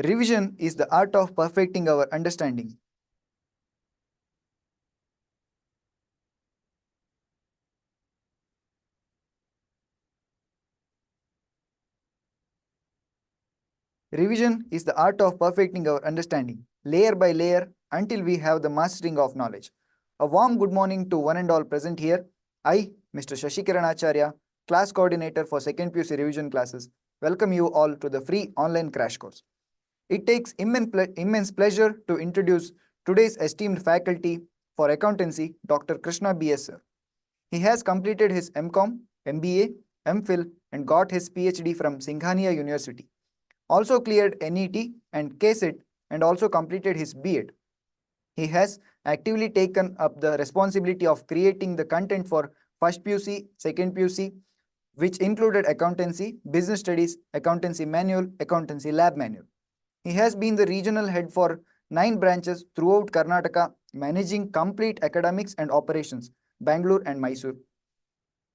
Revision is the art of perfecting our understanding. Revision is the art of perfecting our understanding, layer by layer, until we have the mastering of knowledge. A warm good morning to one and all present here. I, Mr. Shashikiran Acharya, class coordinator for 2nd PUC revision classes, welcome you all to the free online crash course. It takes immense pleasure to introduce today's esteemed faculty for accountancy, Dr. Krishna B.S. Sir. He has completed his MCom, MBA, MPhil, and got his PhD from Singhania University. Also cleared NET and KCET and also completed his B.Ed. He has actively taken up the responsibility of creating the content for 1st PUC, 2nd PUC, which included accountancy, business studies, accountancy manual, accountancy lab manual. He has been the regional head for 9 branches throughout Karnataka, managing complete academics and operations, Bangalore and Mysore.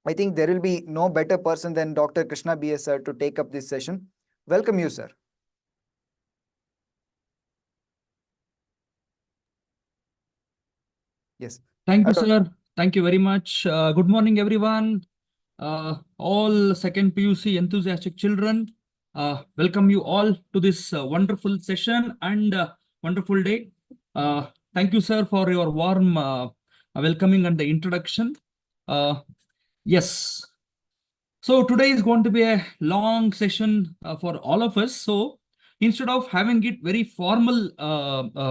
I think there will be no better person than Dr. Krishna B.S. Sir to take up this session. Welcome you, sir. Yes. Thank you, sir. Thank you very much. Good morning, everyone. All 2nd PUC enthusiastic children, welcome you all to this wonderful session and wonderful day. Thank you, sir, for your warm welcoming and the introduction. Yes. So today is going to be a long session for all of us. So instead of having it very formal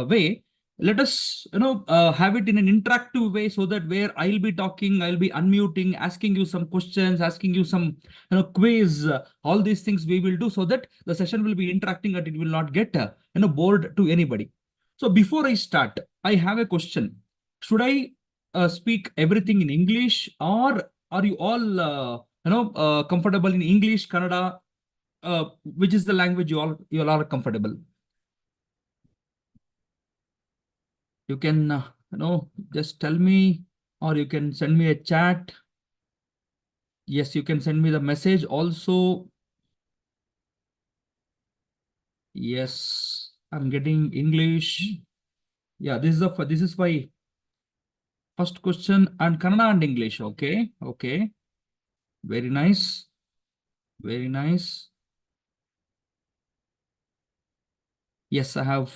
way, let us have it in an interactive way, so that where I'll be talking, I'll be unmuting, asking you some questions, asking you some quiz, all these things we will do, so that the session will be interacting and it will not get bored to anybody. So before I start, I have a question. Should I speak everything in English, or are you all comfortable in English, Kannada, which is the language you all are comfortable? You can just tell me, or you can send me a chat. Yes, you can send me the message also. Yes, I'm getting English. Yeah, this is my first question, and Kannada and English. Okay, okay, very nice, very nice. Yes, I have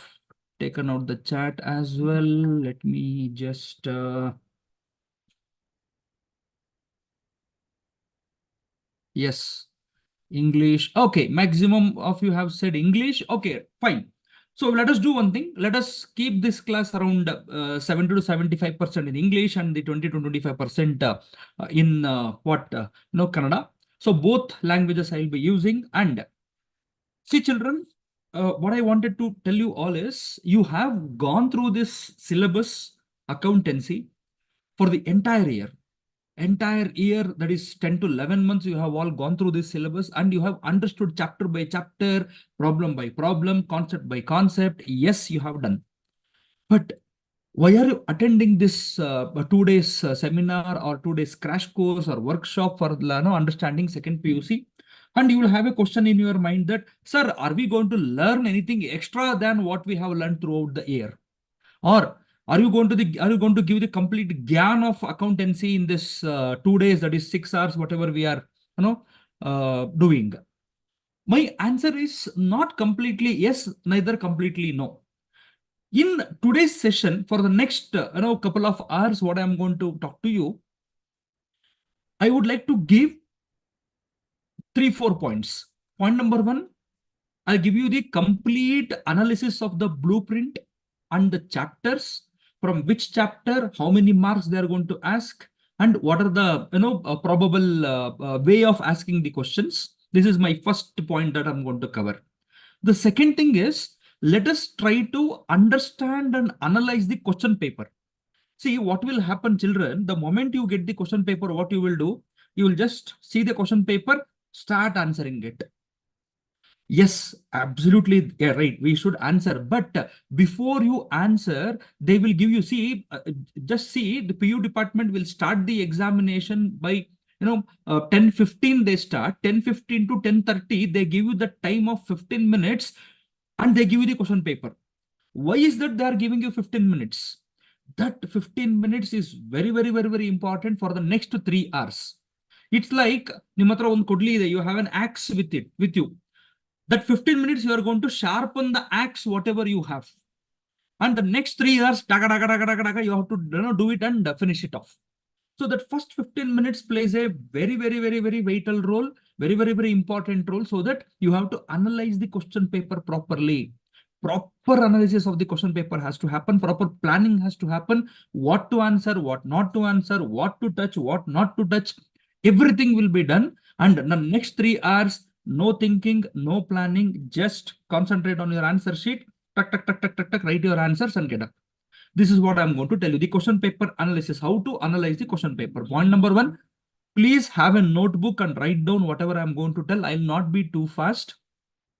taken out the chat as well. Let me just yes, English. Okay, maximum of you have said English. Okay, fine. So let us do one thing. Let us keep this class around 70 to 75% in English and the 20 to 25% in Kannada. So both languages I will be using. And see, children, what I wanted to tell you all is, you have gone through this syllabus, accountancy, for the entire year. That is 10 to 11 months, you have all gone through this syllabus, and you have understood chapter by chapter, problem by problem, concept by concept. Yes, you have done. But why are you attending this 2 days seminar or 2 days crash course or workshop for understanding 2nd PUC? And you will have a question in your mind that, sir, are we going to learn anything extra than what we have learned throughout the year? Or are you going to give the complete gyan of accountancy in this 2 days, that is 6 hours, whatever we are doing? My answer is not completely yes, neither completely no. In today's session, for the next couple of hours, what I'm going to talk to you, I would like to give 3-4 points. Point number 1, I'll give you the complete analysis of the blueprint and the chapters, from which chapter, how many marks they are going to ask, and what are the probable way of asking the questions. This is my first point that I'm going to cover. The second thing is, let us try to understand and analyze the question paper. See, what will happen, children, the moment you get the question paper, what you will do, you will just see the question paper, start answering it. Yes, absolutely. Yeah, right. We should answer. But before you answer, they will give you, just see, the PU department will start the examination by 10:15 they start, 10:15 to 10:30, they give you the time of 15 minutes and they give you the question paper. Why is that they are giving you 15 minutes? That 15 minutes is very, very, very, very important for the next 3 hours. It's like you have an axe with you. That 15 minutes you are going to sharpen the axe, whatever you have. And the next 3 hours, you have to do it and finish it off. So that first 15 minutes plays a very, very, very, very vital role, very, very, very important role, so that you have to analyze the question paper properly. Proper analysis of the question paper has to happen. Proper planning has to happen. What to answer, what not to answer, what to touch, what not to touch. Everything will be done. And the next 3 hours, no thinking, no planning, just concentrate on your answer sheet. Tuck, tuck, tuck, tuck, tuck, tuck, write your answers and get up. This is what I'm going to tell you. The question paper analysis, how to analyze the question paper. Point number one, please have a notebook and write down whatever I'm going to tell. I'll not be too fast,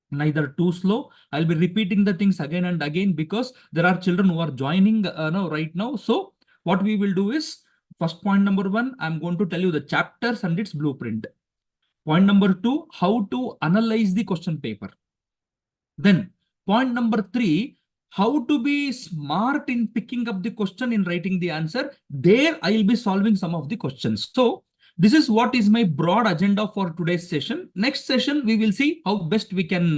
neither too slow. I'll be repeating the things again and again because there are children who are joining right now. So what we will do is, first point number one, I'm going to tell you the chapters and its blueprint. Point number two, how to analyze the question paper. Then point number three, how to be smart in picking up the question in writing the answer. There I will be solving some of the questions. So this is what is my broad agenda for today's session. Next session, we will see how best we can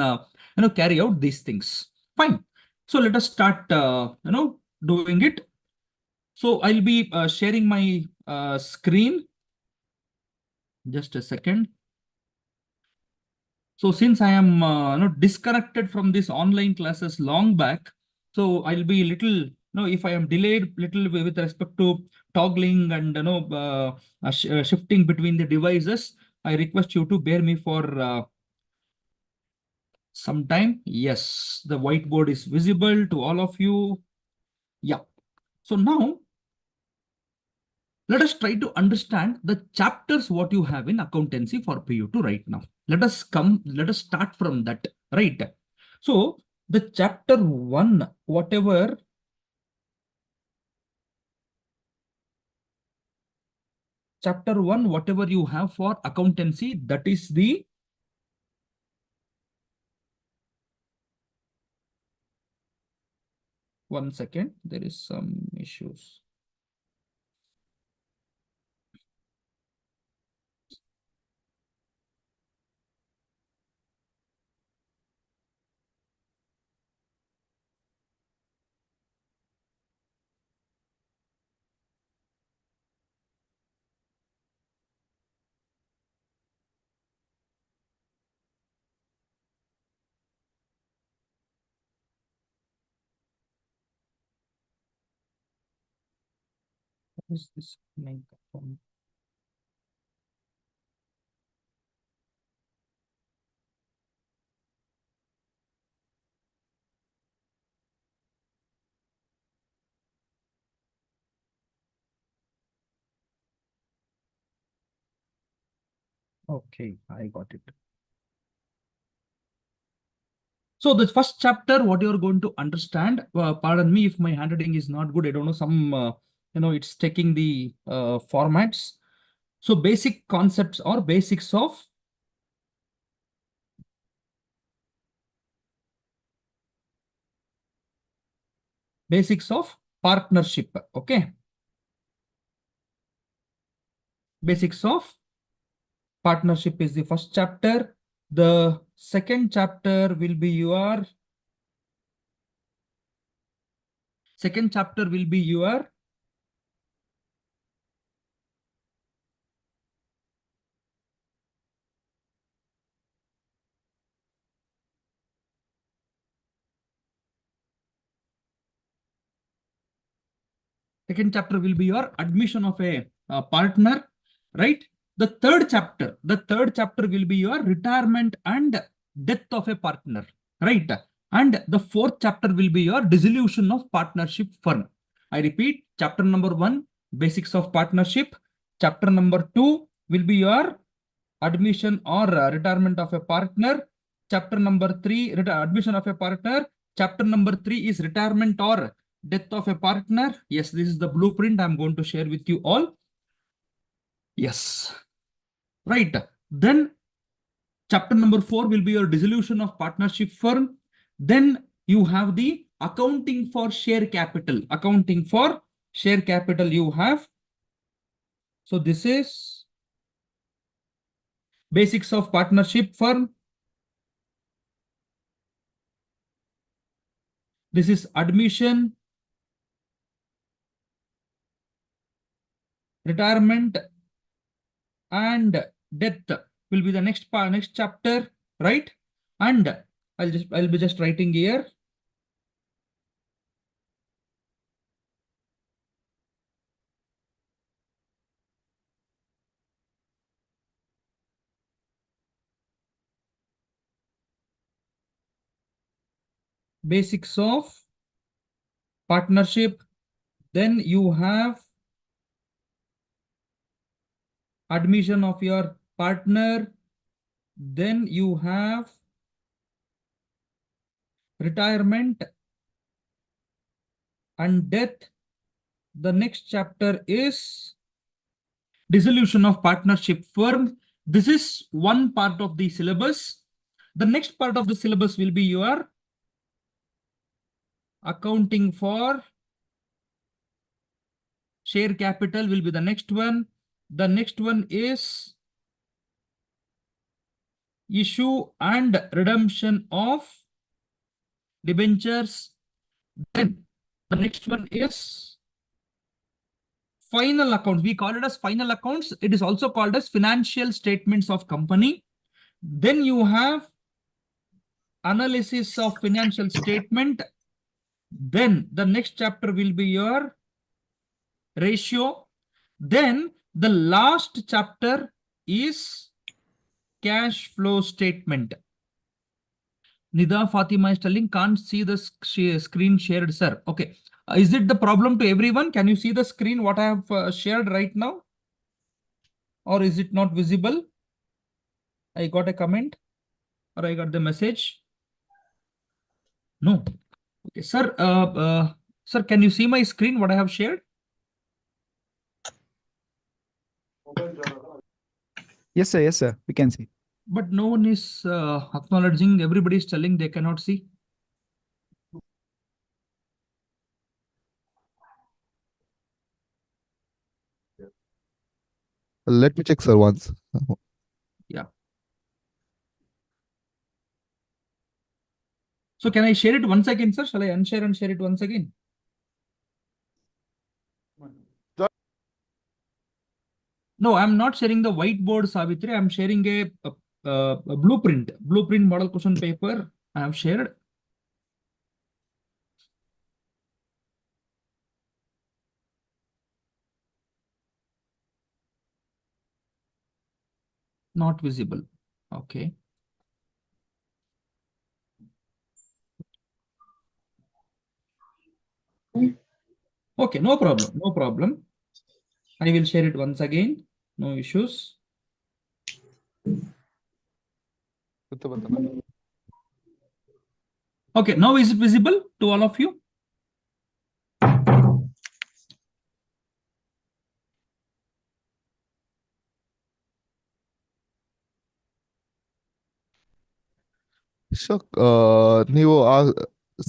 carry out these things. Fine. So let us start doing it. So I'll be sharing my screen. Just a second. So since I am disconnected from this online classes long back, so I'll be little, if I am delayed little with respect to toggling and shifting between the devices, I request you to bear me for some time. Yes, the whiteboard is visible to all of you. Yeah. So now let us try to understand the chapters what you have in accountancy for PU2 right now. Let us start from that, right? So the chapter one, whatever you have for accountancy, that is the one second, there is some issues. What is this microphone? Okay, I got it. So the first chapter, what you're going to understand, pardon me if my handwriting is not good. I don't know, it's taking the formats. So basic concepts or basics of partnership. Okay. Basics of partnership is the first chapter. The second chapter will be your admission of a partner, right? The third chapter will be your retirement and death of a partner, right? And the fourth chapter will be your dissolution of partnership firm. I repeat, chapter number one, basics of partnership. Chapter number two will be your admission or retirement of a partner. Chapter number three, admission of a partner. Chapter number three is retirement or death of a partner. Yes, this is the blueprint I'm going to share with you all. Yes, right. Then chapter number four will be your dissolution of partnership firm. Then you have the accounting for share capital. Accounting for share capital you have. So this is basics of partnership firm. This is admission, retirement, and death will be the next part, next chapter, right? And I'll be just writing here. Basics of partnership. Then you have admission of your partner. Then you have retirement and death. The next chapter is dissolution of partnership firm. This is one part of the syllabus. The next part of the syllabus will be your accounting for share capital will be the next one. The next one is issue and redemption of debentures. Then the next one is final accounts. We call it as final accounts. It is also called as financial statements of company. Then you have analysis of financial statement. Then the next chapter will be your ratio. Then the last chapter is cash flow statement. Nida Fatima is telling can't see the screen shared, sir. Okay. Is it the problem to everyone? Can you see the screen what I have shared right now? Or is it not visible? I got a comment or I got the message. No. Okay, sir. Sir, can you see my screen what I have shared? Yes, sir. Yes, sir. We can see. But no one is acknowledging. Everybody is telling they cannot see. Let me check, sir, once. Yeah. So can I share it once again, sir? Shall I unshare and share it once again? No, I'm not sharing the whiteboard, Savitri. I'm sharing a blueprint model question paper. I have shared. Not visible. Okay. Okay, no problem. No problem. I will share it once again. No issues. Okay, now is it visible to all of you? Sure. ನೀವು ಆ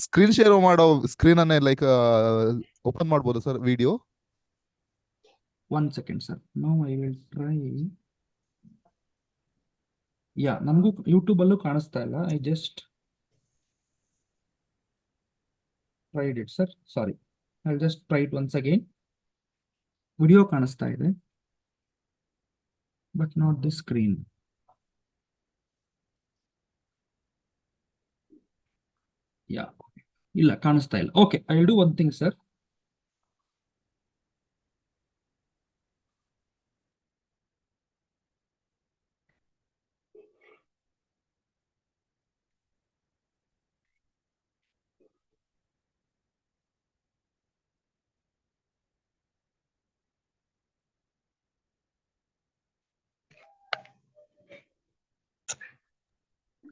screen share ಮಾಡೋ screen ಅನ್ನೇ like open ಮಾಡ್ಬೋದು sir video. One second, sir. Now I will try. Yeah, ನಮಗೂ YouTube ಅಲ್ಲೂ ಕಾಣಿಸ್ತಾ ಇಲ್ಲ. I just tried it, sir. Sorry. I'll just try it once again. Video ಕಾಣಿಸ್ತಾ ಇದೆ. But not the screen. Yeah. ಇಲ್ಲ ಕಾಣಿಸ್ತಾ ಇಲ್ಲ. Okay, I'll do one thing, sir.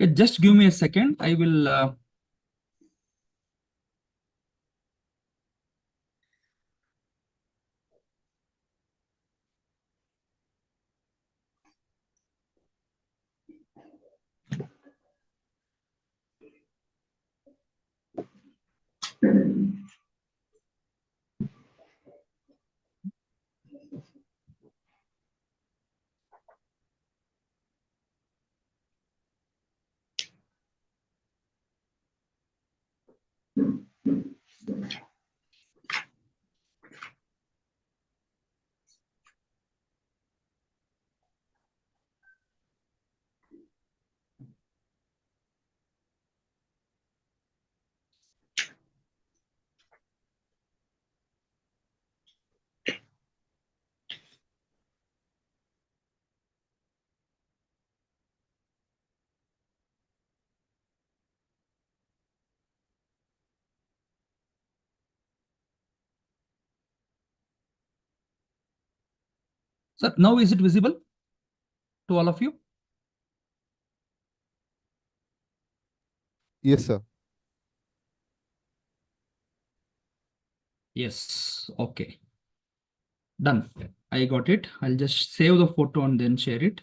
Okay, just give me a second. I will Sir, now is it visible to all of you? Yes, sir. Yes. Okay. Done. I got it. I'll just save the photo and then share it.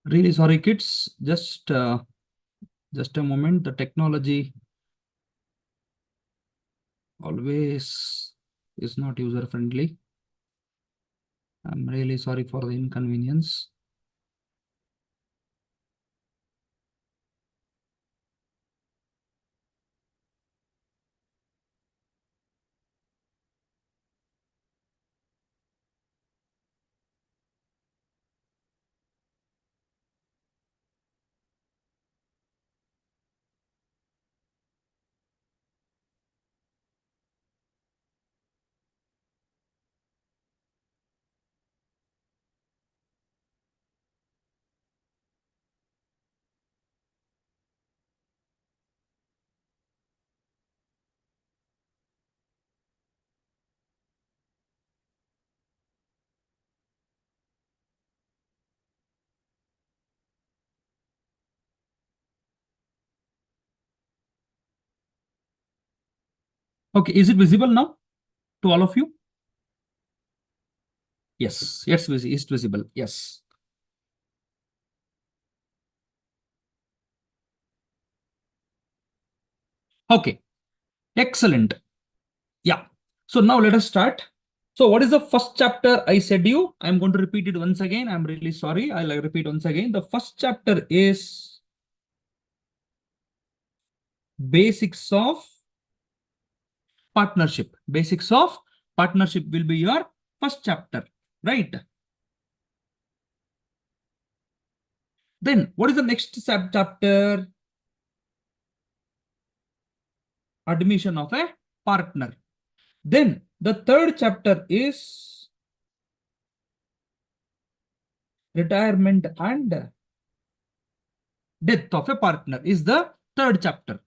Really sorry, kids. Just a moment. The technology always is not user friendly. I'm really sorry for the inconvenience. Okay, is it visible now to all of you? Yes, it's visible. Yes. Okay, excellent. Yeah. So now let us start. So what is the first chapter I said you? I'm going to repeat it once again. I'm really sorry. I'll repeat once again. The first chapter is basics of partnership. Basics of partnership will be your first chapter, right? Then what is the next chapter? Admission of a partner. Then the third chapter is retirement and death of a partner is the third chapter.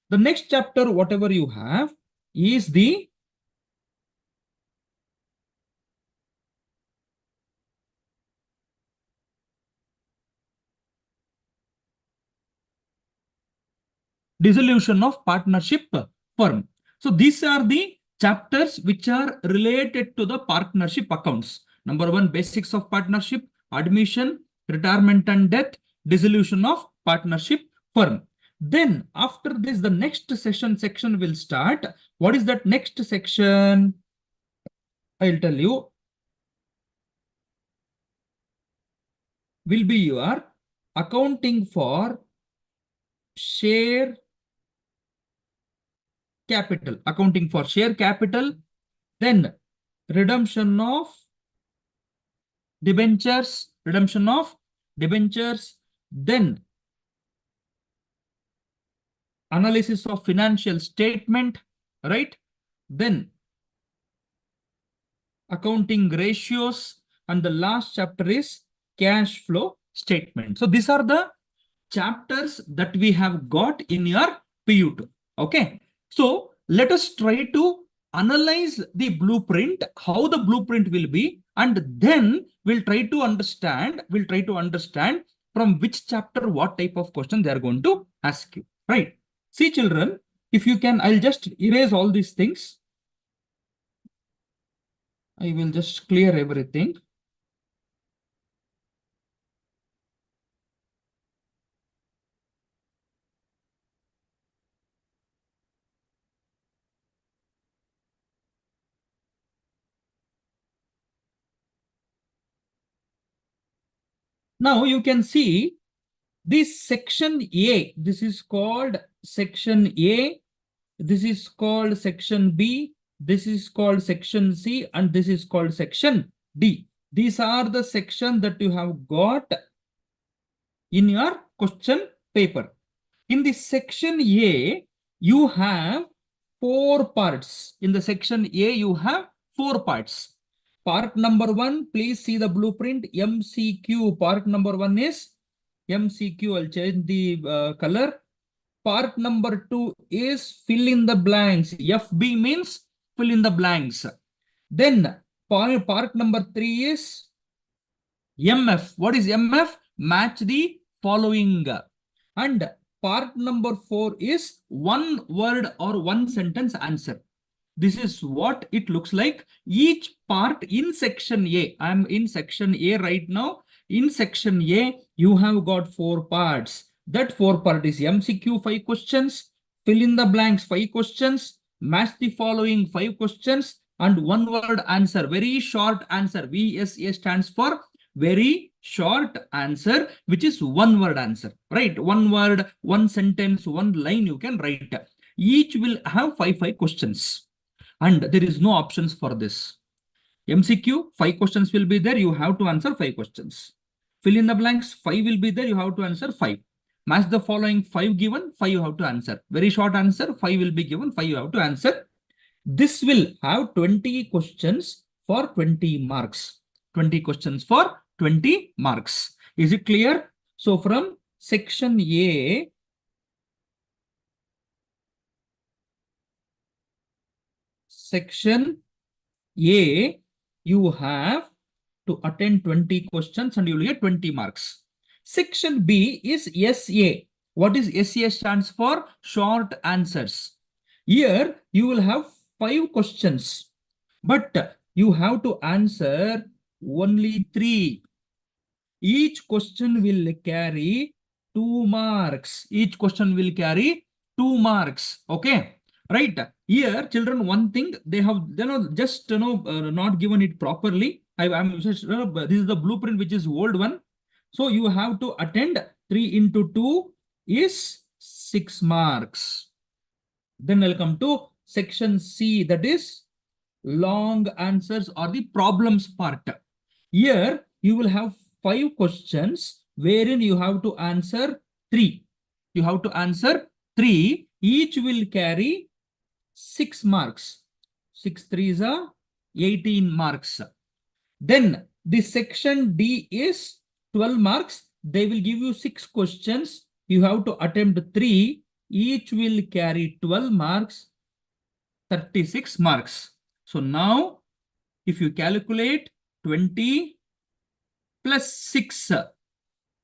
The next chapter, whatever you have, is the dissolution of partnership firm. So these are the chapters which are related to the partnership accounts. Number one, basics of partnership, admission, retirement and death, dissolution of partnership firm. Then after this, the next section will start. What is that next section? I'll tell you. Will be your accounting for share capital, accounting for share capital, then redemption of debentures, then analysis of financial statement, right? Then accounting ratios, and the last chapter is cash flow statement. So these are the chapters that we have got in your PU2. Okay. So let us try to analyze the blueprint, how the blueprint will be, and then we'll try to understand from which chapter what type of question they are going to ask you. Right. See, children, if you can, I'll just erase all these things. I will just clear everything. Now you can see this section A. This is called section A. This is called section B. This is called section C and this is called section D. These are the section that you have got in your question paper. In the section A, you have 4 parts. In the section A, you have 4 parts. Part number 1, please see the blueprint. MCQ. Part number 1 is MCQ. I'll change the color. Part number 2 is fill in the blanks. FB means fill in the blanks. Then part number 3 is MF. What is MF? Match the following. And part number 4 is one word or one sentence answer. This is what it looks like. Each part in section A. I am in section A right now. In section A, you have got 4 parts. That 4 part is MCQ 5 questions, fill in the blanks 5 questions, match the following 5 questions, and one word answer. Very short answer. VSA stands for very short answer, which is one word answer, right? One word, one sentence, one line you can write. Each will have 5 questions. And there is no options for this. MCQ, 5 questions will be there. You have to answer 5 questions. Fill in the blanks, 5 will be there. You have to answer 5. Match the following 5 given, 5 you have to answer. Very short answer, 5 will be given, 5 you have to answer. This will have 20 questions for 20 marks. 20 questions for 20 marks. Is it clear? So from section A, you have to attend 20 questions and you will get 20 marks. Section B is SA. What is SA stands for? Short answers. Here you will have 5 questions, but you have to answer only 3. Each question will carry 2 marks. Each question will carry 2 marks. Okay. Right. Here, children, one thing they have, just not given it properly. I'm just, this is the blueprint, which is old one. So you have to attend 3 into 2 is 6 marks. Then I'll come to section C, that is long answers or the problems part. Here you will have 5 questions wherein you have to answer 3. You have to answer 3. Each will carry 6 marks. 6 3s are 18 marks. Then the section D is 12 marks. They will give you 6 questions. You have to attempt 3. Each will carry 12 marks, 36 marks. So now, if you calculate 20 plus 6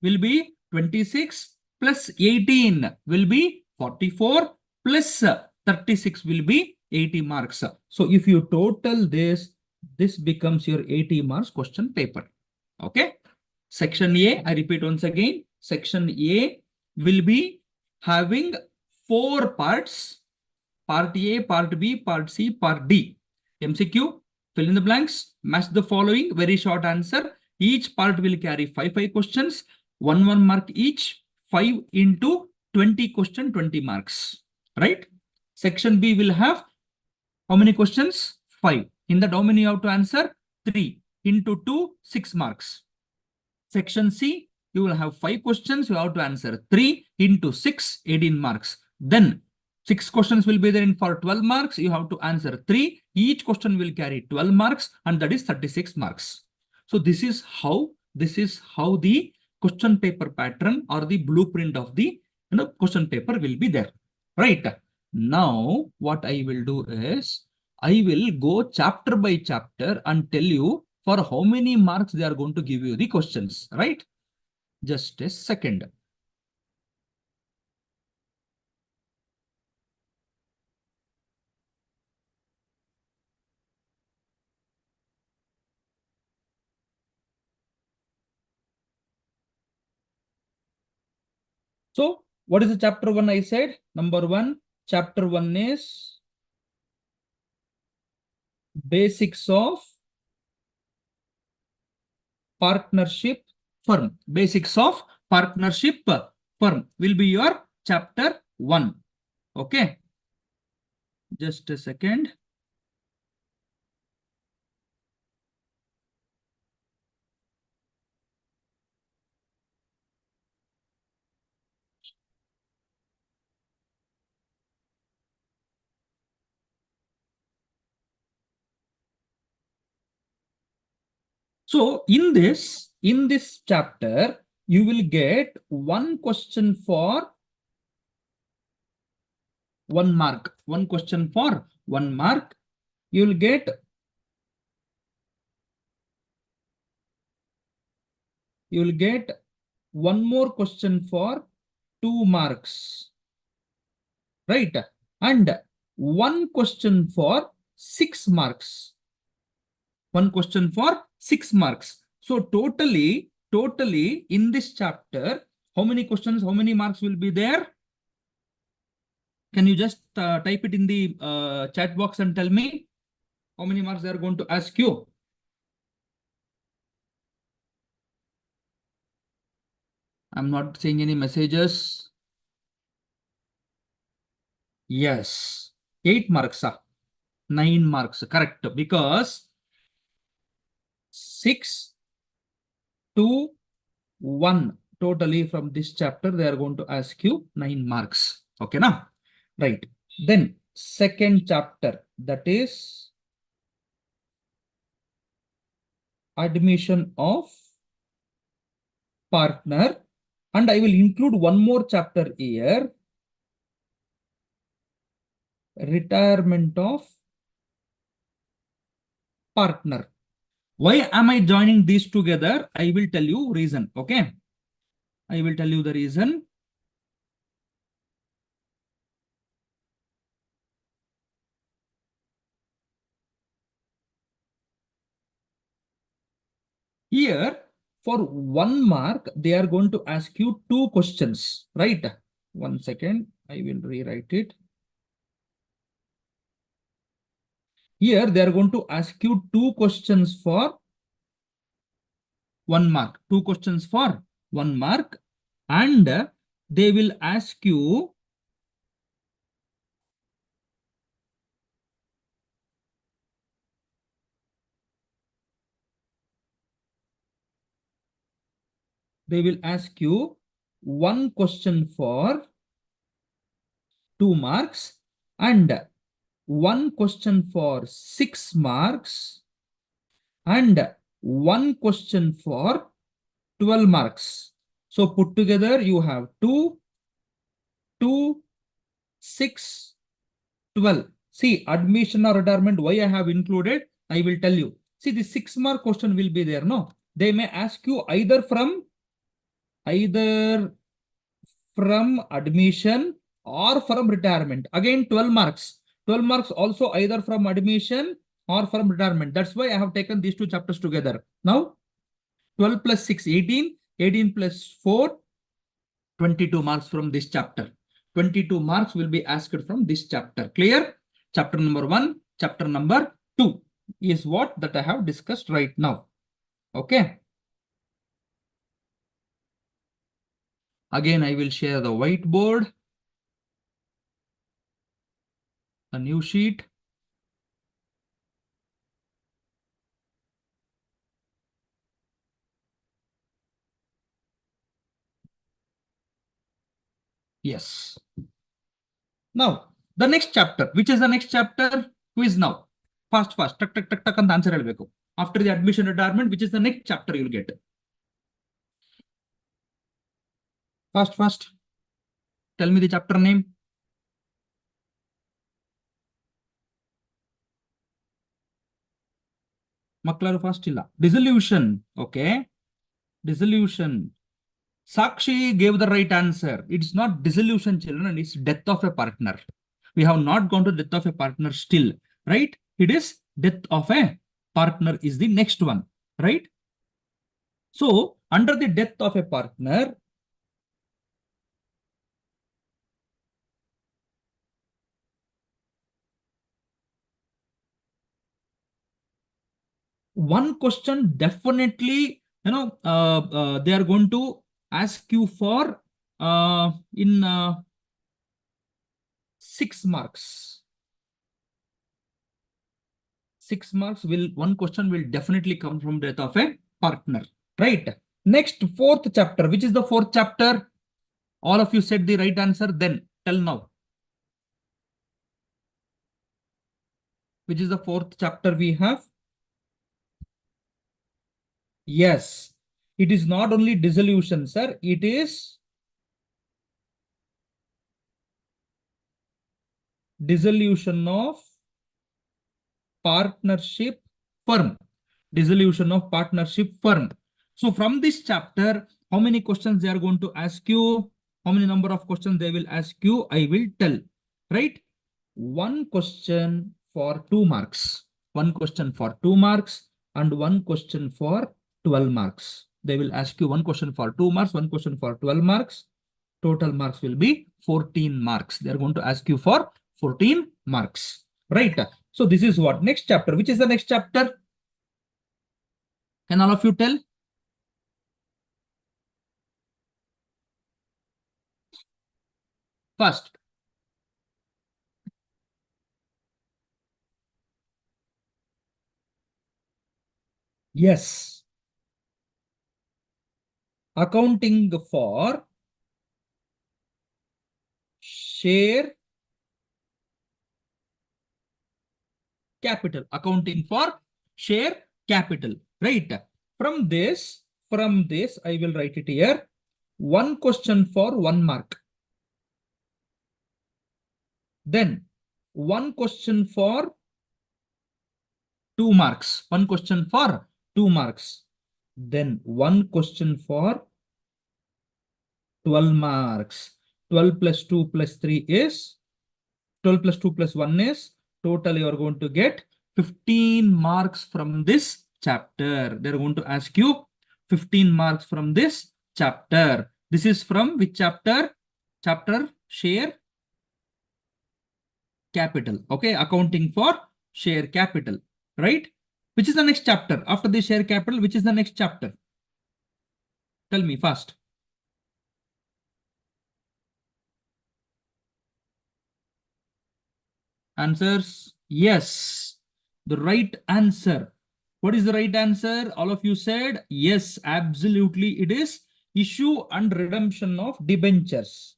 will be 26 plus 18 will be 44 plus 36 will be 80 marks. So if you total this becomes your 80 marks question paper. Okay. Section A, I repeat once again, section A will be having 4 parts. Part A, Part B, Part C, Part D. MCQ, fill in the blanks, match the following, very short answer. Each part will carry 5 questions, 1 mark each, 5 into 20 question, 20 marks, right? Section B will have how many questions? 5. In that, how many you have to answer? 3 into 2, 6 marks. Section C, you will have 5 questions, you have to answer 3 into 6, 18 marks. Then 6 questions will be there in for 12 marks. You have to answer 3. Each question will carry 12 marks and that is 36 marks. So this is how the question paper pattern or the blueprint of the question paper will be there. Right. Now what I will do is I will go chapter by chapter and tell you for how many marks they are going to give you the questions. Right. Just a second. So what is the chapter 1 I said? Number 1, chapter 1 is basics of partnership firm. Basics of partnership firm will be your chapter 1. Okay. Just a second. So in this chapter, you will get one question for 1 mark. One question for 1 mark. You will get one more question for 2 marks, right? And one question for 6 marks. One question for 6 marks. So totally in this chapter, how many questions, how many marks will be there? Can you just type it in the chat box and tell me how many marks they are going to ask you? I'm not seeing any messages. Yes, 8 marks, 9 marks, correct. Because 6 to 1 totally from this chapter, they are going to ask you 9 marks. Okay, now, right. Then second chapter, that is admission of partner. And I will include one more chapter here, retirement of partner. Why am I joining these together? I will tell you reason. Okay. I will tell you the reason. Here, for 1 mark, they are going to ask you 2 questions, right? 1 second. I will rewrite it. Here, they are going to ask you 2 questions for 1 mark. 2 questions for 1 mark. And they will ask you one question for 2 marks and one question for 6 marks and one question for 12 marks. So put together you have 2, 6, 12. See, admission or retirement, why I have included, I will tell you. See, the 6 mark question will be there, no? They may ask you either from admission or from retirement. Again, 12 marks. 12 marks also either from admission or from retirement. That's why I have taken these 2 chapters together. Now, 12 plus 6, 18. 18 plus 4, 22 marks from this chapter. 22 marks will be asked from this chapter. Clear? Chapter number 1, chapter number 2 is what that I have discussed right now. Okay. Again, I will share the whiteboard, a new sheet. Yes. Now, the next chapter, which is the next chapter? Quiz now. Fast. Tuck, and answer helbeku. After the admission retirement, which is the next chapter you'll get. Fast. Tell me the chapter name. Maklaru fast illa. Dissolution. Okay. Dissolution. Sakshi gave the right answer. It's not dissolution, children. It's death of a partner. We have not gone to death of a partner still, right? It is death of a partner is the next one, right? So, under the death of a partner, one question definitely, they are going to ask you for in 6 marks. 6 marks one question will definitely come from death of a partner, right? Next, 4th chapter. Which is the 4th chapter? All of you said the right answer, then tell now. Which is the 4th chapter we have? Yes, it is not only dissolution, sir. It is dissolution of partnership firm. Dissolution of partnership firm. So from this chapter, how many questions they are going to ask you? How many number of questions they will ask you? I will tell. Right? One question for 2 marks. One question for 2 marks and one question for 12 marks. They will ask you one question for 2 marks, one question for 12 marks. Total marks will be 14 marks. They are going to ask you for 14 marks. Right? So this is what? Next chapter. Which is the next chapter? Can all of you tell? First. Yes. Accounting for share capital. Accounting for share capital. Right. From this, I will write it here. One question for 1 mark. Then one question for 2 marks. One question for 2 marks. Then one question for 12 marks. 12 plus 2 plus 3 is 12 plus 2 plus 1 is total you are going to get 15 marks from this chapter. They're going to ask you 15 marks from this chapter. This is from which chapter? Chapter share capital. Okay, accounting for share capital, right? Which is the next chapter? After the share capital, which is the next chapter? Tell me fast. Answers, yes. The right answer. What is the right answer? All of you said yes, absolutely. It is issue and redemption of debentures.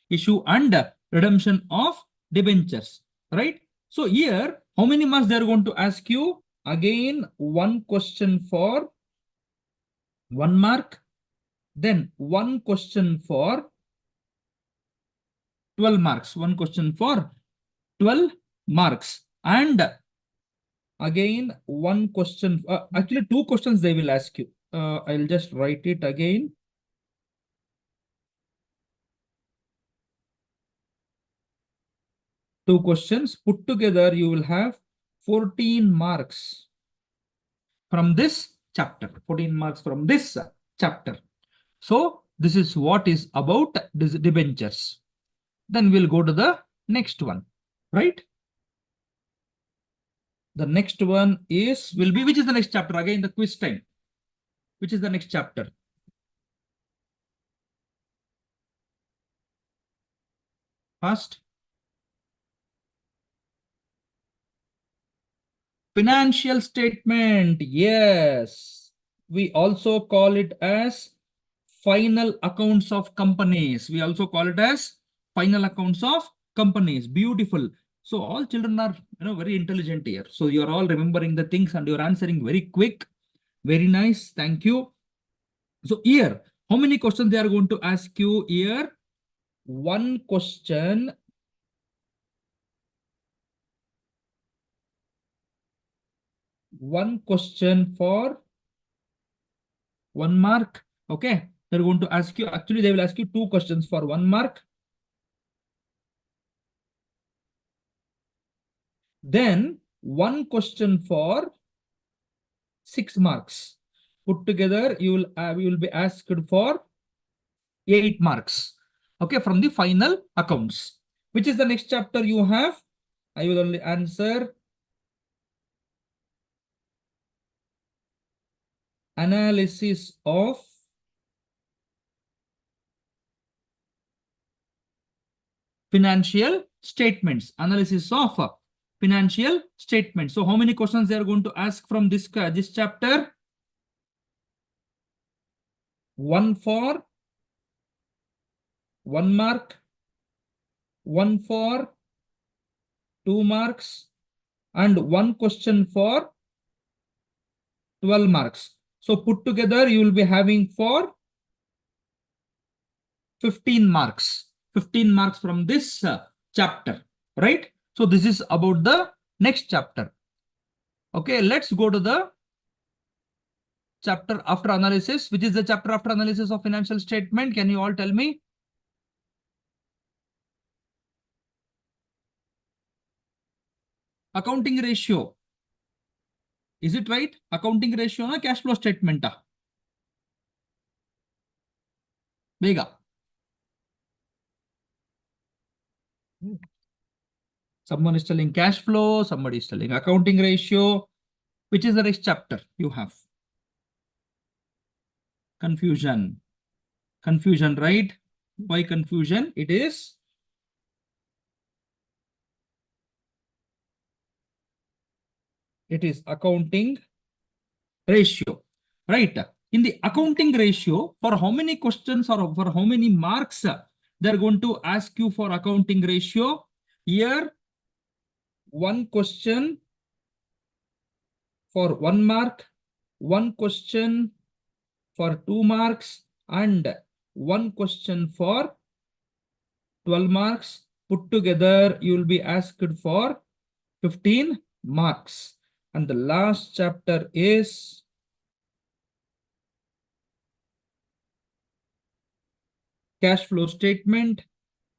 Issue and redemption of debentures, right? So here, how many marks they are going to ask you? Again, one question for 1 mark. Then one question for 12 marks. One question for 12 marks. And again, one question, actually 2 questions they will ask you. I'll just write it again. Two questions put together, you will have 14 marks from this chapter. 14 marks from this chapter. So this is what is about this debentures. Then we'll go to the next one, right? The next one will be, which is the next chapter? Again, the quiz time. Which is the next chapter? First, financial statement. Yes. We also call it as final accounts of companies. We also call it as final accounts of companies. Beautiful. So all children are very intelligent here. So you're all remembering the things and you're answering very quick. Very nice. Thank you. So here, how many questions they are going to ask you here? One question. One question for 1 mark. Okay. They're going to ask you, actually, they will ask you 2 questions for 1 mark. Then one question for 6 marks. Put together, you will be asked for 8 marks. Okay, from the final accounts. Which is the next chapter you have? I will only answer analysis of financial statements. Analysis of financial statements. So how many questions they are going to ask from this chapter? 1 for 1 mark, 1 for 2 marks, and 1 question for 12 marks. So put together, you will be having for 15 marks. 15 marks from this chapter, right? So this is about the next chapter. Okay, let's go to the chapter after analysis, which is the chapter after analysis of financial statement. Can you all tell me? Accounting ratio. Is it right? Accounting ratio na cash flow statement. Bega. Someone is telling cash flow, somebody is telling accounting ratio. Which is the next chapter you have? Confusion. Confusion, right? Why confusion? It is accounting ratio, right? In the accounting ratio, for how many questions or for how many marks they're going to ask you for accounting ratio? Here, one question for 1 mark, one question for 2 marks, and one question for 12 marks. Put together, you will be asked for 15 marks. And the last chapter is cash flow statement.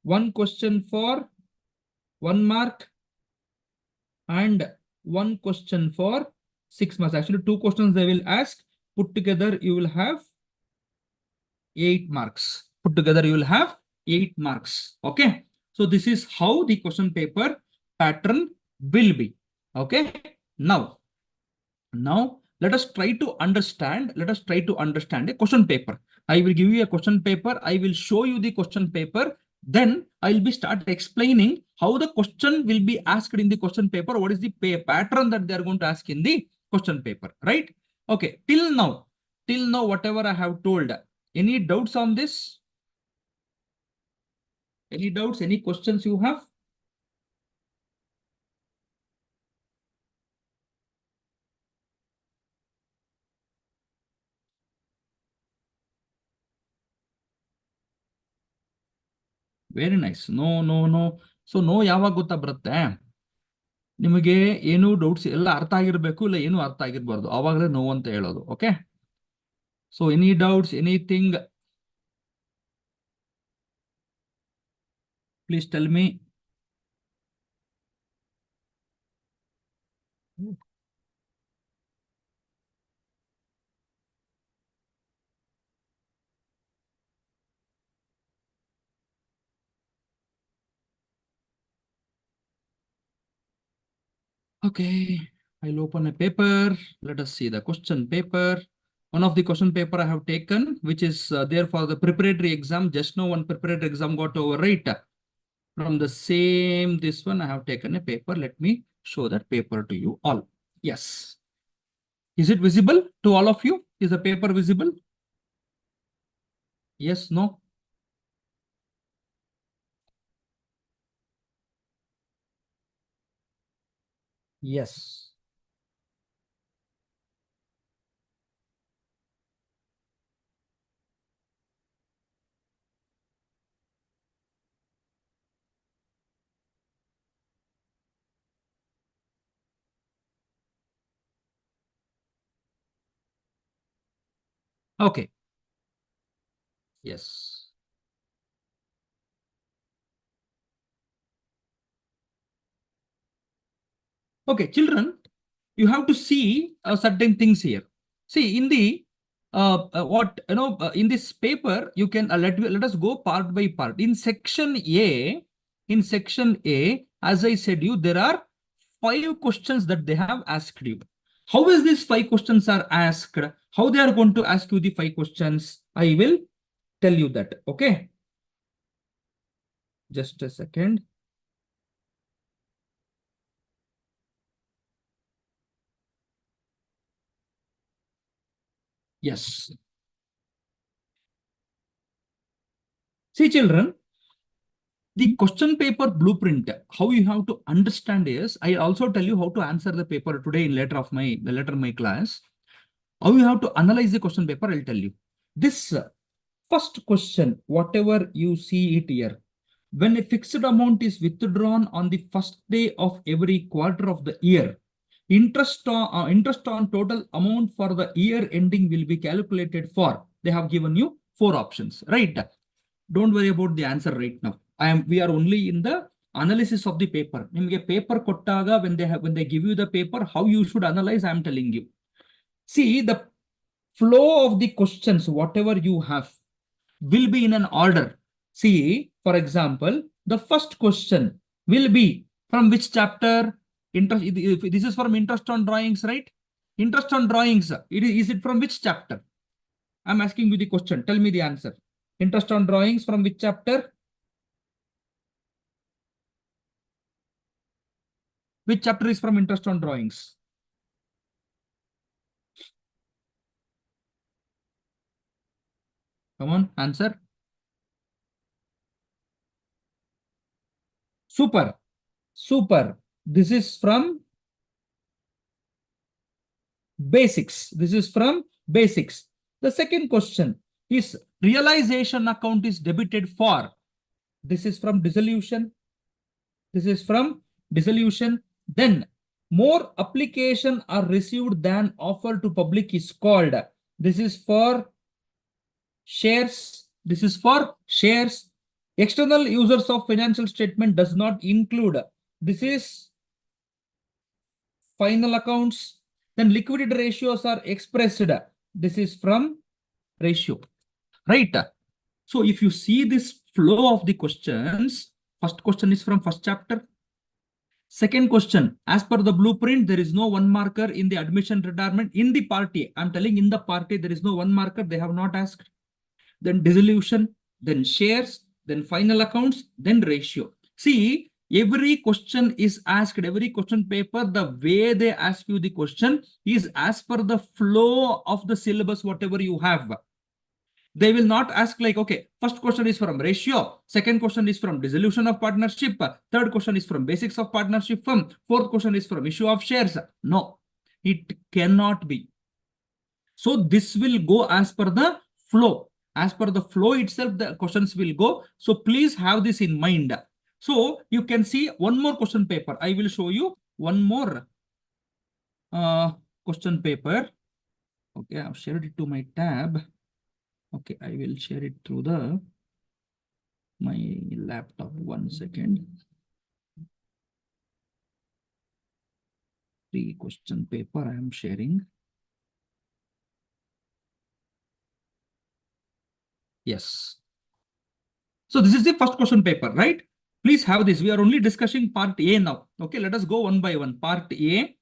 One question for 1 mark and one question for 6 marks. Actually, 2 questions they will ask. Put together, you will have 8 marks. Put together, you will have 8 marks. Okay. So this is how the question paper pattern will be. Okay. Now let us try to understand. Let us try to understand a question paper. I will give you a question paper. I will show you the question paper. Then I will be start explaining how the question will be asked in the question paper. What is the pattern that they are going to ask in the question paper, right? Okay. Till now, whatever I have told. Any doubts on this? Any doubts? Any questions you have? Very nice. No. So no ಯಾವಾಗ ಗೊತ್ತಾ ಬರುತ್ತೆ? ನಿಮಗೆ ಏನು doubts ಎಲ್ಲ ಅರ್ಥ ಆಗಿರ್ಬೇಕು, ಇಲ್ಲ ಏನು ಅರ್ಥ ಆಗಿರ್ಬಾರ್ದು, ಆವಾಗಲೇ ನೋ ಅಂತ ಹೇಳೋದು. Okay. So any doubts, anything, please tell me. Okay, I'll open a paper. Let us see the question paper. One of the question paper I have taken, which is there for the preparatory exam. Just now one preparatory exam got over, right? From the same, this one I have taken a paper. Let me show that paper to you all. Yes. Is it visible to all of you? Is the paper visible? Yes, no? Yes. Okay. Yes. Okay, children, you have to see certain things here. See, in the in this paper, you can let us go part by part. In section A, as I said you, there are 5 questions that they have asked you. How is these 5 questions are asked? How they are going to ask you the 5 questions? I will tell you that. Okay. Just a second. Yes. See, children, the question paper blueprint, how you have to understand is, I also tell you how to answer the paper today in later my class. How you have to analyze the question paper, I'll tell you. This first question, whatever you see it here, when a fixed amount is withdrawn on the first day of every quarter of the year, interest on total amount for the year ending will be calculated for. They have given you 4 options, right? Don't worry about the answer right now. We are only in the analysis of the paper. Nimge paper kottaga, when they give you the paper, how you should analyze, I am telling you. See, the flow of the questions, whatever you have, will be in an order. See, for example, the first question will be from which chapter? Interest. This is from interest on drawings, right? Interest on drawings. Is it from which chapter? I'm asking you the question. Tell me the answer. Interest on drawings from which chapter? Which chapter is from interest on drawings? Come on, answer. Super. Super. This is from basics. This is from basics. The second question is realization account is debited for. This is from dissolution. This is from dissolution. Then more application are received than offer to public is called. This is for shares. This is for shares. External users of financial statement does not include. This is final accounts. Then liquidity ratios are expressed. This is from ratio, right? So if you see this flow of the questions, first question is from first chapter. Second question, as per the blueprint, there is no 1 marker in the admission retirement in the party. I'm telling in the party, there is no 1 marker. They have not asked. Then dissolution, then shares, then final accounts, then ratio. See, every question is asked, every question paper, the way they ask you the question is as per the flow of the syllabus, whatever you have. They will not ask like, okay, first question is from ratio, second question is from dissolution of partnership, third question is from basics of partnership firm, fourth question is from issue of shares. No, it cannot be. So this will go as per the flow. As per the flow itself, the questions will go. So please have this in mind. So you can see one more question paper. I will show you one more question paper. Okay, I've shared it to my tab. Okay, I will share it through my laptop. 1 second. The question paper I am sharing. Yes. So this is the first question paper, right? Please have this. We are only discussing part A now. Okay, let us go one by one. Part A.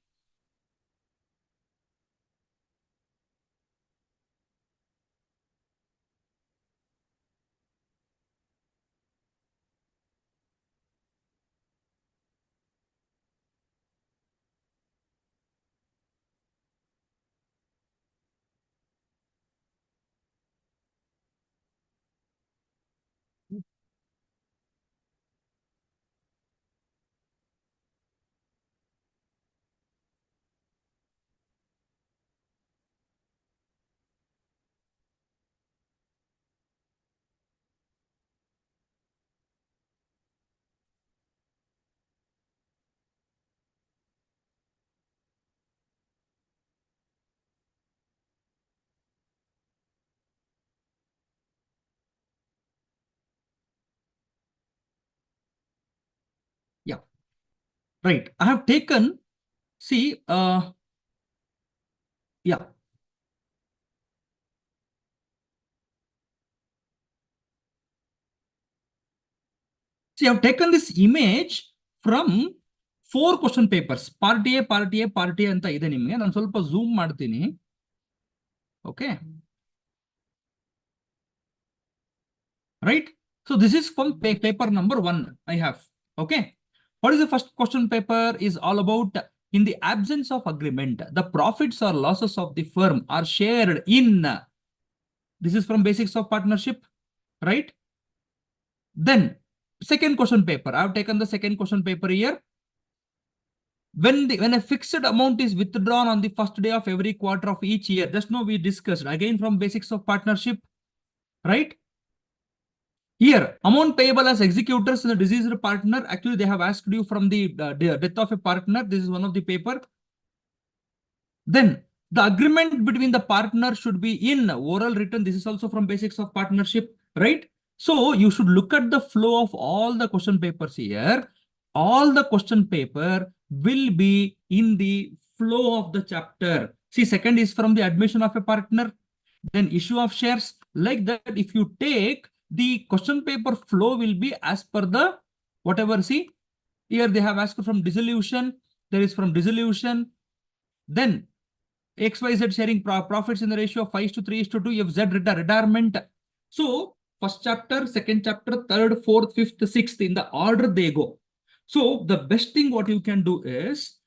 Yeah, right. I have taken, see, yeah. See, I have taken this image from 4 question papers. Part A, Part A, Part A ಅಂತ ಇದೆ ನಿಮಗೆ. ನಾನು ಸ್ವಲ್ಪ zoom ಮಾಡ್ತೀನಿ. Okay. Right? So this is from paper number 1 I have. Okay. What is the first question paper is all about? In the absence of agreement, the profits or losses of the firm are shared in. This is from basics of partnership, right? Then second question paper. I have taken the second question paper here. when a fixed amount is withdrawn on the first day of every quarter of each year, just now we discussed again from basics of partnership, right? Here, amount payable as executors in the deceased partner. Actually, they have asked you from the death of a partner. This is one of the paper. Then the agreement between the partner should be in oral written. This is also from basics of partnership, right? So you should look at the flow of all the question papers here. All the question paper will be in the flow of the chapter. See, second is from the admission of a partner, then issue of shares. Like that, if you take the question paper flow will be as per the whatever. See, here they have asked from dissolution. There is from dissolution. Then XYZ sharing profits in the ratio of 5:3:2. If Z retirement. So first chapter, second chapter, third, fourth, fifth, sixth, in the order they go. So the best thing what you can do is,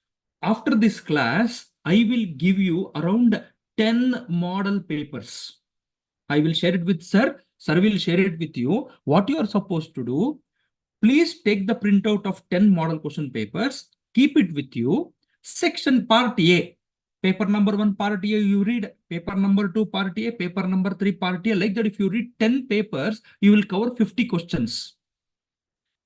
after this class, I will give you around 10 model papers. I will share it with sir. Sir will share it with you. What you are supposed to do, please take the printout of 10 model question papers, keep it with you. Section part A, paper number 1 part A you read, paper number 2 part A, paper number 3 part A. Like that, if you read 10 papers, you will cover 50 questions.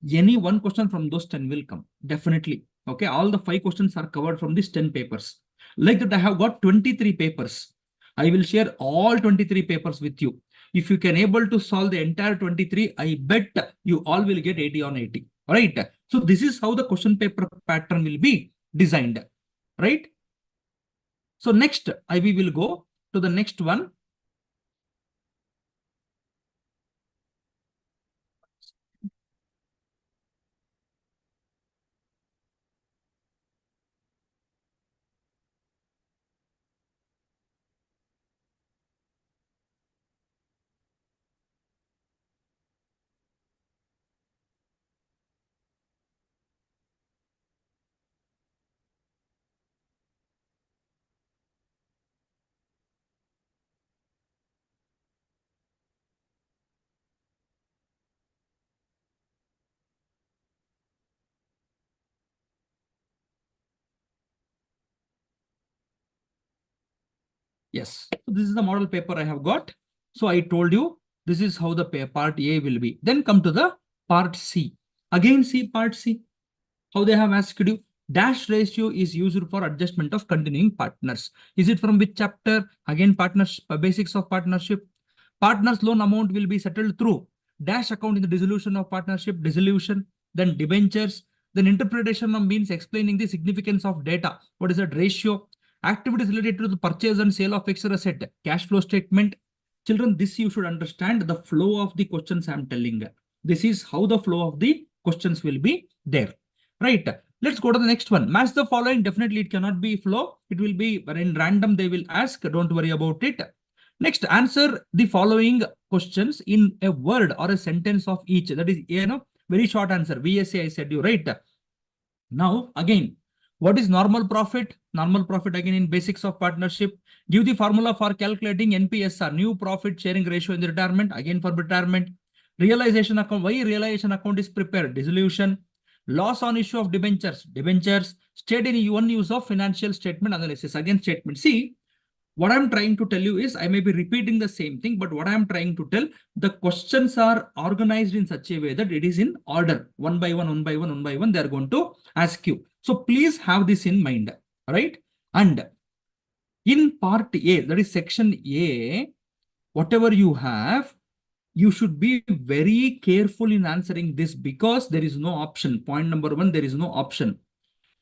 Any one question from those 10 will come, definitely. Okay, all the 5 questions are covered from these 10 papers. Like that, I have got 23 papers. I will share all 23 papers with you. If you can able to solve the entire 23, I bet you all will get 80 on 80. Right? So this is how the question paper pattern will be designed. Right? So next, we will go to the next one. Yes, so this is the model paper I have got. So I told you this is how the part A will be. Then come to the part C. Again, see part C. How they have asked you. Dash ratio is used for adjustment of continuing partners. Is it from which chapter? Again, partnership, basics of partnership. Partners loan amount will be settled through dash account in the dissolution of partnership, dissolution, then debentures, then interpretation of means explaining the significance of data. What is that ratio? Activities related to the purchase and sale of fixed asset, cash flow statement. Children, this you should understand the flow of the questions I am telling. This is how the flow of the questions will be there. Right. Let's go to the next one. Match the following. Definitely it cannot be flow. It will be in random. They will ask. Don't worry about it. Next, answer the following questions in a word or a sentence of each. That is, very short answer. VSA, I said you, right? Now, again, what is normal profit? Normal profit, again, in basics of partnership. Give the formula for calculating NPSR, new profit sharing ratio in the retirement, again for retirement. Realization account, why realization account is prepared? Dissolution. Loss on issue of debentures, debentures. State in one use of financial statement analysis, again statement. See, what I'm trying to tell you is, I may be repeating the same thing, but what I'm trying to tell, the questions are organized in such a way that it is in order, one by one, one by one, one by one, they are going to ask you. So please have this in mind, right? And in part A, that is section A, whatever you have, you should be very careful in answering this because there is no option. Point number 1, there is no option.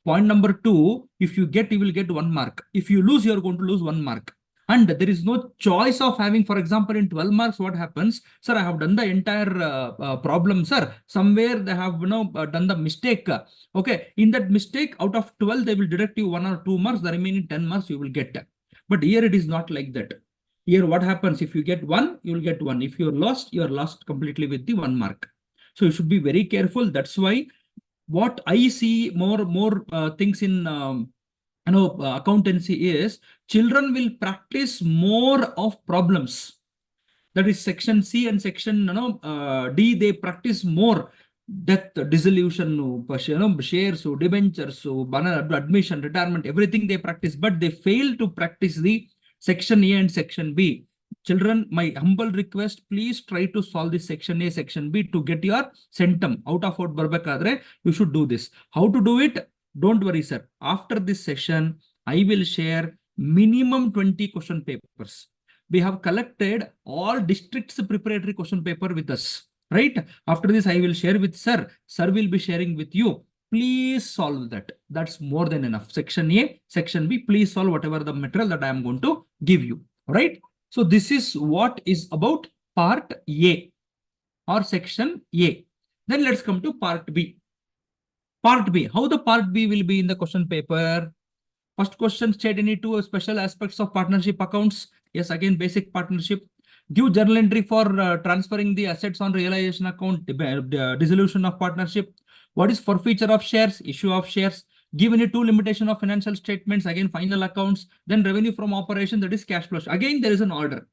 Point number 2, if you get, you will get 1 mark. If you lose, you are going to lose 1 mark. And there is no choice of having, for example, in 12 marks, what happens? Sir, I have done the entire problem, sir. Somewhere they have done the mistake. Okay, in that mistake, out of 12, they will deduct you 1 or 2 marks. The remaining 10 marks you will get. But here it is not like that. Here what happens? If you get 1, you will get 1. If you are lost completely with the 1 mark. So you should be very careful. That's why what I see more things in accountancy is children will practice more of problems. That is section C and section D. They practice more. death, dissolution, shares, debentures, admission, retirement, everything they practice, but they fail to practice the section A and section B. Children, my humble request, please try to solve this section A, section B to get your centum out of out barbekadre. You should do this. How to do it? Don't worry, sir. After this session, I will share minimum 20 question papers. We have collected all districts preparatory question paper with us. Right? After this, I will share with sir. Sir will be sharing with you. Please solve that. That's more than enough. Section A, section B, please solve whatever the material that I am going to give you. Right? So this is what is about part A or section A. Then let's come to part B. Part B. How the part B will be in the question paper? First question, state any two special aspects of partnership accounts. Yes, again, basic partnership. Give journal entry for transferring the assets on realization account, dissolution of partnership. What is forfeiture of shares, issue of shares. Give any two limitation of financial statements, again, final accounts. Then revenue from operation, that is cash flow. Again, there is an order.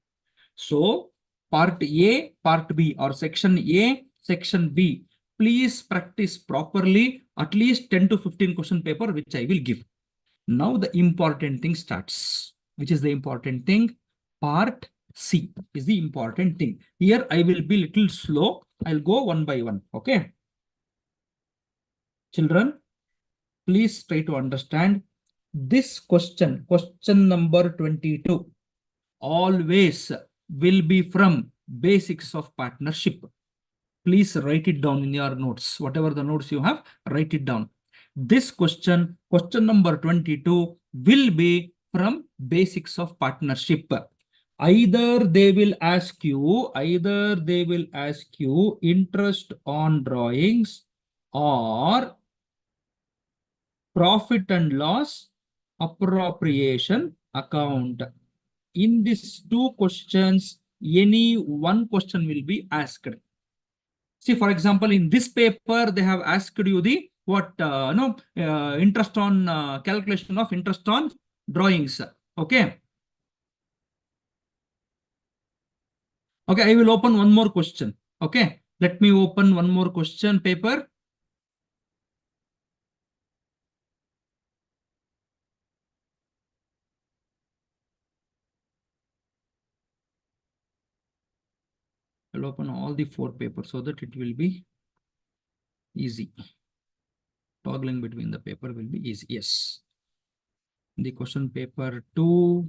So, part A, part B, or section A, section B. Please practice properly, at least 10 to 15 question paper, which I will give. Now the important thing starts. Which is the important thing? Part C is the important thing. Here I will be little slow. I'll go one by one. Okay. Children, please try to understand this question. Question number 22. Always will be from basics of partnership. Please write it down in your notes. Whatever the notes you have, write it down. This question, question number 22, will be from basics of partnership. Either they will ask you interest on drawings or profit and loss appropriation account. In these two questions, any one question will be asked. See, for example, in this paper, they have asked you the interest on calculation of interest on drawings. Okay. Okay, I will open one more question. Okay, let me open one more question paper. I'll open all the 4 papers so that it will be easy. Toggling between the paper will be easy. Yes. The question paper 2.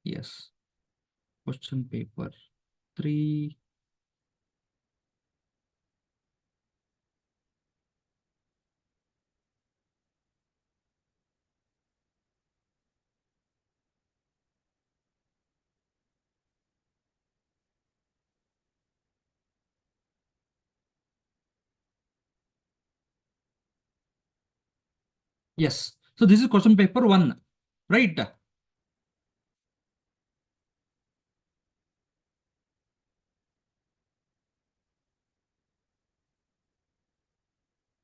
Yes. Question paper 3. Yes. So this is question paper 1, right?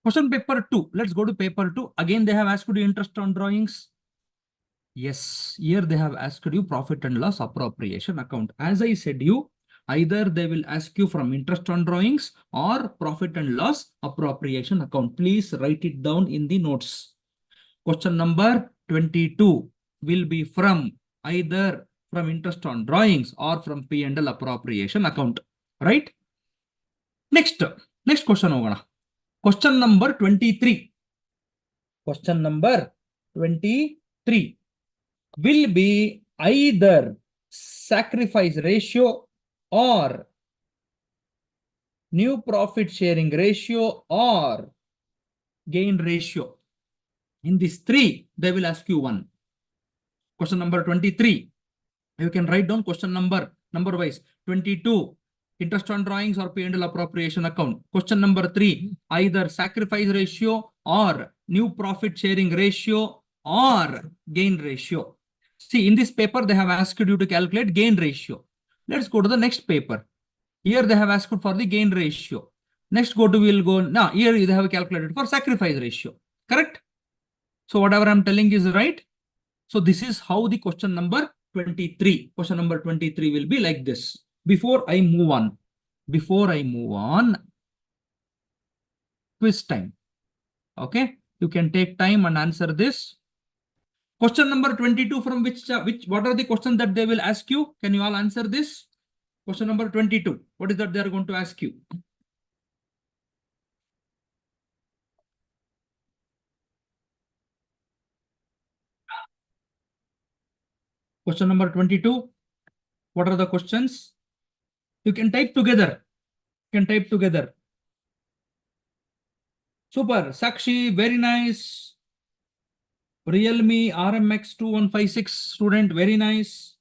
Question paper 2. Let's go to paper 2. Again, they have asked you interest on drawings. Yes, here they have asked you profit and loss appropriation account. As I said you, either they will ask you from interest on drawings or profit and loss appropriation account. Please write it down in the notes. Question number 22 will be from either from interest on drawings or from P&L appropriation account. Right? Next question. Question number 23. Question number 23 will be either sacrifice ratio or new profit sharing ratio or gain ratio. In these 3, they will ask you one. Question number 23. You can write down question number wise. 22. Interest on drawings or P&L appropriation account. Question number 3. Either sacrifice ratio or new profit sharing ratio or gain ratio. See, in this paper, they have asked you to calculate gain ratio. Let's go to the next paper. Here they have asked for the gain ratio. Next we'll go, now here they have calculated for sacrifice ratio. Correct? So whatever I'm telling is right. So this is how the question number 23. Question number 23 will be like this. Before I move on, quiz time. Okay, you can take time and answer this. Question number 22, from what are the questions that they will ask you? Can you all answer this? Question number 22. What is that they are going to ask you? Question number 22. What are the questions? You can type together. You can type together. Super. Sakshi, very nice. Realme RMX 2156 student, very nice.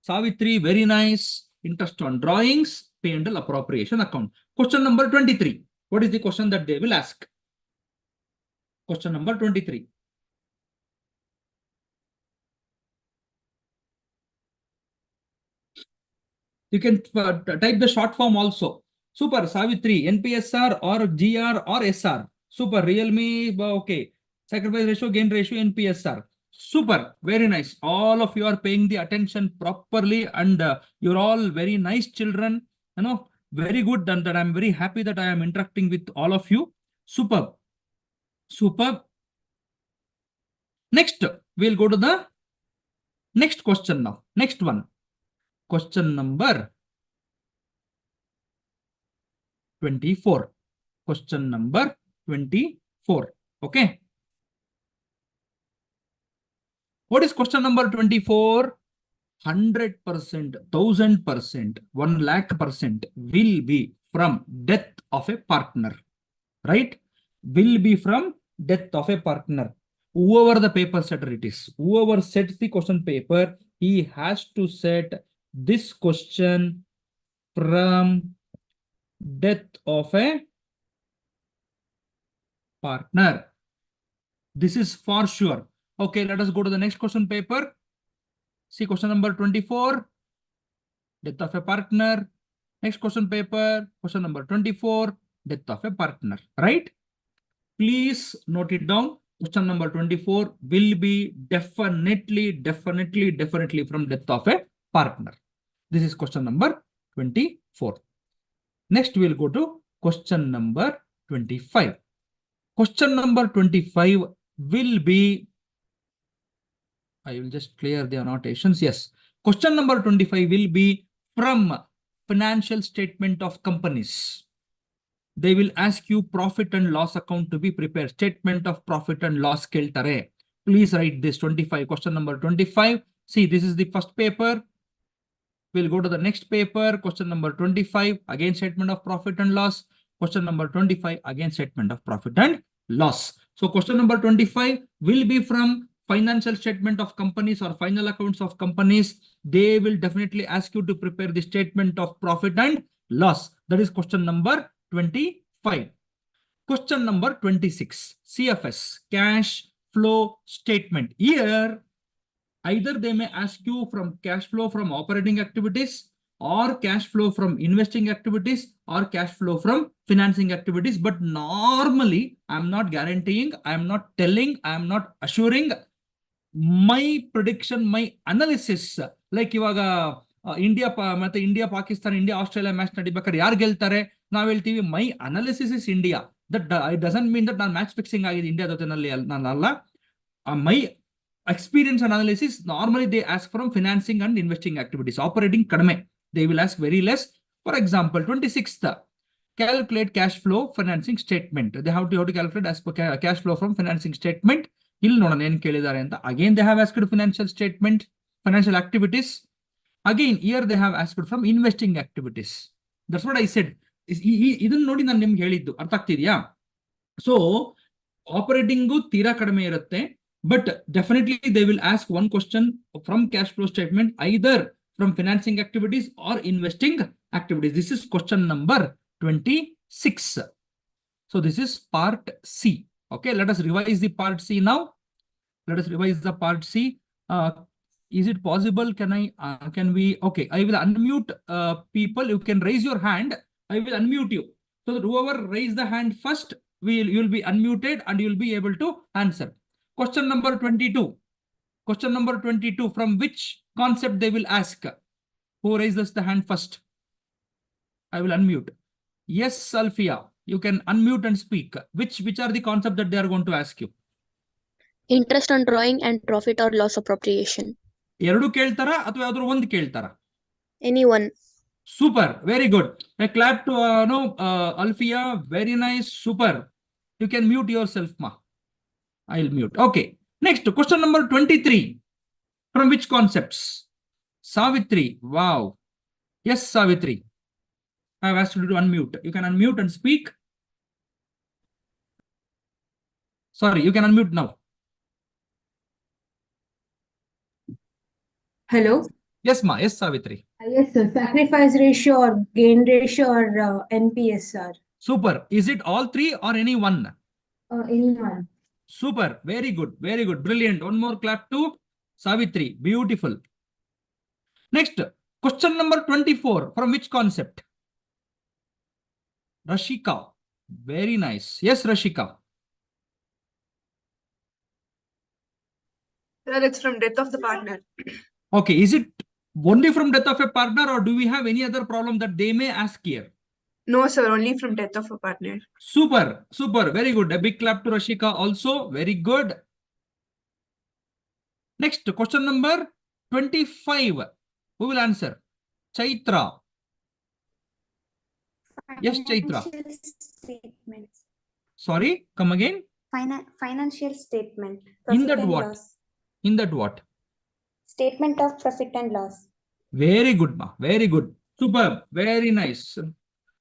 Savitri, very nice. Interest on drawings, P&L appropriation account. Question number 23. What is the question that they will ask? Question number 23. You can type the short form also. Super. Savitri, NPSR or GR or SR. Super. Realme, okay. Sacrifice ratio, gain ratio, NPSR. Super. Very nice. All of you are paying the attention properly, and you're all very nice children. You know, very good. And that I'm very happy that I am interacting with all of you. Superb. Superb. Next, we'll go to the next question now. Next one. Question number 24. Question number 24. Okay. What is question number 24? 100%, 1000%, 1,00,000% will be from death of a partner. Right? Will be from death of a partner. Whoever the paper setter it is, whoever sets the question paper, he has to set this question from death of a partner. This is for sure. Okay, let us go to the next question paper. See question number 24. Death of a partner. Next question paper. Question number 24. Death of a partner. Right? Please note it down. Question number 24 will be definitely from death of a partner. This is question number 24. Next, we'll go to question number 25. Question number 25 will be, I will just clear the annotations. Yes. Question number 25 will be from financial statement of companies. They will ask you profit and loss account to be prepared. Statement of profit and loss keltare. Please write this 25. Question number 25. See, this is the first paper. We'll go to the next paper. Question number 25. Again, statement of profit and loss. Question number 25. Again, statement of profit and loss. So question number 25 will be from financial statement of companies or final accounts of companies. They will definitely ask you to prepare the statement of profit and loss. That is question number 25. Question number 26. CFS, cash flow statement. Here, either they may ask you from cash flow from operating activities, or cash flow from investing activities, or cash flow from financing activities. But normally, I'm not guaranteeing, I'm not telling, I'm not assuring. My prediction, my analysis, like ivaga India, Pakistan, India, Australia match nadibekare yaar geltare ನಾವು ಹೇಳ್ತೀವಿ my analysis is India. That it doesn't mean that ನಾನು match fixing ಆಗಿದೆ India ಜೊತೆನಲ್ಲಿ ನಾನಲ್ಲ. ಮೈ experience and analysis, normally they ask from financing and investing activities. Operating kadame, they will ask very less. For example, 26th, calculate cash flow financing statement. They have to calculate as per cash flow from financing statement. Again, they have asked financial statement, financial activities. Again, here they have asked from investing activities. That's what I said. ಇದನ್ನ ನೋಡಿ ನಾನು ನಿಮ್ಗೆ ಹೇಳಿದ್ದು ಅರ್ಥ ಆಗ್ತಿದ್ಯಾ? So ಆಪರೇಟಿಂಗು ತೀರಾ ಕಡಿಮೆ ಇರುತ್ತೆ. But definitely they will ask one question from cash flow statement, either from financing activities or investing activities. This is question number 26. So this is part C. Okay, let us revise the part C now. Let us revise the part C. Is it possible? Can we? Okay, I will unmute people. You can raise your hand. I will unmute you. So that whoever raise the hand first, you will be unmuted and you will be able to answer. Question number 22. Question number 22. From which concept they will ask? Who raises the hand first? I will unmute. Yes, Alfia. You can unmute and speak. Which are the concepts that they are going to ask you? Interest on drawing and profit or loss appropriation. ಎರಡು ಕೇಳ್ತಾರಾ ಅಥವಾ ಯಾವ್ದಾದ್ರು ಒಂದು ಕೇಳ್ತಾರಾ? Anyone. Super, very good. A clap to no Alfia, very nice, super. You can mute yourself, ma. I'll mute. Okay. Next, question number 23. From which concepts? Savitri. Wow. Yes, Savitri. I have asked you to unmute. You can unmute and speak. Sorry, you can unmute now. Hello. Yes, ma. Yes, Savitri. Yes, sir. Sacrifice ratio or gain ratio or NPSR. Super. Is it all three or any one? Anyone. Super. Very good. Very good. Brilliant. One more clap to Savitri. Beautiful. Next, question number 24. From which concept? Rashika. Very nice. Yes, Rashika. Sir, it's from death of the partner. Okay. Is it only from death of a partner or do we have any other problem that they may ask here? No, sir, only from death of a partner. Super. Super. Very good. A big clap to Rashika also. Very good. Next, question number 25. Who will answer? Chaitra. Yes, Chaitra. Financial statement. Sorry, come again. Financial statement. In Profit that and what? loss. In that what? Statement of profit and loss. Very good, ma. Very good. Superb. Very nice.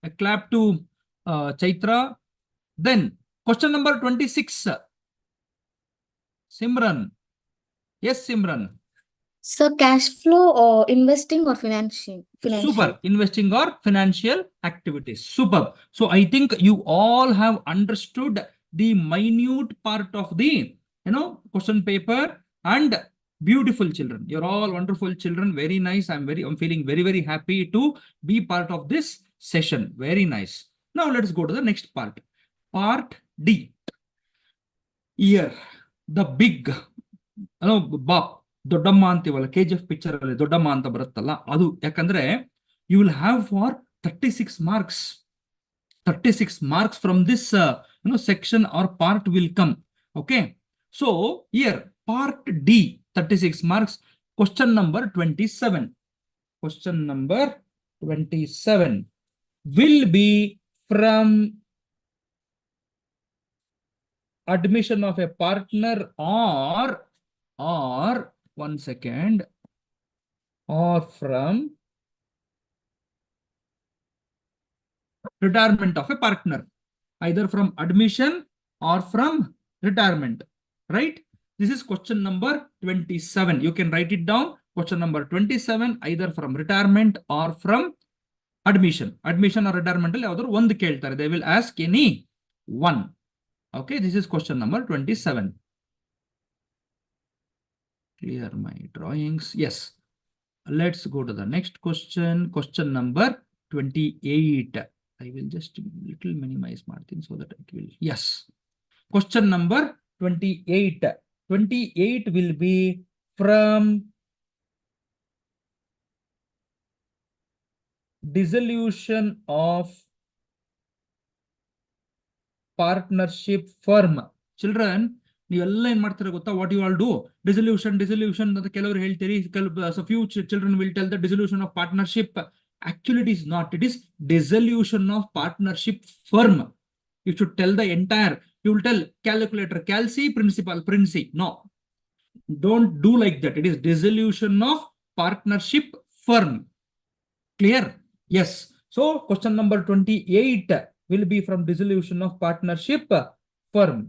A clap to Chaitra. Then, question number 26. Simran. Yes, Simran. So cash flow or investing or financing? Super. Investing or financial activities. Superb. So I think you all have understood the minute part of the, question paper and beautiful children. You're all wonderful children. Very nice. I'm feeling very, very happy to be part of this session. Very nice. Now let's go to the next part. Part D. Here, the big, Baap ದೊಡ್ಡಮ್ಮ ಅಂತೀವಲ್ಲ KGF picture ಅಲ್ಲಿ ದೊಡ್ಡಮ್ಮ ಅಂತ ಬರುತ್ತಲ್ಲ ಅದು ಯಾಕಂದ್ರೆ you will have for 36 marks from this section or part will come. Okay, so here part D, 36 marks. Question number 27 will be from admission of a partner or one second, or from retirement of a partner, either from admission or from retirement, right? This is question number 27. You can write it down. Question number 27, either from retirement or from admission. Admission or retirement, one keltare. They will ask any one. Okay, this is question number 27. Clear my drawings. Yes. Let's go to the next question. Question number 28. I will just little minimize Martin so that it will. Yes. Question number 28. 28 will be from dissolution of partnership firm. Children, ನೀವೆಲ್ಲ ಏನ್ ಮಾಡ್ತೀರಾ ಗೊತ್ತಾ? What you all do? Dissolution ಅಂತ ಕೆಲವರು ಹೇಳ್ತೀರಿ. Few children will tell the dissolution of partnership. Actually, it is not. It is dissolution of partnership firm. You should tell the entire. You will tell calculator, calci, principal, princi. No, don't do like that. It is dissolution of partnership firm. Clear? Yes. So question number 28 will be from dissolution of partnership firm.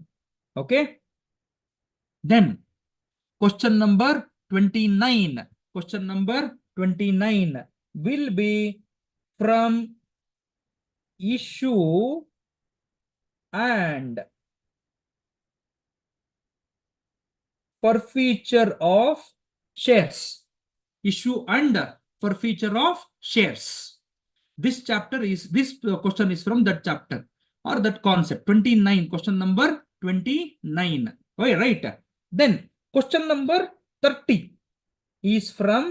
Okay. Then question number 29. Question number 29 will be from issue and forfeiture of shares. Issue and forfeiture of shares. This question is from that chapter or that concept. 29, question number 29. Oh, right. Then question number 30 is from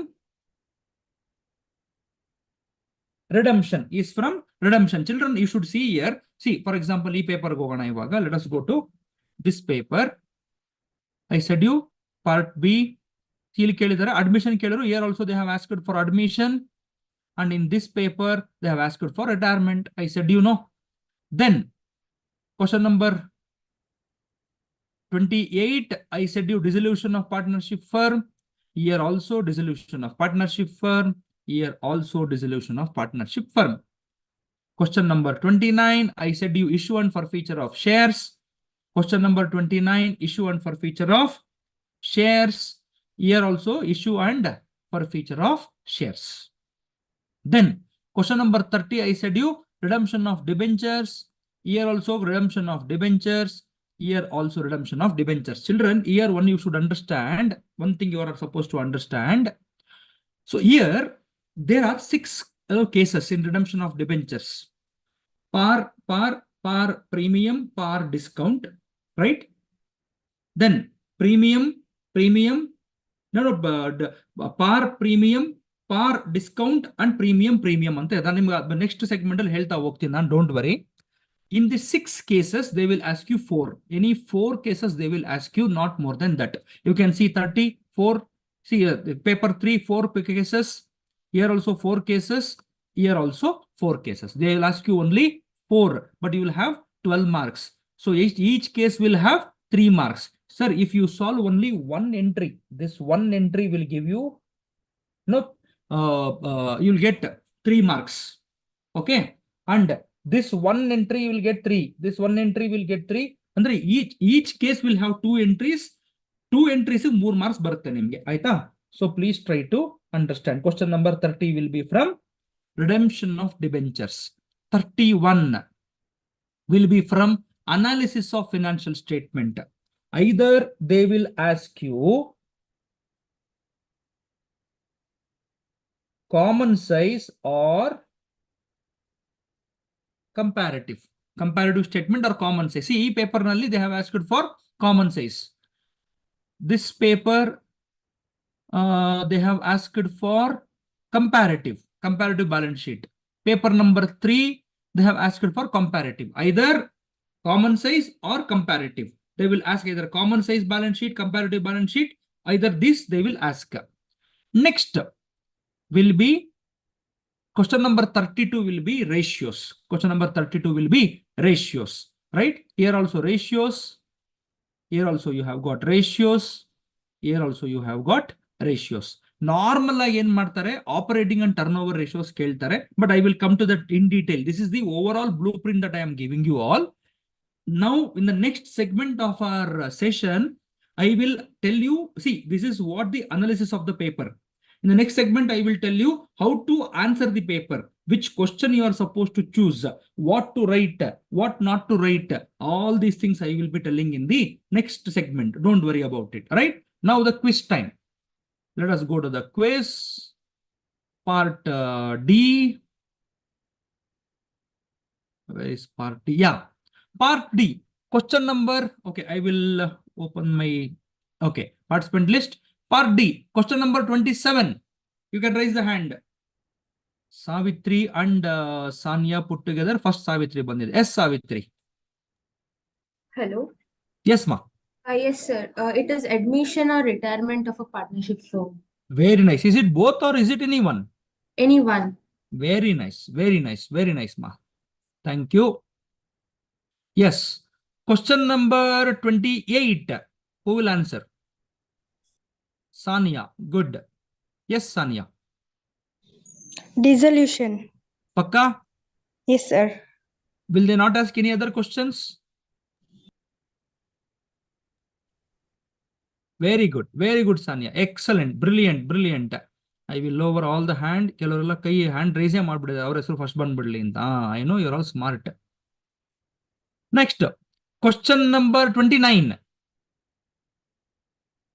redemption. redemption. Children, you should see here. See, for example, paper go on. Let us go to this paper. I said you part B. Admission. Here also they have asked for admission. And in this paper, they have asked for retirement. I said, Then, question number 28, I said you dissolution of partnership firm. Here also dissolution of partnership firm. Here also dissolution of partnership firm. Question number 29, I said you issue and forfeiture of shares. Question number 29, issue and forfeiture of shares. Here also issue and forfeiture of shares. Then question number 30, I said you redemption of debentures. Here also redemption of debentures. Here also redemption of debentures. Children, here one you should understand. One thing you are supposed to understand. So here there are 6 cases in redemption of debentures. Par premium, par discount, right? Then premium, par premium, par discount and premium ante the next segment al helta hogtini nan, don't worry. In the 6 cases they will ask you 4. Any 4 cases they will ask you, not more than that. You can see 34. See paper 3 4 cases. Here also 4 cases. Here also 4 cases. They will ask you only 4, but you will have 12 marks. So each case will have 3 marks. Sir, if you solve only one entry, this one entry will give you you'll get 3 marks. Okay. And this one entry will get 3. This one entry will get 3. And each case will have 2 entries. 2 entries 3 marks barutte nimge. Aita? So please try to understand. Question number 30 will be from redemption of debentures. 31 will be from analysis of financial statement. Either they will ask you common size or comparative statement or common size. See, paper nalli they have asked for common size. This paper they have asked for comparative balance sheet. Paper number 3 they have asked for comparative, either common size or comparative. They will ask either common size balance sheet, comparative balance sheet, either this they will ask. Next will be question number 32 will be ratios. Question number 32 will be ratios, right? Here also ratios. Here also you have got ratios. Here also you have got ratios. Normal again martare operating and turnover ratios keltare, but I will come to that in detail. This is the overall blueprint that I am giving you all. Now in the next segment of our session, I will tell you, see, this is what the analysis of the paper. In the next segment, I will tell you how to answer the paper, which question you are supposed to choose, what to write, what not to write. All these things I will be telling in the next segment. Don't worry about it. All right. Now the quiz time. Let us go to the quiz. Part D. Where is part D? Yeah. Part D. Question number. Okay. I will open my. Okay. Participant list. Part D. Question number 27. You can raise the hand. Savitri and Sanya put together. First Savitri bandide. Yes, Savitri. Hello. Yes, ma. Yes, sir. It is admission or retirement of a partnership firm. Very nice. Is it both or is it anyone? Anyone. Very nice. Very nice. Very nice, ma. Thank you. Yes. Question number 28. Who will answer? Sanya. Good. Yes, Sanya. Dissolution. Pakka? Yes, sir. Will they not ask any other questions? Very good. Very good, Sanya. Excellent. Brilliant. Brilliant. I will lower all the hand. ಕೆಲವರೆಲ್ಲ ಕೈ hand raise ಮಾಡ್ಬಿಡಿದೆ. ಅವರ ಹೆಸರು first ಬಂದ್ಬಿಡ್ಲಿ ಅಂತ. I know you're all smart. Next. Question number 29.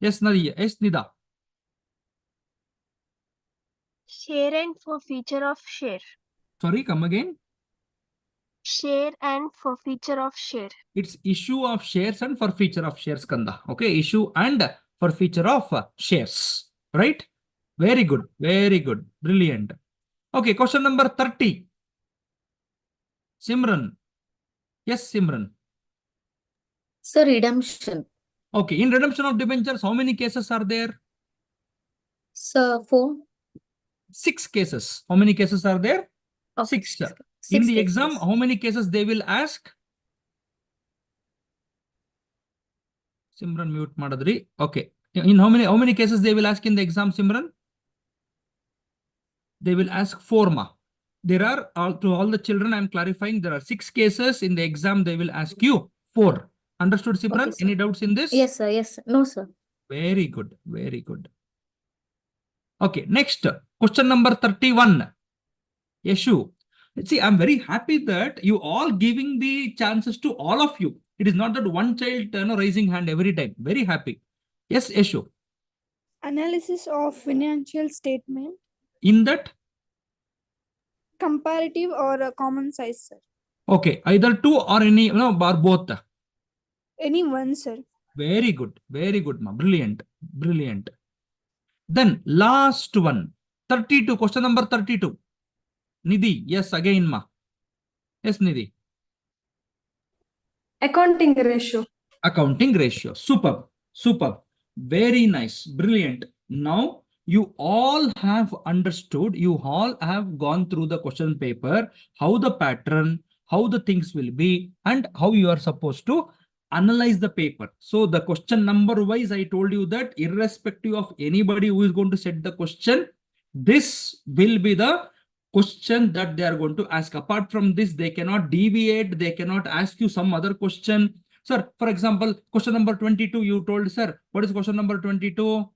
Yes, Nadia. Yes, Nida. Share and forfeiture of share. Sorry, come again. Share and forfeiture of share. It's issue of shares and forfeiture of shares, Kanda. Okay, issue and forfeiture of shares. Right? Very good. Very good. Brilliant. Okay, question number 30. Simran. Yes, Simran. Sir, redemption. Okay, in redemption of debentures, how many cases are there? Sir, 4. 6 cases. How many cases are there? Okay, 6. six. In 6 the cases. exam, how many cases they will ask? Simran mute madadri. Okay. In how many cases they will ask in the exam, Simran? They will ask 4 ma. There are to all the children, I am clarifying, there are 6 cases in the exam. They will ask you 4. Understood, Simran? Okay, sir. Any doubts in this? Yes, sir. Yes, sir. No, sir. Very good. Very good. Okay, next question number 31. Yeshu. See, I'm very happy that you all giving the chances to all of you. It is not that one child raising hand every time. Very happy. Yes, Yeshu. Analysis of financial statement, In that, comparative or a common size, sir. okay, either 2 or any, or both. Any one, sir. Very good. Very good, ma. Brilliant. Brilliant. Then last one. 32. Question number 32. Nidhi. Yes, again, ma. Yes, Nidhi. Accounting ratio. Accounting ratio. Superb. Superb. Very nice. Brilliant. Now you all have understood, you all have gone through the question paper, how the pattern, how the things will be, and how you are supposed to analyze the paper. So the question number wise, I told you that irrespective of anybody who is going to set the question, this will be the question that they are going to ask. Apart from this, they cannot deviate, they cannot ask you some other question. Sir, for example, question number 22, you told, sir, what is question number 22?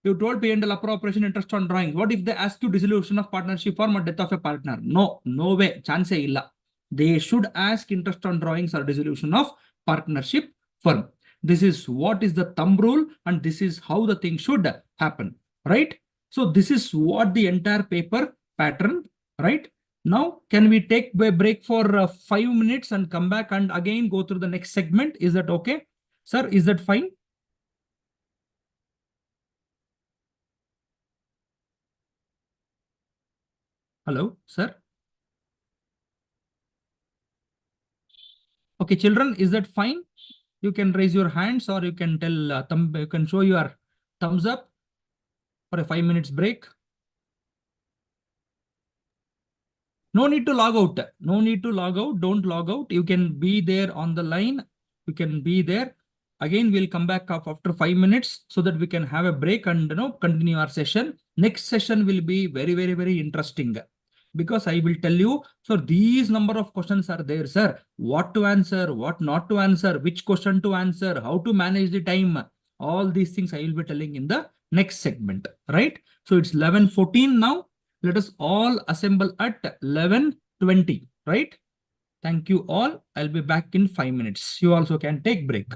You told P&L appropriation interest on drawings. What if they ask you dissolution of partnership form or death of a partner? No, no way. Chance illa. They should ask interest on drawings or dissolution of partnership firm. This is what is the thumb rule and this is how the thing should happen, right? So this is what the entire paper pattern, right? Now, can we take a break for 5 minutes and come back and again go through the next segment? Is that okay? Sir, is that fine? Hello, sir. Okay, children, is that fine? You can raise your hands or you can tell you can show your thumbs up for a 5 minutes break. No need to log out. No need to log out. Don't log out. You can be there on the line. You can be there. Again, we'll come back up after 5 minutes so that we can have a break and continue our session. Next session will be very, very, very interesting because I will tell you. So these number of questions are there, sir. What to answer, what not to answer, which question to answer, how to manage the time. All these things I will be telling in the next segment, right? So it's 11:14 now. Let us all assemble at 11:20, right? Thank you all. I'll be back in 5 minutes. You also can take break.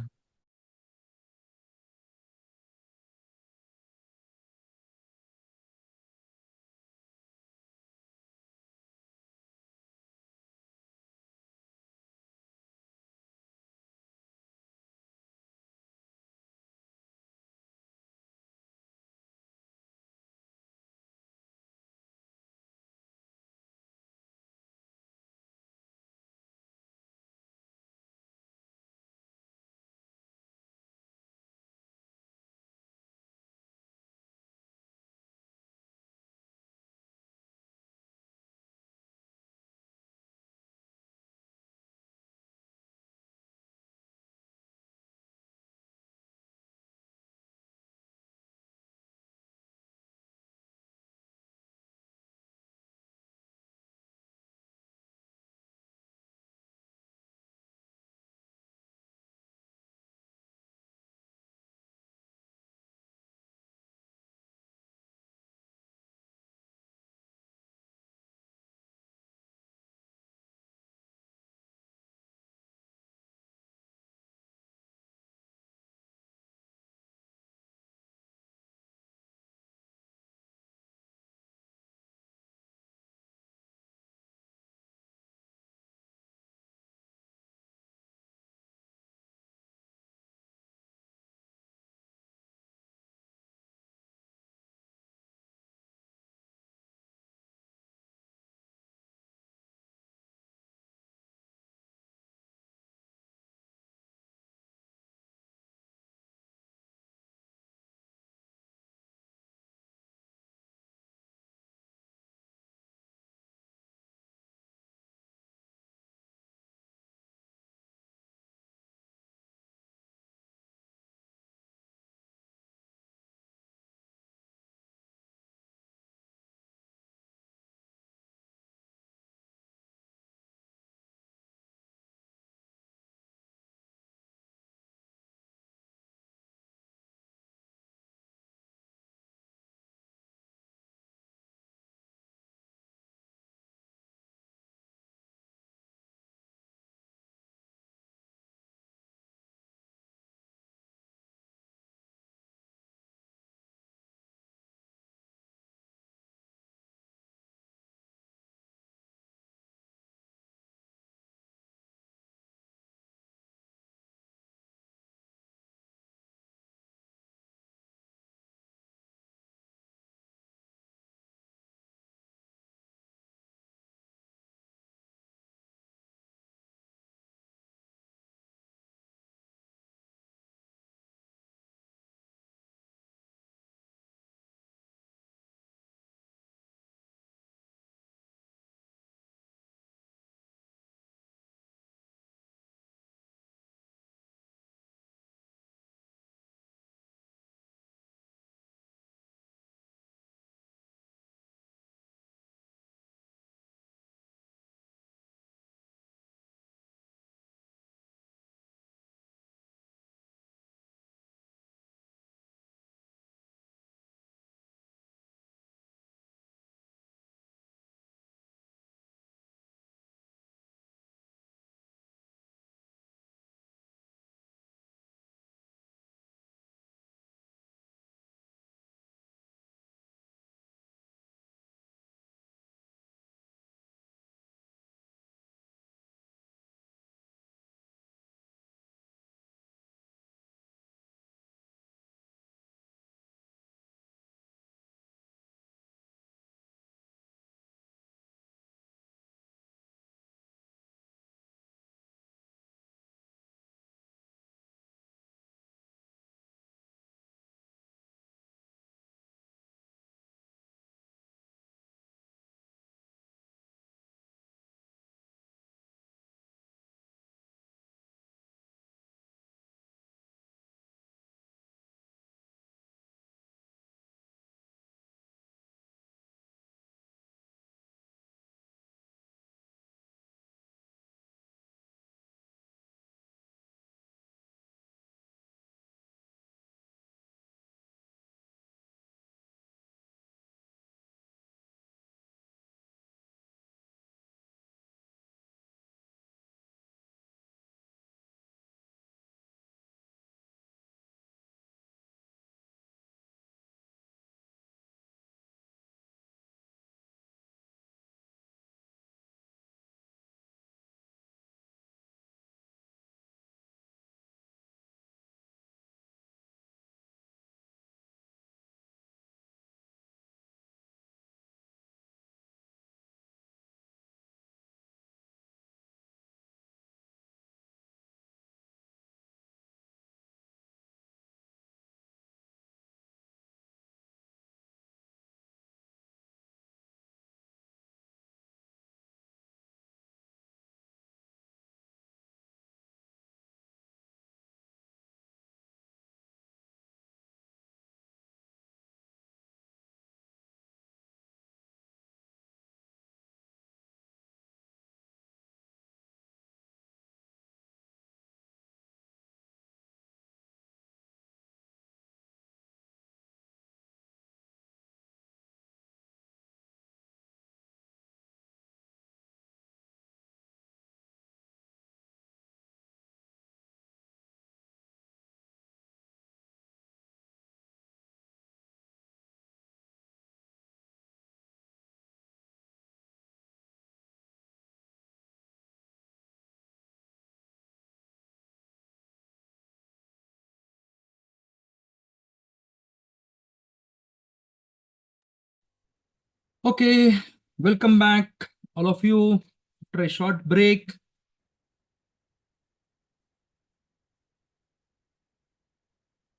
Okay, welcome back, all of you, after a short break.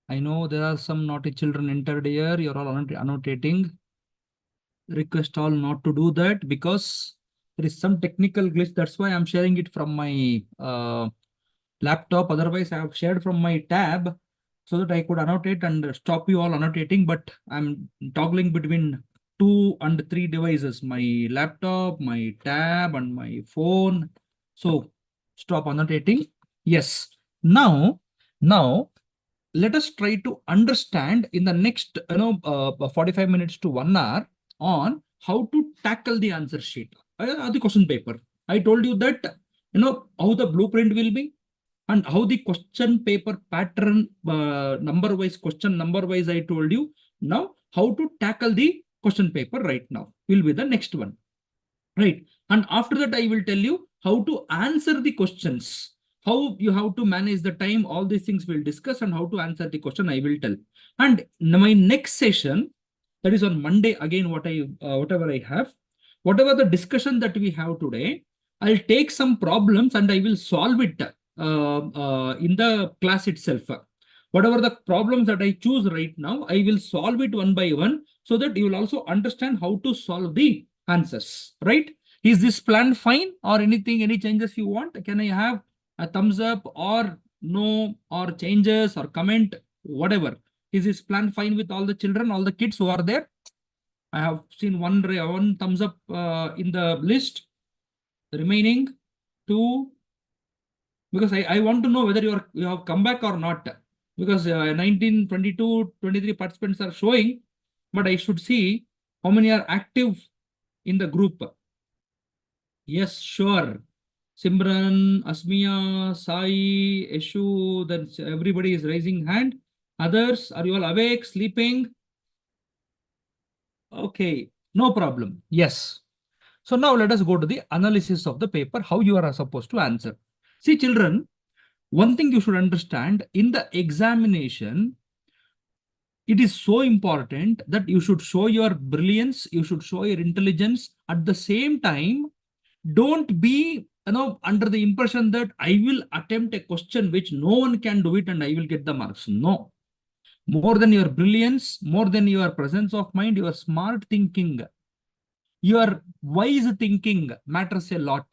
I know there are some naughty children entered here. You're all annotating. Request all not to do that because there is some technical glitch. That's why I'm sharing it from my laptop. Otherwise, I have shared from my tab so that I could annotate and stop you all annotating. But I'm toggling between 2 and 3 devices, my laptop, my tab, and my phone. So stop annotating. Yes. Now, let us try to understand in the next 45 minutes to 1 hour on how to tackle the answer sheet, the question paper. I told you that how the blueprint will be and how the question paper pattern number wise, question number wise, I told you. Now how to tackle the question paper right now will be the next one, right? And after that I will tell you how to answer the questions, how you have to manage the time. All these things we'll discuss, and how to answer the question I will tell. And my next session, that is on Monday, again whatever I have, whatever the discussion that we have today, I'll take some problems and I will solve it in the class itself. Whatever the problems that I choose right now, I will solve it one by one so that you will also understand how to solve the answers, right? Is this plan fine, or anything, any changes you want? Can I have a thumbs up or no, or changes or comment, whatever? Is this plan fine with all the children, all the kids who are there? I have seen one thumbs up in the list. The remaining 2, because I want to know whether you have come back or not. Because 19, 22, 23 participants are showing, but I should see how many are active in the group. Yes, sure. Simran, Asmiya, Sai, Eshu, then everybody is raising hand. Others, are you all awake, sleeping? Okay, no problem. Yes. So now let us go to the analysis of the paper, how you are supposed to answer. See, children, one thing you should understand, in the examination, it is so important that you should show your brilliance, you should show your intelligence. At the same time, don't be under the impression that I will attempt a question which no one can do it and I will get the marks. No. More than your brilliance, more than your presence of mind, your smart thinking, your wise thinking matters a lot,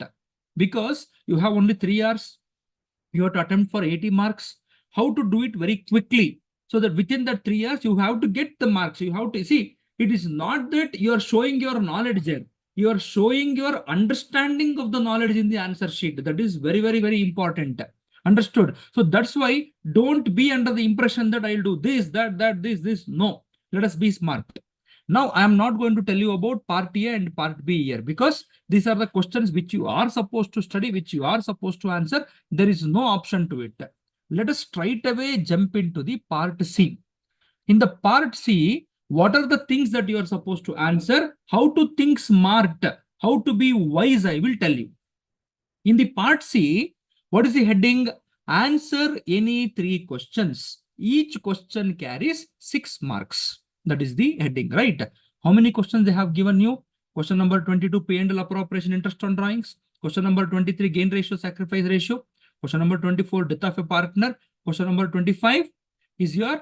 because you have only 3 hours. You have to attempt for 80 marks. How to do it very quickly, so that within the 3 hours you have to get the marks. You have to see, it is not that you are showing your knowledge there. You are showing your understanding of the knowledge in the answer sheet. That is very, very, very important. Understood? So that's why don't be under the impression that I'll do this, that, this. No, let us be smart. Now, I am not going to tell you about part A and part B here, because these are the questions which you are supposed to study, which you are supposed to answer. There is no option to it. Let us straight away jump into the part C. In the part C, what are the things that you are supposed to answer? How to think smart, how to be wise, I will tell you. In the part C, what is the heading? Answer any 3 questions. Each question carries 6 marks. That is the heading, right? How many questions they have given you? Question number 22, P&L appropriation interest on drawings. Question number 23, gain ratio, sacrifice ratio. Question number 24, death of a partner. Question number 25 is your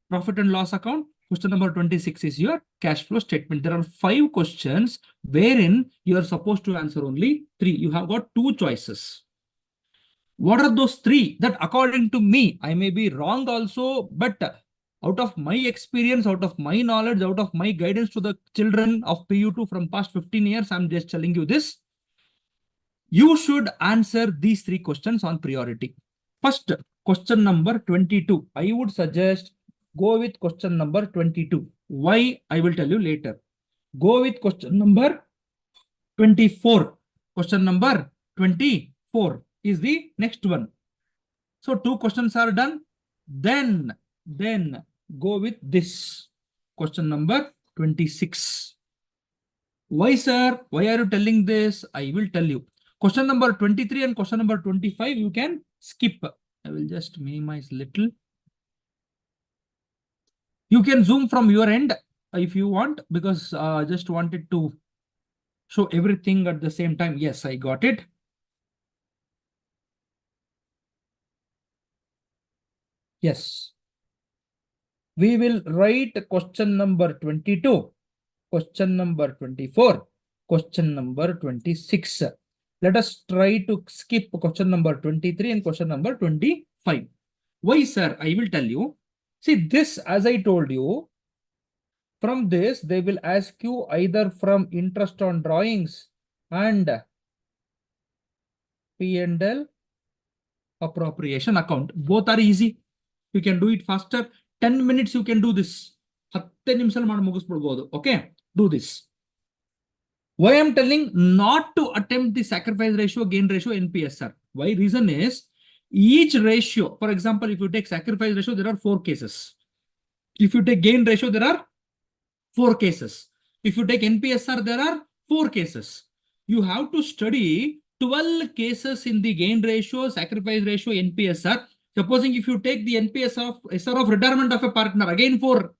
profit and loss account. Question number 26 is your cash flow statement. There are 5 questions wherein you are supposed to answer only 3. You have got 2 choices. What are those 3? That according to me, I may be wrong also, but out of my experience, out of my knowledge, out of my guidance to the children of PU2 from past 15 years, I'm just telling you this. You should answer these 3 questions on priority. First, question number 22. I would suggest go with question number 22. Why? I will tell you later. Go with question number 24. Question number 24 is the next one. So 2 questions are done. Then go with this question number 26. Why, sir? Why are you telling this? I will tell you. Question number 23 and question number 25, you can skip. I will just minimize little. You can zoom from your end. if you want, because just wanted to show everything at the same time. Yes, I got it. Yes. We will write question number 22, question number 24, question number 26. Let us try to skip question number 23 and question number 25. Why, sir? I will tell you. See, this, as I told you, from this, they will ask you either from interest on drawings and P&L appropriation account. Both are easy. You can do it faster. 10 minutes you can do this. 10 ನಿಮಿಷ ಮಾಡಿ ಮುಗಿಸ್ಬಿಡ್ಬೋದು. Okay, do this. Why I'm telling not to attempt the sacrifice ratio, gain ratio, NPS, sir. Why? Reason is each ratio. For example, if you take sacrifice ratio, there are 4 cases. If you take gain ratio, there are 4 cases. If you take NPSR, there are 4 cases. You have to study 12 cases in the gain ratio, sacrifice ratio, NPSR. Supposing if you take the NPSR of retirement of a partner, again 4.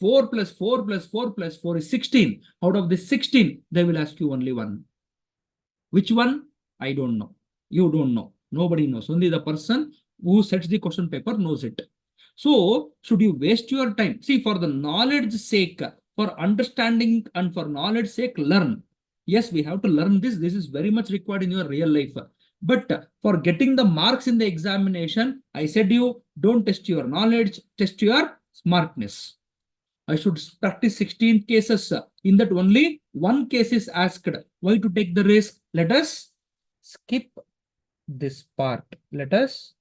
4 plus 4 plus 4 plus 4 is 16. Out of this 16, they will ask you only one. Which one? I don't know. You don't know. Nobody knows. Only the person who sets the question paper knows it. So, should you waste your time? See, for the knowledge sake, for understanding and for knowledge sake, learn. Yes, we have to learn this. This is very much required in your real life. But for getting the marks in the examination, I said you don't test your knowledge, test your smartness. I should practice 16 cases. In that only one case is asked. Why to take the risk? Let us skip this part. Let us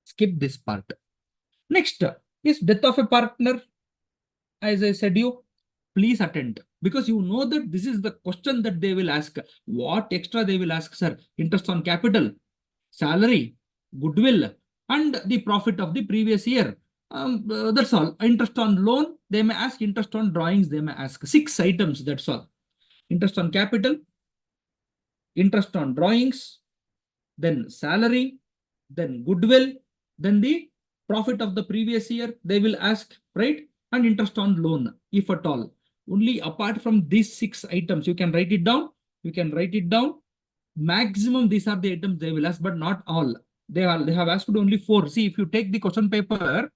skip this part. Next is death of a partner. As I said you, please attend. Because you know that this is the question that they will ask. What extra they will ask, sir? Interest on capital, salary, goodwill, and the profit of the previous year. That's all. Interest on loan, they may ask. Interest on drawings, they may ask. 6 items, that's all. Interest on capital, interest on drawings, then salary, then goodwill, then the profit of the previous year, they will ask, right? And interest on loan, if at all. Only apart from these 6 items, you can write it down. You can write it down. Maximum, these are the items they will ask, but not all. They have asked only 4. See, if you take the question paper,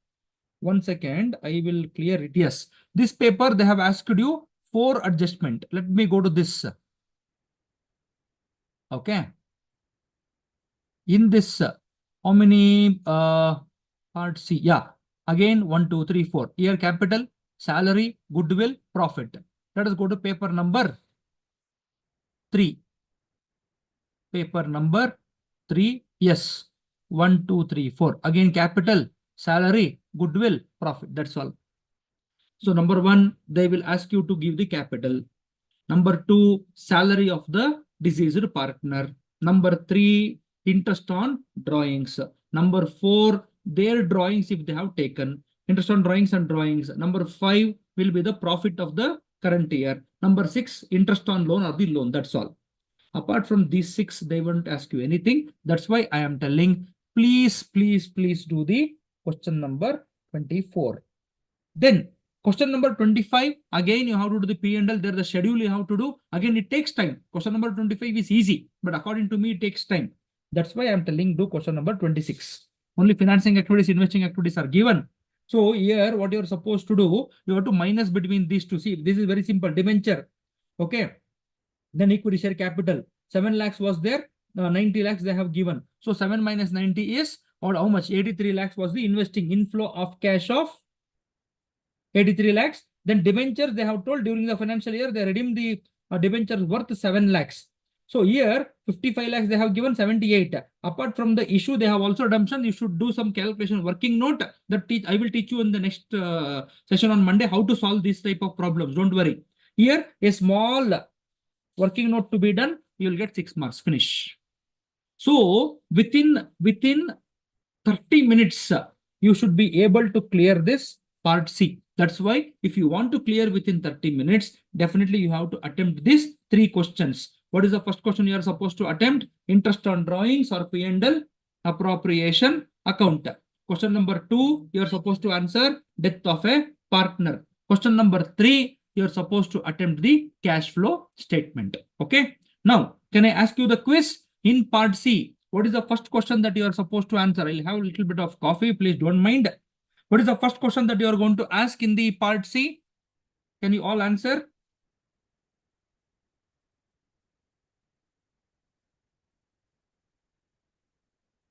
1 second, I will clear it. Yes, this paper, they have asked you 4 adjustment. Let me go to this. Okay. In this, how many part C? Yeah. Again, 1, 2, 3, 4. Here, capital, salary, goodwill, profit. Let us go to paper number 3. Paper number 3. Yes. 1, 2, 3, 4. Again, capital, salary, goodwill, profit. That's all. So number 1, they will ask you to give the capital. Number 2, salary of the deceased partner. Number 3, interest on drawings. Number 4, their drawings if they have taken. Interest on drawings and drawings. Number 5 will be the profit of the current year. Number 6, interest on loan or the loan. That's all. Apart from these 6, they won't ask you anything. That's why I am telling, please, please, please do the question number 24. Then question number 25, again you have to do the P&L. There the schedule you have to do. Again, it takes time. Question number 25 is easy, but according to me, it takes time. That's why I'm telling do question number 26. Only financing activities, investing activities are given. So here, what you're supposed to do, you have to minus between these two. See, this is very simple. Debenture. Okay. Then equity share capital. 7 lakhs was there. 90 lakhs they have given. So 7 minus 90 is, or how much? 83 lakhs was the investing inflow of cash of 83 lakhs. Then debentures, they have told during the financial year, they redeemed the debentures worth 7 lakhs. So here, 55 lakhs, they have given 78. Apart from the issue, they have also redemption. You should do some calculation working note that I will teach you in the next session on Monday how to solve this type of problems. Don't worry. Here, a small working note to be done, you will get 6 marks. Finish. So within 30 minutes, you should be able to clear this part C. That's why if you want to clear within 30 minutes, definitely you have to attempt these 3 questions. What is the first question you are supposed to attempt? Interest on drawings or P&L appropriation account. Question number 2, you're supposed to answer death of a partner. Question number 3, you're supposed to attempt the cash flow statement. Okay. Now, can I ask you the quiz in part C? What is the first question that you are supposed to answer? I'll have a little bit of coffee. Please don't mind. What is the first question that you are going to ask in the part C? Can you all answer?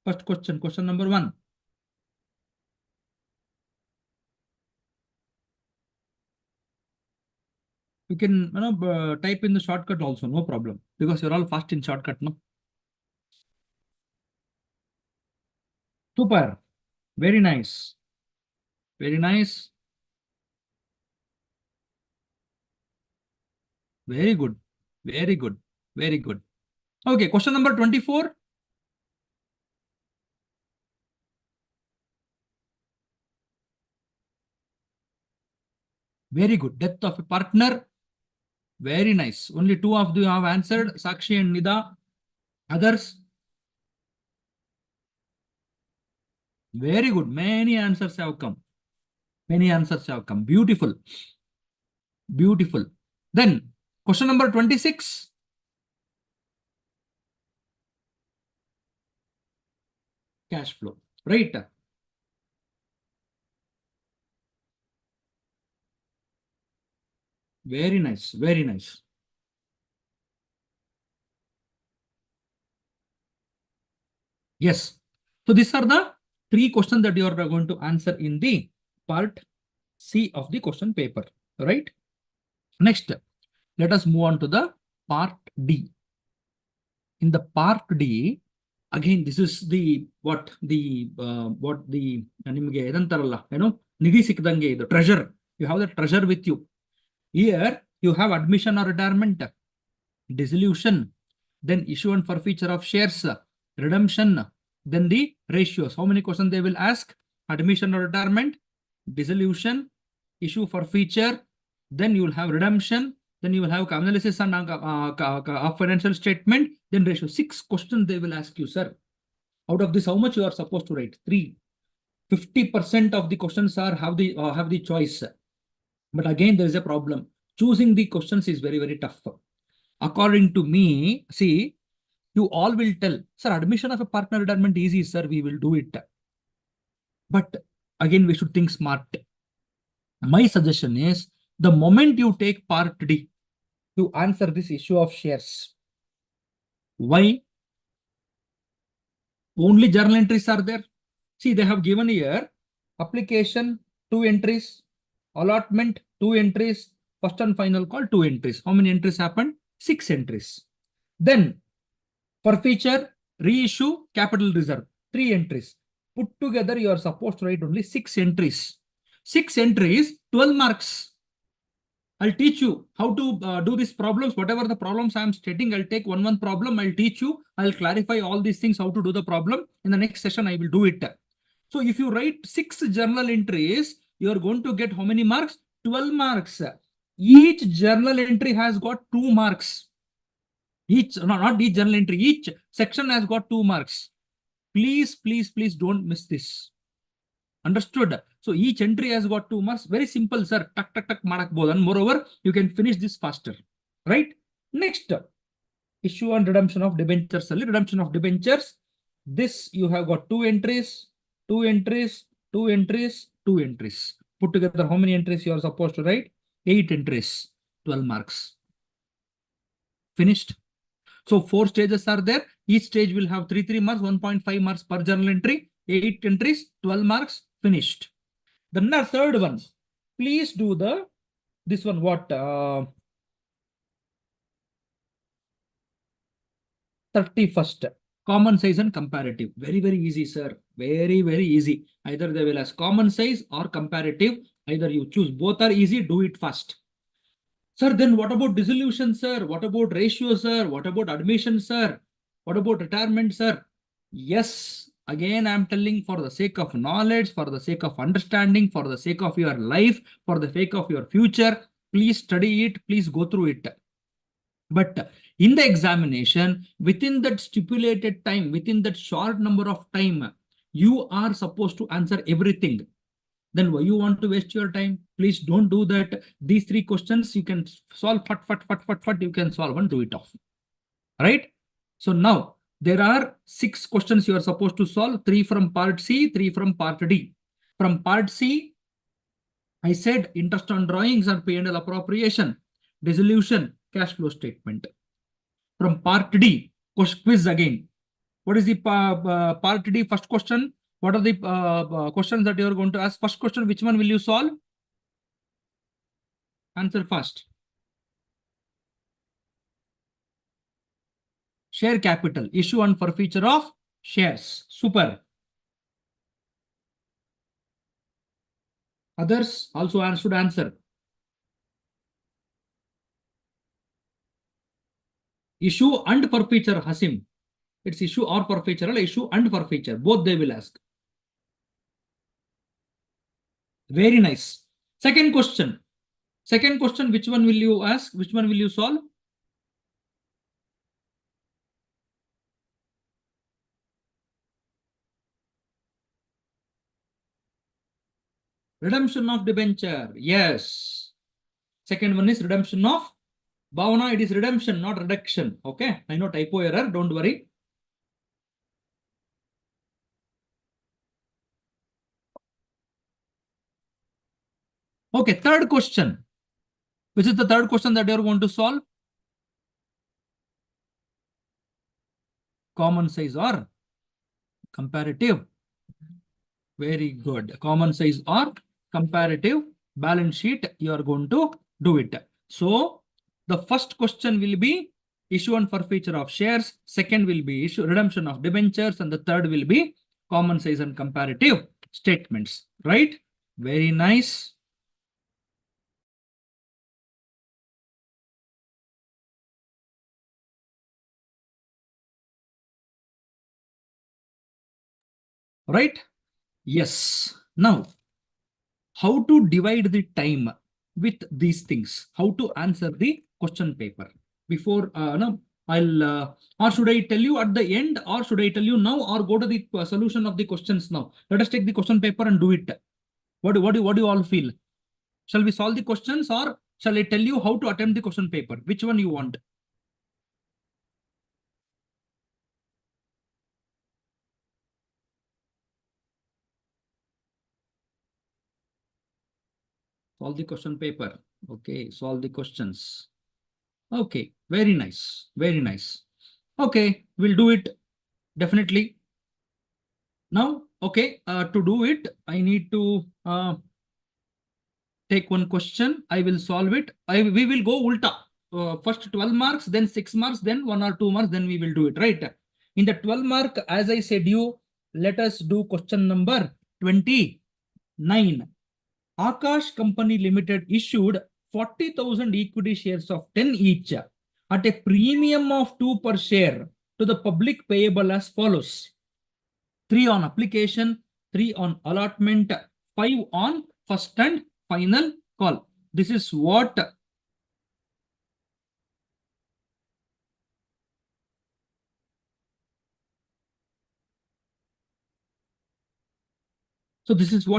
First question, question number 1. You can type in the shortcut also, no problem, because you're all fast in shortcut, no? Super. Very nice. Very nice. Very good. Very good. Very good. Okay, question number 24. Very good. Death of a partner. Very nice. Only 2 of you have answered, Sakshi and Nida. Others? Very good. Many answers have come. Many answers have come. Beautiful. Beautiful. Then, question number 26. Cash flow. Right. Very nice. Very nice. Yes. So these are the 3 questions that you are going to answer in the part C of the question paper. Right. Next, let us move on to the part D. In the part D, again, this is the ನಿಧಿ ಸಿಕ್ಕದಂಗೆ ಇದು treasure. You have the treasure with you. Here, you have admission or retirement, dissolution, then issue and forfeiture of shares, redemption, then the ratios. How many questions they will ask? Admission or retirement, dissolution, issue forfeiture, then you will have redemption, then you will have analysis and of financial statement, then ratio. 6 questions they will ask you, sir. Out of this, how much you are supposed to write? 3. 50% of the questions are have the choice. But again, there is a problem. Choosing the questions is very, very tough. According to me, see, you all will tell, sir, admission of a partner retirement easy, sir, we will do it. But again, we should think smart. My suggestion is, the moment you take part D, to answer this issue of shares. Why? Only journal entries are there. See, they have given here application 2 entries, allotment 2 entries, first and final call 2 entries. How many entries happened? 6 entries. Then forfeiture, reissue, capital reserve 3 entries. Put together, you are supposed to write only 6 entries. 6 entries, 12 marks. I'll teach you how to do these problems. Whatever the problems I am stating, I'll take one problem. I'll teach you. I'll clarify all these things, how to do the problem. In the next session, I will do it. So if you write 6 journal entries, you are going to get how many marks? 12 marks. Each journal entry has got 2 marks. Not each journal entry, each section has got 2 marks. Please, please, please don't miss this. Understood? So each entry has got 2 marks. Very simple, sir. Tuck, tuck, tuck, marakbodu. And moreover, you can finish this faster. Right? Next, issue and redemption of debentures. Redemption of debentures. This you have got 2 entries, 2 entries, 2 entries, 2 entries. Put together, how many entries you are supposed to write? 8 entries, 12 marks. Finished. So 4 stages are there. Each stage will have 3 marks, 1.5 marks per journal entry, 8 entries, 12 marks. Finished. Then the third one, please do this one, what? 31st, common size and comparative. Very, very easy, sir. Very, very easy. Either they will ask common size or comparative. Either you choose. Both are easy. Do it fast. Sir, then what about dissolution, sir? What about ratio, sir? What about admission, sir? What about retirement, sir? Yes. Again, I'm telling, for the sake of knowledge, for the sake of understanding, for the sake of your life, for the sake of your future, please study it. Please go through it. But in the examination, within that stipulated time, within that short number of time, You are supposed to answer everything. Then why you want to waste your time? Please don't do that. These 3 questions you can solve, fat, you can solve and do it off. Right? So now there are 6 questions you are supposed to solve, 3 from part C, 3 from part D. From part C, I said interest on drawings and P&L appropriation, dissolution, cash flow statement. From part D, quiz again. What is the part D first question? What are the questions that you are going to ask? First question, which one will you solve? Answer first. Share capital, issue and forfeiture of shares. Super. Others also should answer. Issue and forfeiture, Hasim. It's issue or forfeiture, issue and forfeiture. Both they will ask. Very nice. Second question. Second question, which one will you ask? Which one will you solve? Redemption of debenture. Yes. Second one is redemption of Bhavana. It is redemption, not reduction. Okay. I know typo error. Don't worry. Okay. Third question. Which is the third question that you are going to solve? Common size or comparative. Very good. Common size or comparative balance sheet. You are going to do it. So the first question will be issue and forfeiture of shares. Second will be issue redemption of debentures. And the third will be common size and comparative statements. Right? Very nice. Right? Yes. Now, how to divide the time with these things? How to answer the question paper? Before, no, or should I tell you at the end, or should I tell you now, or go to the solution of the questions now? Let us take the question paper and do it. What do you all feel? Shall we solve the questions, or shall I tell you how to attempt the question paper? Which one you want? Solve the question paper. Okay, solve the questions. Okay, very nice. Very nice. Okay, we'll do it definitely. Now, okay, to do it, I need to take one question. I will solve it. We will go ulta. First 12 marks, then 6 marks, then 1 or 2 marks, then we will do it, right? In the 12 mark, as I said you, let us do question number 29. Akash Company Limited issued 40,000 equity shares of 10 each at a premium of 2 per share to the public payable as follows. 3 on application, 3 on allotment, 5 on first and final call. This is what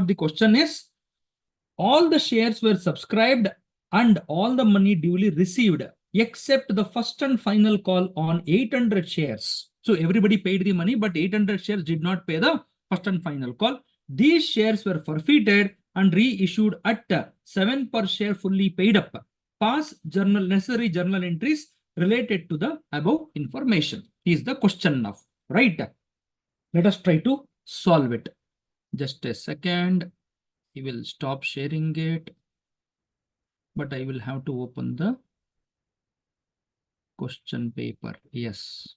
the question is. All the shares were subscribed and all the money duly received except the first and final call on 800 shares. So everybody paid the money, but 800 shares did not pay the first and final call. These shares were forfeited and reissued at 7 per share fully paid up. Pass necessary journal entries related to the above information is the question now, right? Let us try to solve it. Just a second. I will stop sharing it, but I will have to open the question paper. Yes.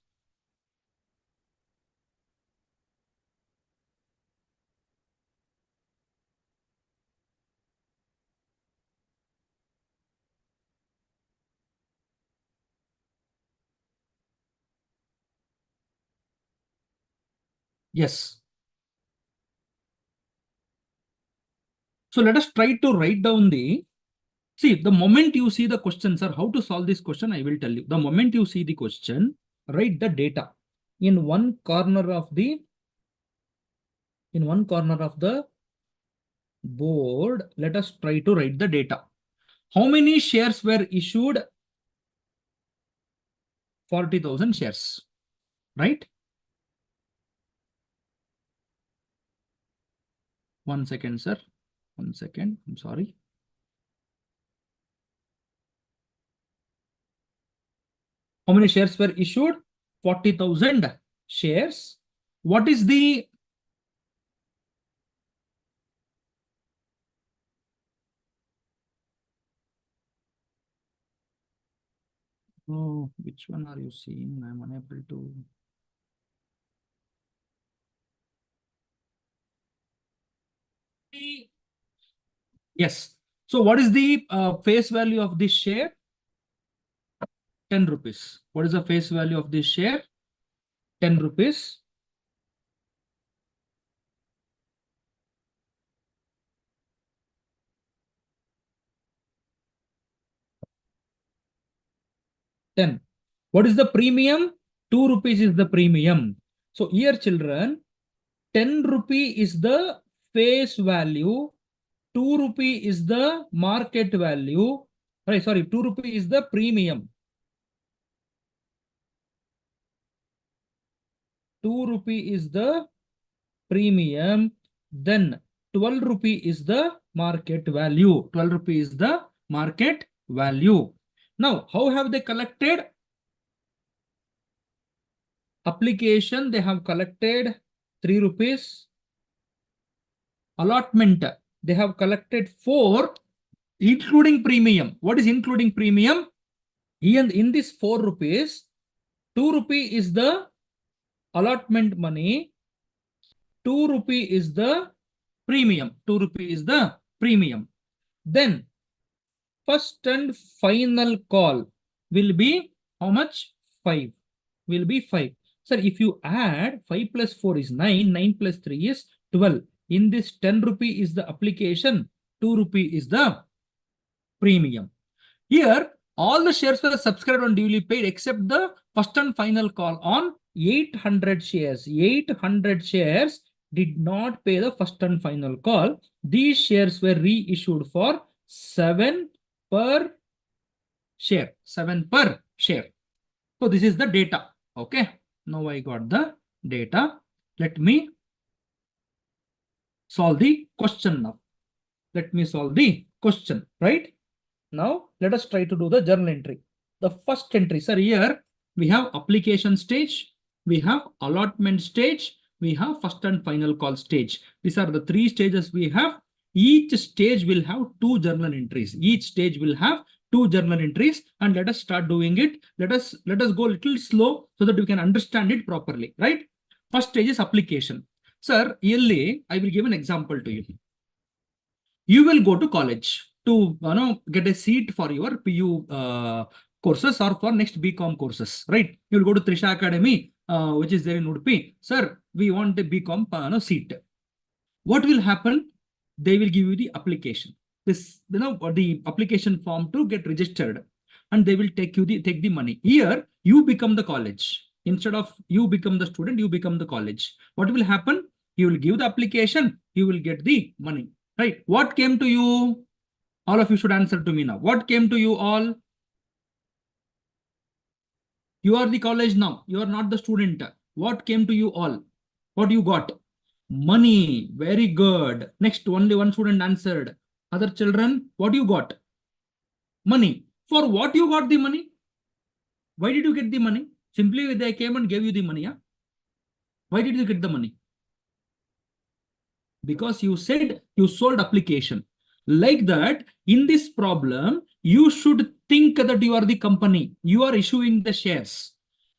Yes. So let us try to write down the moment you see the question, sir, how to solve this question, I will tell you. The moment you see the question, write the data in one corner of the In one corner of the board, let us try to write the data. How many shares were issued? 40,000 shares, right? 1 second, sir. 1 second. I'm sorry. How many shares were issued? 40,000 shares. What is the which one are you seeing? I'm unable to. Yes. So what is the face value of this share? 10 rupees. What is the face value of this share? 10 rupees. What is the premium? 2 rupees is the premium. So here, children, 10 rupee is the face value. 2 rupee is the market value. Right, sorry, 2 rupee is the premium. 2 rupee is the premium. Then 12 rupee is the market value. 12 rupee is the market value. Now, how have they collected? Application, they have collected 3 rupees. Allotment, they have collected 4, including premium. What is including premium? In this 4 rupees, 2 rupee is the allotment money. 2 rupee is the premium. 2 rupee is the premium. Then first and final call will be how much? 5. Will be 5. Sir, if you add 5 plus 4 is 9. 9 plus 3 is 12. In this 10 rupee is the application. 2 rupee is the premium. Here, all the shares were subscribed and duly paid except the first and final call on 800 shares. 800 shares did not pay the first and final call. These shares were reissued for 7 per share. 7 per share. So this is the data. Okay. Now I got the data. Let me solve the question now. Let me solve the question, right? Now, let us try to do the journal entry. The first entry, sir, here we have application stage, we have allotment stage, we have first and final call stage. These are the 3 stages we have. Each stage will have 2 journal entries. Each stage will have 2 journal entries, and let us start doing it. Let us go a little slow so that we can understand it properly, right? First stage is application. Sir, yearly, I will give an example to you. You will go to college to get a seat for your PU courses or for next BCom courses, right? You will go to Trisha Academy, which is there in Udupi. Sir, we want a BCom seat. What will happen? They will give you the application. This, the application form to get registered, and they will take the money. Here, you become the college. Instead of you become the student, you become the college. What will happen? You will give the application, you will get the money. Right? What came to you? All of you should answer to me now. What came to you all? You are the college now. You are not the student. What came to you all? What you got? Money. Very good. Next, only one student answered. Other children, what you got? Money. For what you got the money? Why did you get the money? Simply they came and gave you the money. Huh? Why did you get the money? Because you said you sold application. Like that, in this problem, you should think that you are the company. You are issuing the shares.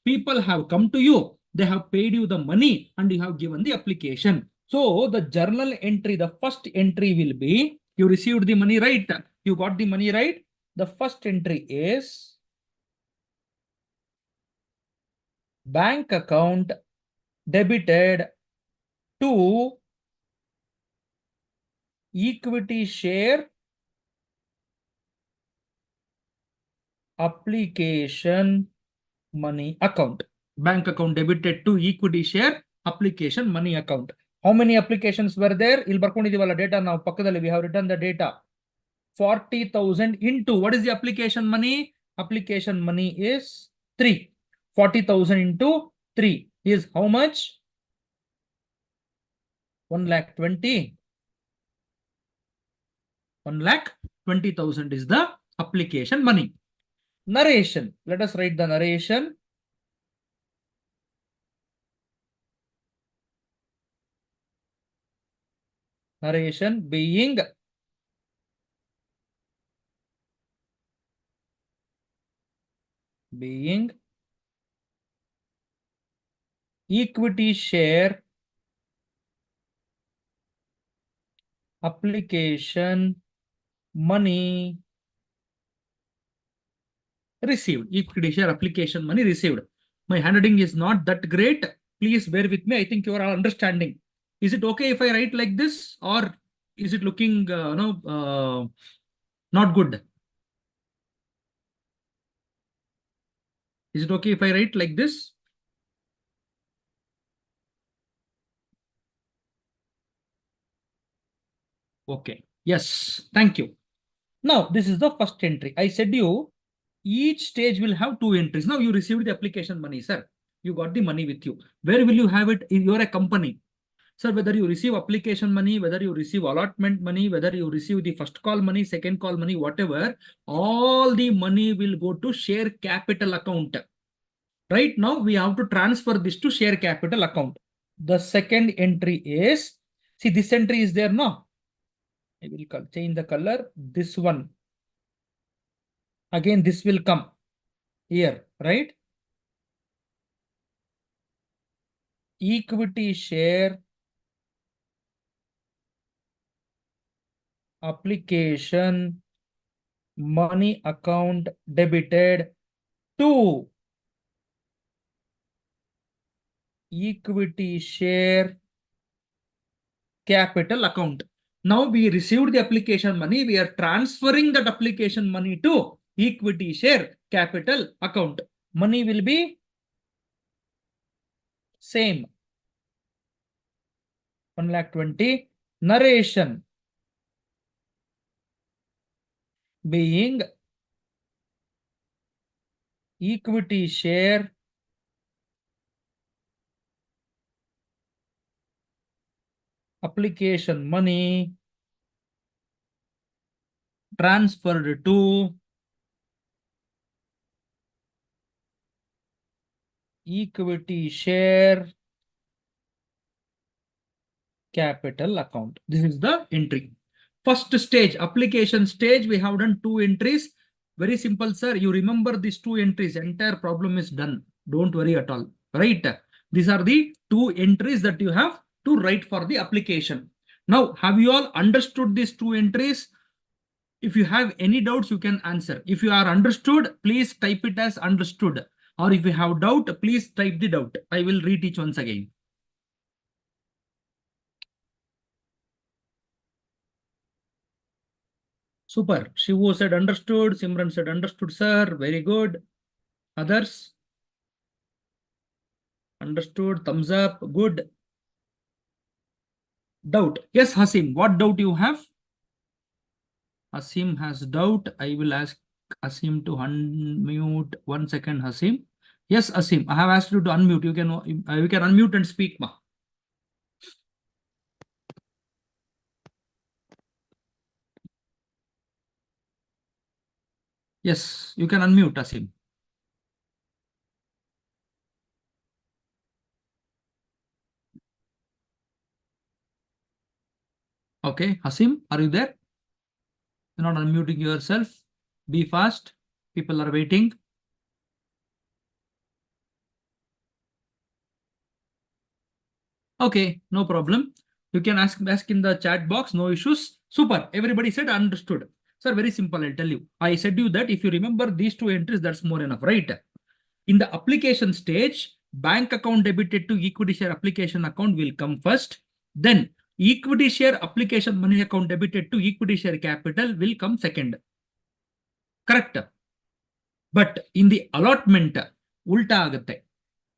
People have come to you. They have paid you the money and you have given the application. So the journal entry, the first entry will be, you received the money, right? You got the money, right? The first entry is bank account debited to equity share application money account. Bank account debited to equity share application money account. How many applications were there? ಇಲ್ಲಿ ಬರ್ಕೊಂಡಿದೀವಲ್ಲ data ನಾವು ಪಕ್ಕದಲ್ಲಿ we have written the data. 40,000 into what is the application money? Application money is 3. 40,000 into 3 is how much? 1,20,000. 1,20,000 is the application money. Narration. Let us write the narration. Narration being equity share application money received. Equity share application money received. My handwriting is not that great. Please bear with me. I think you are all understanding. Is it okay if I write like this, or is it looking not good? Is it okay if I write like this? Okay. Yes. Thank you. Now, this is the first entry. I said you each stage will have 2 entries. Now, you received the application money, sir. You got the money with you. Where will you have it? You're a company. Sir, whether you receive application money, whether you receive allotment money, whether you receive the first call money, second call money, whatever, all the money will go to share capital account. Right now, we have to transfer this to share capital account. The second entry is, see, this entry is there now. I will change the color. This one. Again, this will come here, right? Equity share application money account debited to equity share capital account. Now we received the application money. We are transferring that application money to equity share capital account. Money will be same. 1,20,000. Narration being equity share application money transferred to equity share capital account. This is the entry. First stage, application stage, we have done 2 entries. Very simple, sir. You remember these 2 entries, entire problem is done. Don't worry at all, right? These are the 2 entries that you have to write for the application. Now, have you all understood these 2 entries? If you have any doubts, you can answer. If you are understood, please type it as understood. Or if you have doubt, please type the doubt. I will read each once again. Super. Shivu said understood. Simran said understood, sir. Very good. Others? Understood. Thumbs up. Good. Doubt. Yes, Hasim. What doubt you have? Hasim has doubt. I will ask Hasim to unmute. 1 second, Hasim. Yes, Hasim. I have asked you to unmute. You can unmute and speak, ma. Yes, you can unmute, Hasim. Okay, Hasim, are you there? You're not unmuting yourself. Be fast. People are waiting. Okay, no problem. You can ask in the chat box, no issues. Super. Everybody said understood. Sir, very simple, I'll tell you. I said you that if you remember these 2 entries, that's more enough, right? In the application stage, bank account debited to equity share application account will come first. Then equity share application money account debited to equity share capital will come second. Correct. But in the allotment, ulta agutte.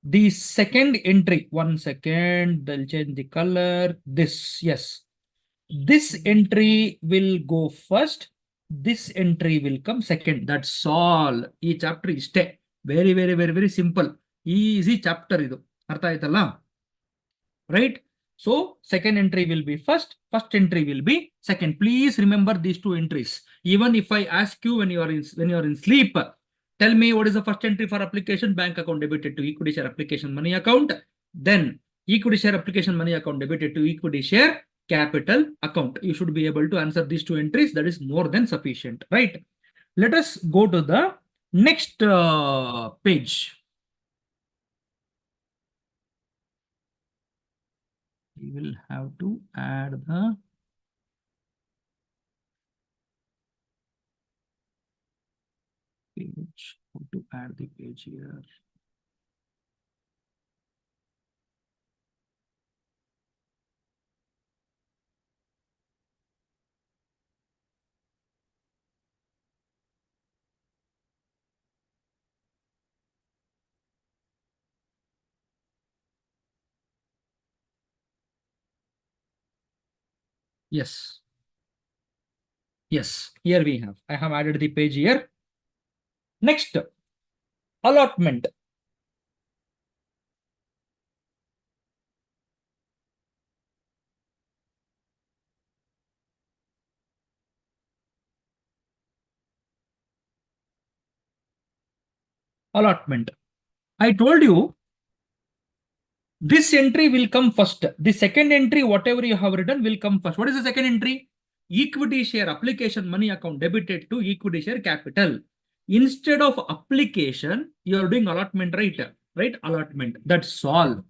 The second entry, 1 second, they'll change the color. This, yes. This entry will go first. This entry will come second. That's all. Each chapter is very, very, very, very simple. Easy chapter idu. Artha aitalla? Right? So second entry will be first entry will be second. Please remember these two entries. Even if I ask you when you are in sleep, tell me what is the first entry for application. Bank account debited to equity share application money account. Then equity share application money account debited to equity share capital account. You should be able to answer these two entries. That is more than sufficient, right? Let us go to the next page. We will have to add the page. How to add the page here? Yes. Yes, here we have. I have added the page here. Next, allotment. Allotment. I told you this entry will come first. The second entry, whatever you have written, will come first. What is the second entry? Equity share application money account debited to equity share capital. Instead of application, you are doing allotment, right? Right? Allotment. That's all.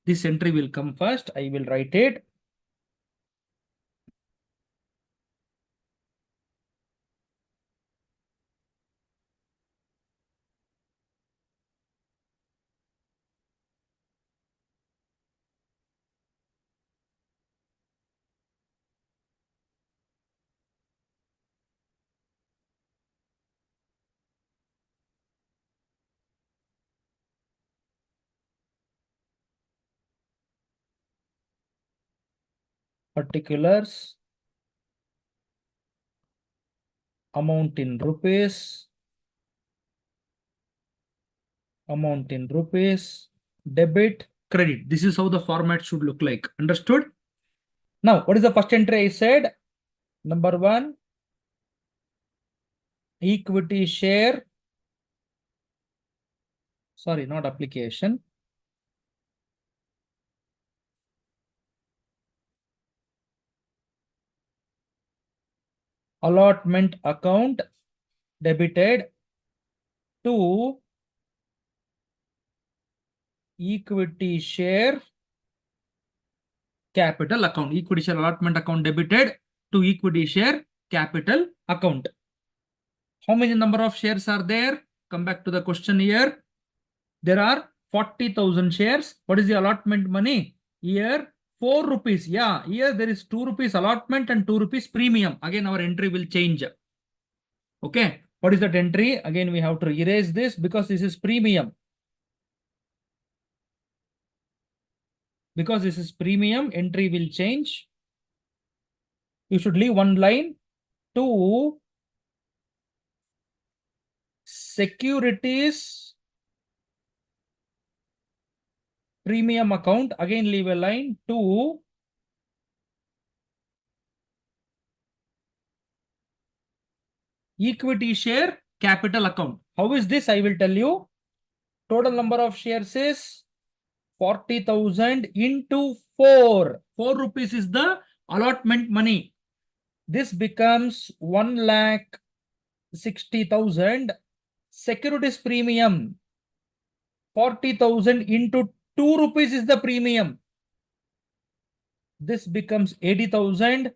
This entry will come first. I will write it. Particulars. Amount in rupees. Amount in rupees. Debit, credit. This is how the format should look like. Understood? Now, what is the first entry I said? Number 1, equity share. Sorry, not application. Allotment account debited to equity share capital account. Equity share allotment account debited to equity share capital account. How many number of shares are there? Come back to the question here. There are 40,000 shares. What is the allotment money? Here 4 rupees. Yeah, here there is 2 rupees allotment and 2 rupees premium. Again, our entry will change. Okay. What is that entry? Again, we have to erase this because this is premium. Because this is premium, entry will change. You should leave one line. To securities premium account. Again, leave a line. To equity share capital account. How is this? I will tell you. Total number of shares is 40,000 into 4. 4 rupees is the allotment money. This becomes 1,60,000. Securities premium 40,000 into 2 rupees is the premium. This becomes 80,000.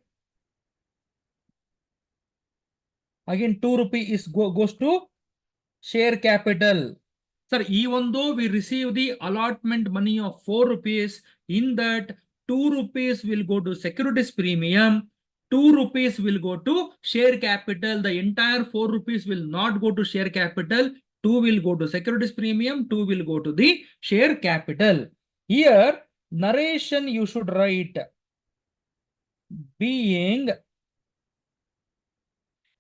Again 2 rupees goes to share capital. Sir, even though we receive the allotment money of 4 rupees, in that 2 rupees will go to securities premium, 2 rupees will go to share capital. The entire 4 rupees will not go to share capital. 2 will go to securities premium, 2 will go to the share capital. Here, narration you should write being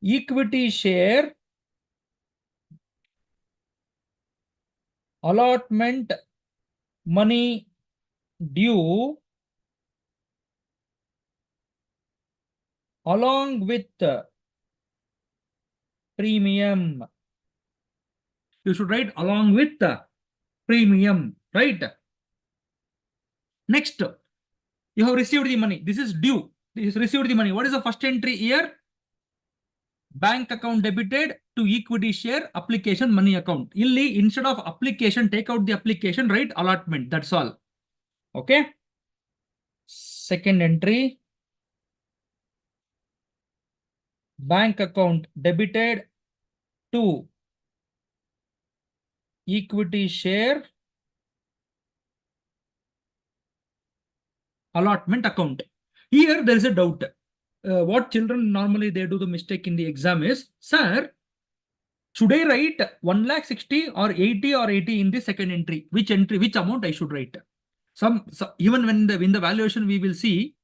equity share allotment money due along with premium. You should write along with the premium, right? Next, you have received the money. This is due. This is received the money. What is the first entry here? Bank account debited to equity share application money account. Illi, instead of application, take out the application, write allotment. That's all. Okay. Second entry. Bank account debited to equity share allotment account. Here there is a doubt. What children normally they do the mistake in the exam is, sir, should I write 1,60,000 or 80 in the second entry? Which entry, which amount I should write? Even when in the valuation we will see,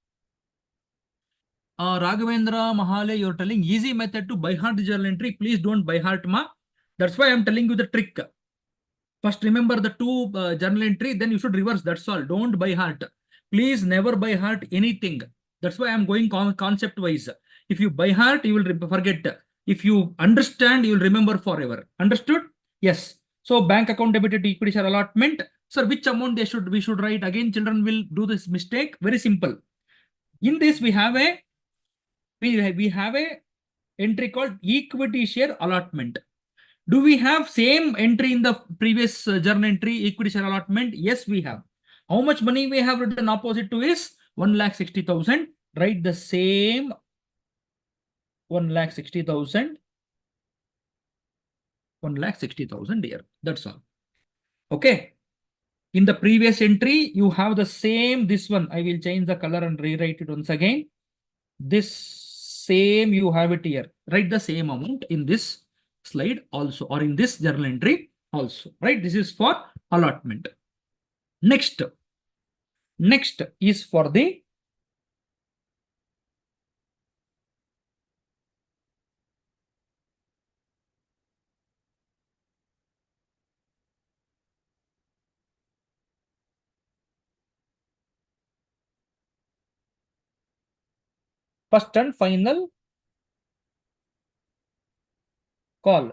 Raghavendra Mahale, you're telling easy method to by heart the journal entry. Please don't by heart, ma. That's why I'm telling you the trick. First remember the two journal entry, then you should reverse. That's all. Don't by heart. Please never by heart anything. That's why I'm going concept wise. If you by heart, you will forget. If you understand, you will remember forever. Understood? Yes. So bank account debited to equity share allotment. Sir, which amount we should write? Again, children will do this mistake. Very simple. In this, we have a entry called equity share allotment. Do we have same entry in the previous journal entry, equity share allotment? Yes, we have. How much money we have written opposite to is 1,60,000. Write the same 1,60,000. 1,60,000 here. That's all. Okay. In the previous entry, you have the same, this one. I will change the color and rewrite it once again. This same you have it here. Write the same amount in this slide also, or in this journal entry also, right? This is for allotment. Next is for the first and final call.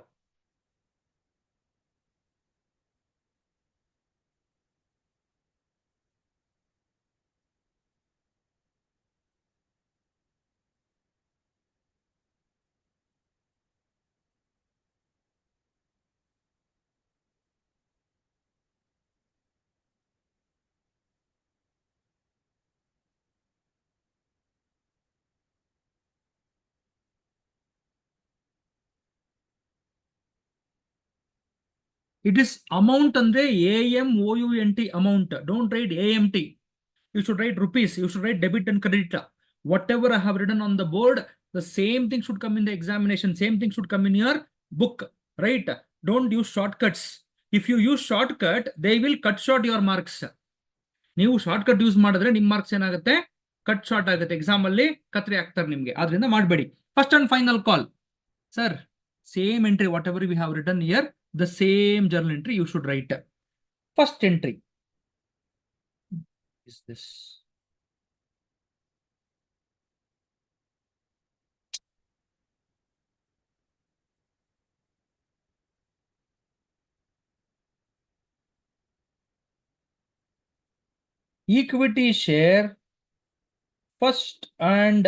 It is amount andre AMOUNT amount. Don't write AMT. You should write rupees. You should write debit and credit. Whatever I have written on the board, the same thing should come in the examination. Same thing should come in your book, right? Don't use shortcuts. If you use shortcut, they will cut short your marks. ನೀವು shortcut use ಮಾಡಿದ್ರೆ ನಿಮ್ಮ marks ಏನಾಗುತ್ತೆ, cut short ಆಗುತ್ತೆ, exam ಅಲ್ಲಿ ಕತ್ರಿ ಆಗ್ತಾರೆ ನಿಮ್ಗೆ. ಆದ್ರಿಂದ ಮಾಡಬೇಡಿ. First and final call. Sir, same entry what ever we have written here, the same journal entry you should write. First entry is this. Equity share first and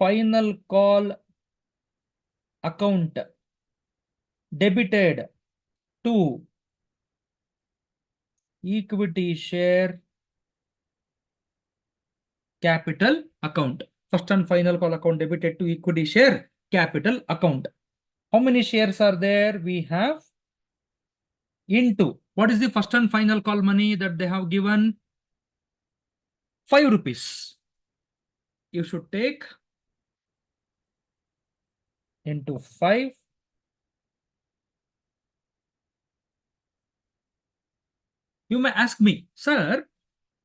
final call account debited to equity share capital account. First and final call account debited to equity share capital account. How many shares are there? We have into, what is the first and final call money that they have given? 5 rupees. You should take into 5 You may ask me, sir,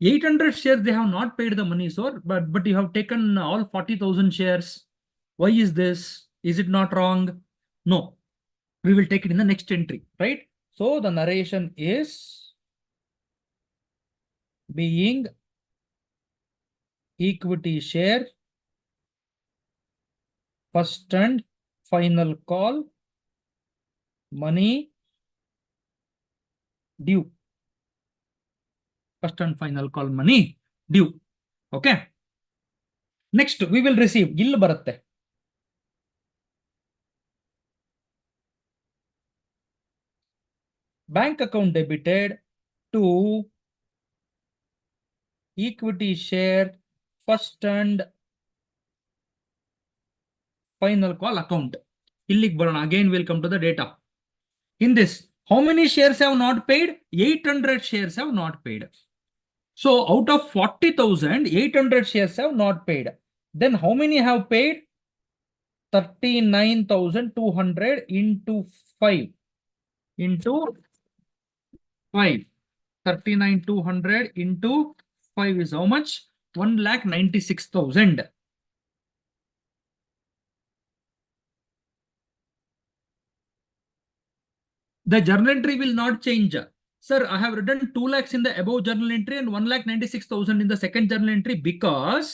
800 shares, they have not paid the money, sir, but you have taken all 40,000 shares. Why is this? Is it not wrong? No, we will take it in the next entry, right? So the narration is being equity share, first and final call, money due. First and final call money due. Okay. Next, we will receive. ಇಲ್ಲಿ ಬರುತ್ತೆ. Bank account debited to equity share, first and final call account. ಇಲ್ಲಿಗೆ ಬರೋಣ. Again, we'll come to the data. In this, how many shares have not paid? 800 shares have not paid. So out of 40,000, 800 shares have not paid. Then how many have paid? 39,200 into 5. Into 5. 39,200 into 5 is how much? 1,96,000. The journal entry will not change. Sir, I have written 2 lakhs in the above journal entry and 1,96,000 in the second journal entry because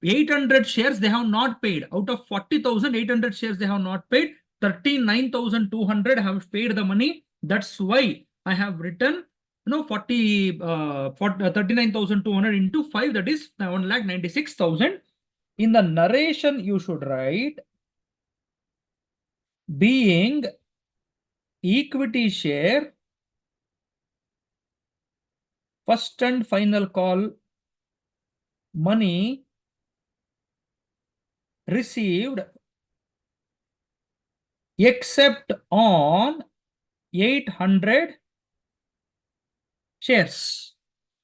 800 shares they have not paid. Out of 40,000, 800 shares they have not paid. 39,200 have paid the money. That's why I have written 39,200 into 5, that is 1,96,000. In the narration, you should write being equity share, first and final call money received except on 800 shares.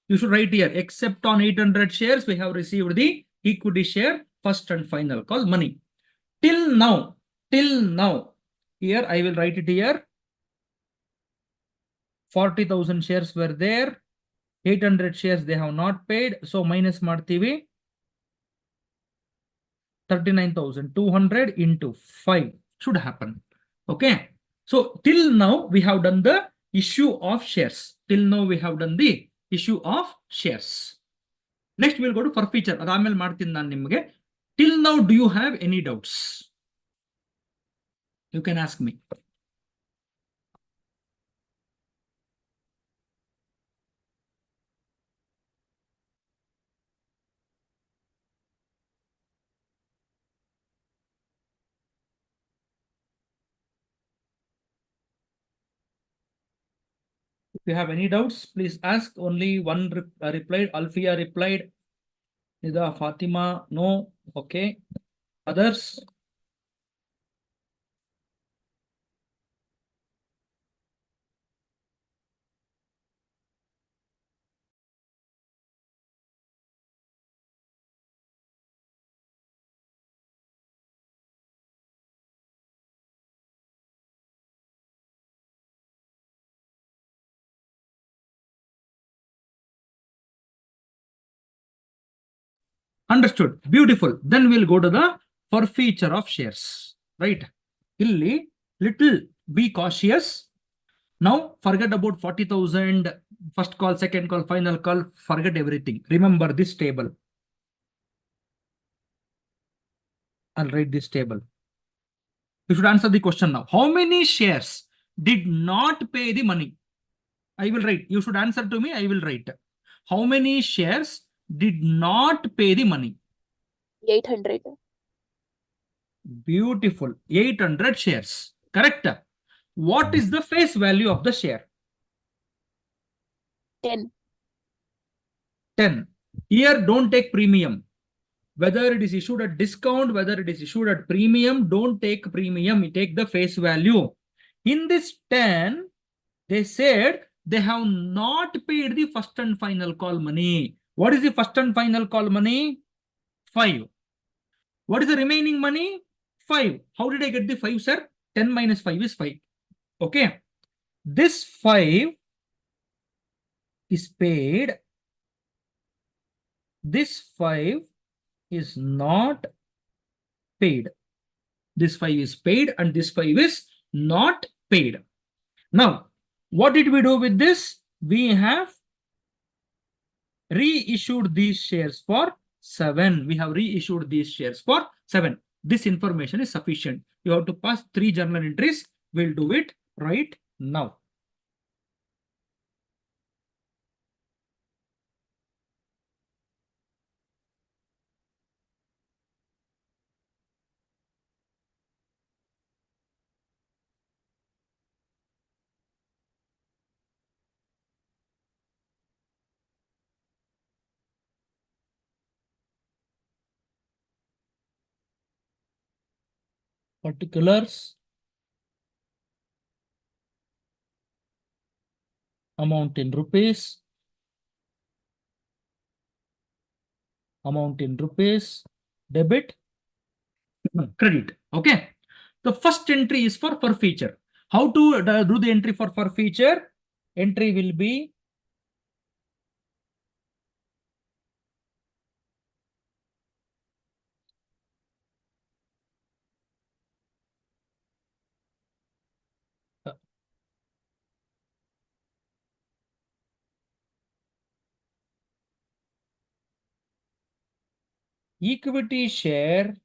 You should write here, except on 800 shares, we have received the equity share, first and final call money. Till now, here I will write it here. 40,000 shares were there. 800 shares they have not paid. So minus ಮಾಡ್ತೀವಿ. 39,200 into 5 should happen. Okay. So till now we have done the issue of shares. Till now we have done the issue of shares. Next we'll go to for feature. ಅದಾದ್ಮೇಲೆ ಮಾಡ್ತೀನಿ ನಾನು ನಿಮಗೆ. Till now, do you have any doubts? You can ask me. If you have any doubts, please ask. Only one replied. Alfia replied. Nida, Fatima, no. Okay. Others? Understood. Beautiful. Then we'll go to the for feature of shares. Right. Illi, little be cautious. Now forget about 40,000, first call, second call, final call. Forget everything. Remember this table. I'll write this table. You should answer the question now. How many shares did not pay the money? I will write. You should answer to me. I will write. How many shares did not pay the money? 800. Beautiful. 800 shares. Correct. What is the face value of the share? 10. 10. Here, don't take premium. Whether it is issued at discount, whether it is issued at premium, don't take premium. You take the face value. In this 10, they said they have not paid the first and final call money. What is the first and final call money? 5. What is the remaining money? 5. How did I get the 5, sir? 10 minus 5 is 5. Okay. This 5 is paid. This 5 is not paid. This 5 is paid and this 5 is not paid. Now, what did we do with this? We have reissued these shares for 7. We have reissued these shares for 7. This information is sufficient. You have to pass 3 journal entries. We'll do it right now. Particulars, amount in rupees, debit, credit. Okay. The first entry is for feature. How to do the entry for feature? Entry will be equity share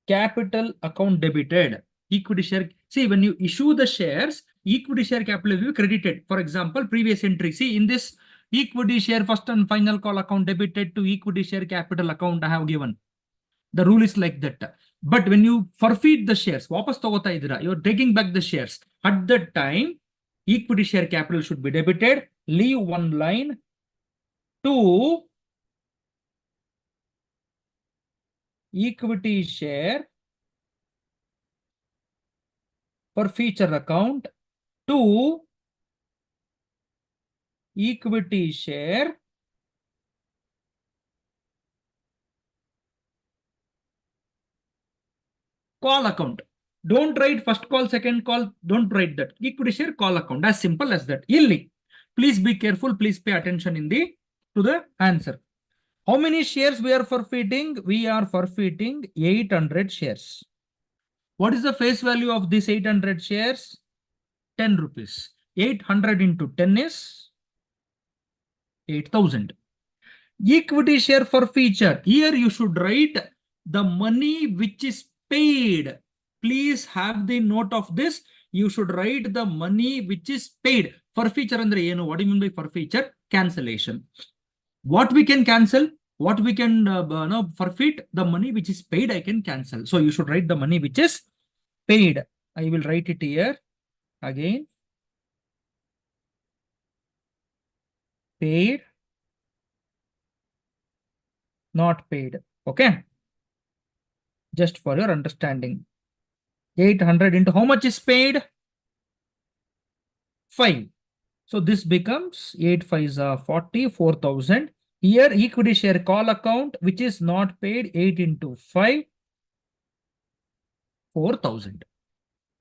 capital account debited. Equity share. See, when you issue the shares, equity share capital will be credited. For example, previous entry. See, in this equity share first and final call account debited to equity share capital account I have given. The rule is like that. But when you forfeit the shares, wapas tagota idira, you're taking back the shares. At that time, equity share capital should be debited. Leave one line to equity share for feature account to equity share call account. Don't write first call, second call. Don't write that. Equity share call account. As simple as that. Illy. Please be careful. Please pay attention to the answer. How many shares we are forfeiting? We are forfeiting 800 shares. What is the face value of this 800 shares? 10 rupees. 800 into 10 is 8,000. Equity share for feature. Here you should write the money which is paid. Please have the note of this. You should write the money which is paid. For feature andre eno. What do you mean by for feature? Cancellation. What we can cancel? What we can forfeit? The money which is paid I can cancel. So you should write the money which is paid. I will write it here again. Paid, not paid. Okay. Just for your understanding. 800 into how much is paid? 5. So this becomes 8 5s are 40, 4,000. Here equity share call account which is not paid, 8 into 5, 4,000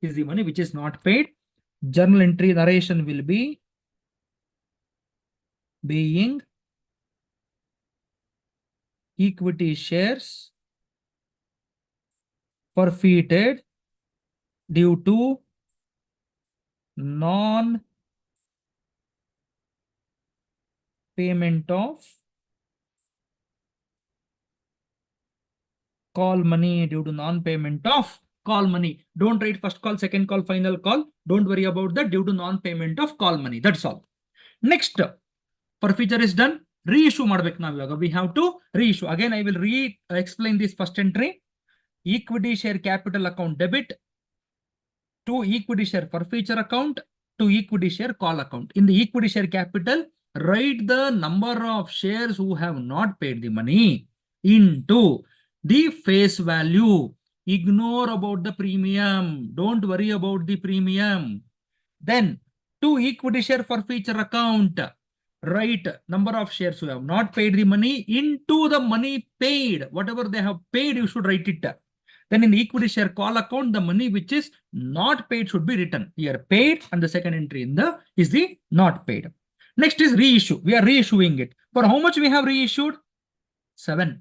is the money which is not paid. Journal entry narration will be being equity shares forfeited due to non-payment of call money, due to non-payment of call money. Don't write first call, second call, final call. Don't worry about that, due to non-payment of call money. That's all. Next, forfeiture is done. Reissue madbek now. We have to reissue. Again, I will explain this first entry. Equity share capital account debit to equity share forfeiture account to equity share call account. In the equity share capital, write the number of shares who have not paid the money into the face value. Ignore about the premium. Don't worry about the premium. Then to equity share forfeiture account, write number of shares who have not paid the money into the money paid. Whatever they have paid, you should write it. Then in the equity share call account, the money which is not paid should be written. Here paid, and the second entry in the is the not paid. Next is reissue. We are reissuing it. For how much we have reissued? 7.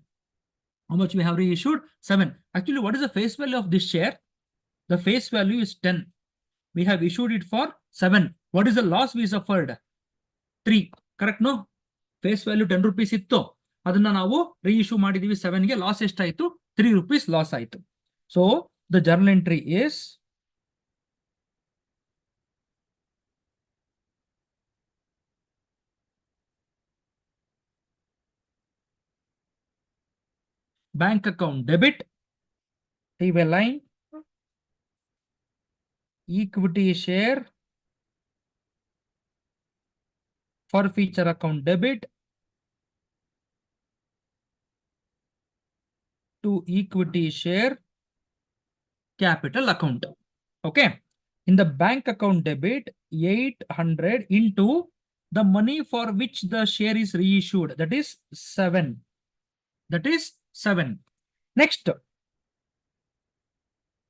How much we have reissued? 7. Actually, what is the face value of this share? The face value is 10. We have issued it for 7. What is the loss we suffered? 3. Correct, no? Face value 10 rupees itto. ಅದನ್ನ ನಾವು reissue ಮಾಡಿದೀವಿ 7 ಗೆ. Loss ಎಷ್ಟಾಯ್ತು? 3 rupees loss ಆಯ್ತು. So the journal entry is bank account debit, leave a line, equity share, forfeiture account debit to equity share capital account. Okay. In the bank account debit, 800 into the money for which the share is reissued. That is 7. That is 7. Next,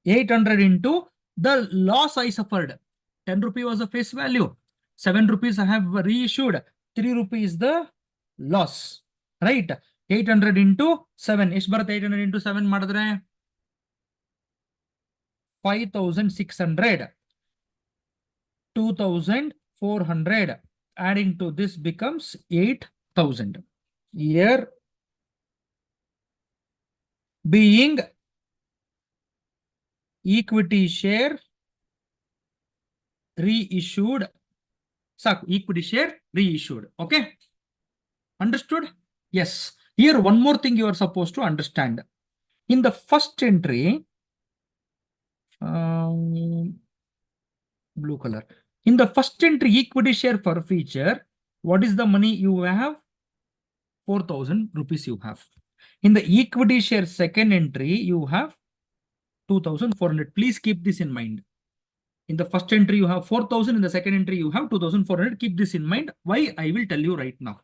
800 into the loss I suffered. 10 rupee was the face value. 7 rupees I have reissued. 3 rupees the loss. Right? 800 into 7. Esh barat 800 into 7 madadre 5,600. 2,400. Adding to this becomes 8,000. Here being equity share reissued. Equity share reissued. Okay. Understood? Yes. Here one more thing you are supposed to understand. In the first entry, blue color. In the first entry, equity share for feature, what is the money you have? 4,000 rupees you have. In the equity share second entry, you have 2,400. Please keep this in mind. In the first entry, you have 4,000. In the second entry, you have 2,400. Keep this in mind. Why? I will tell you right now.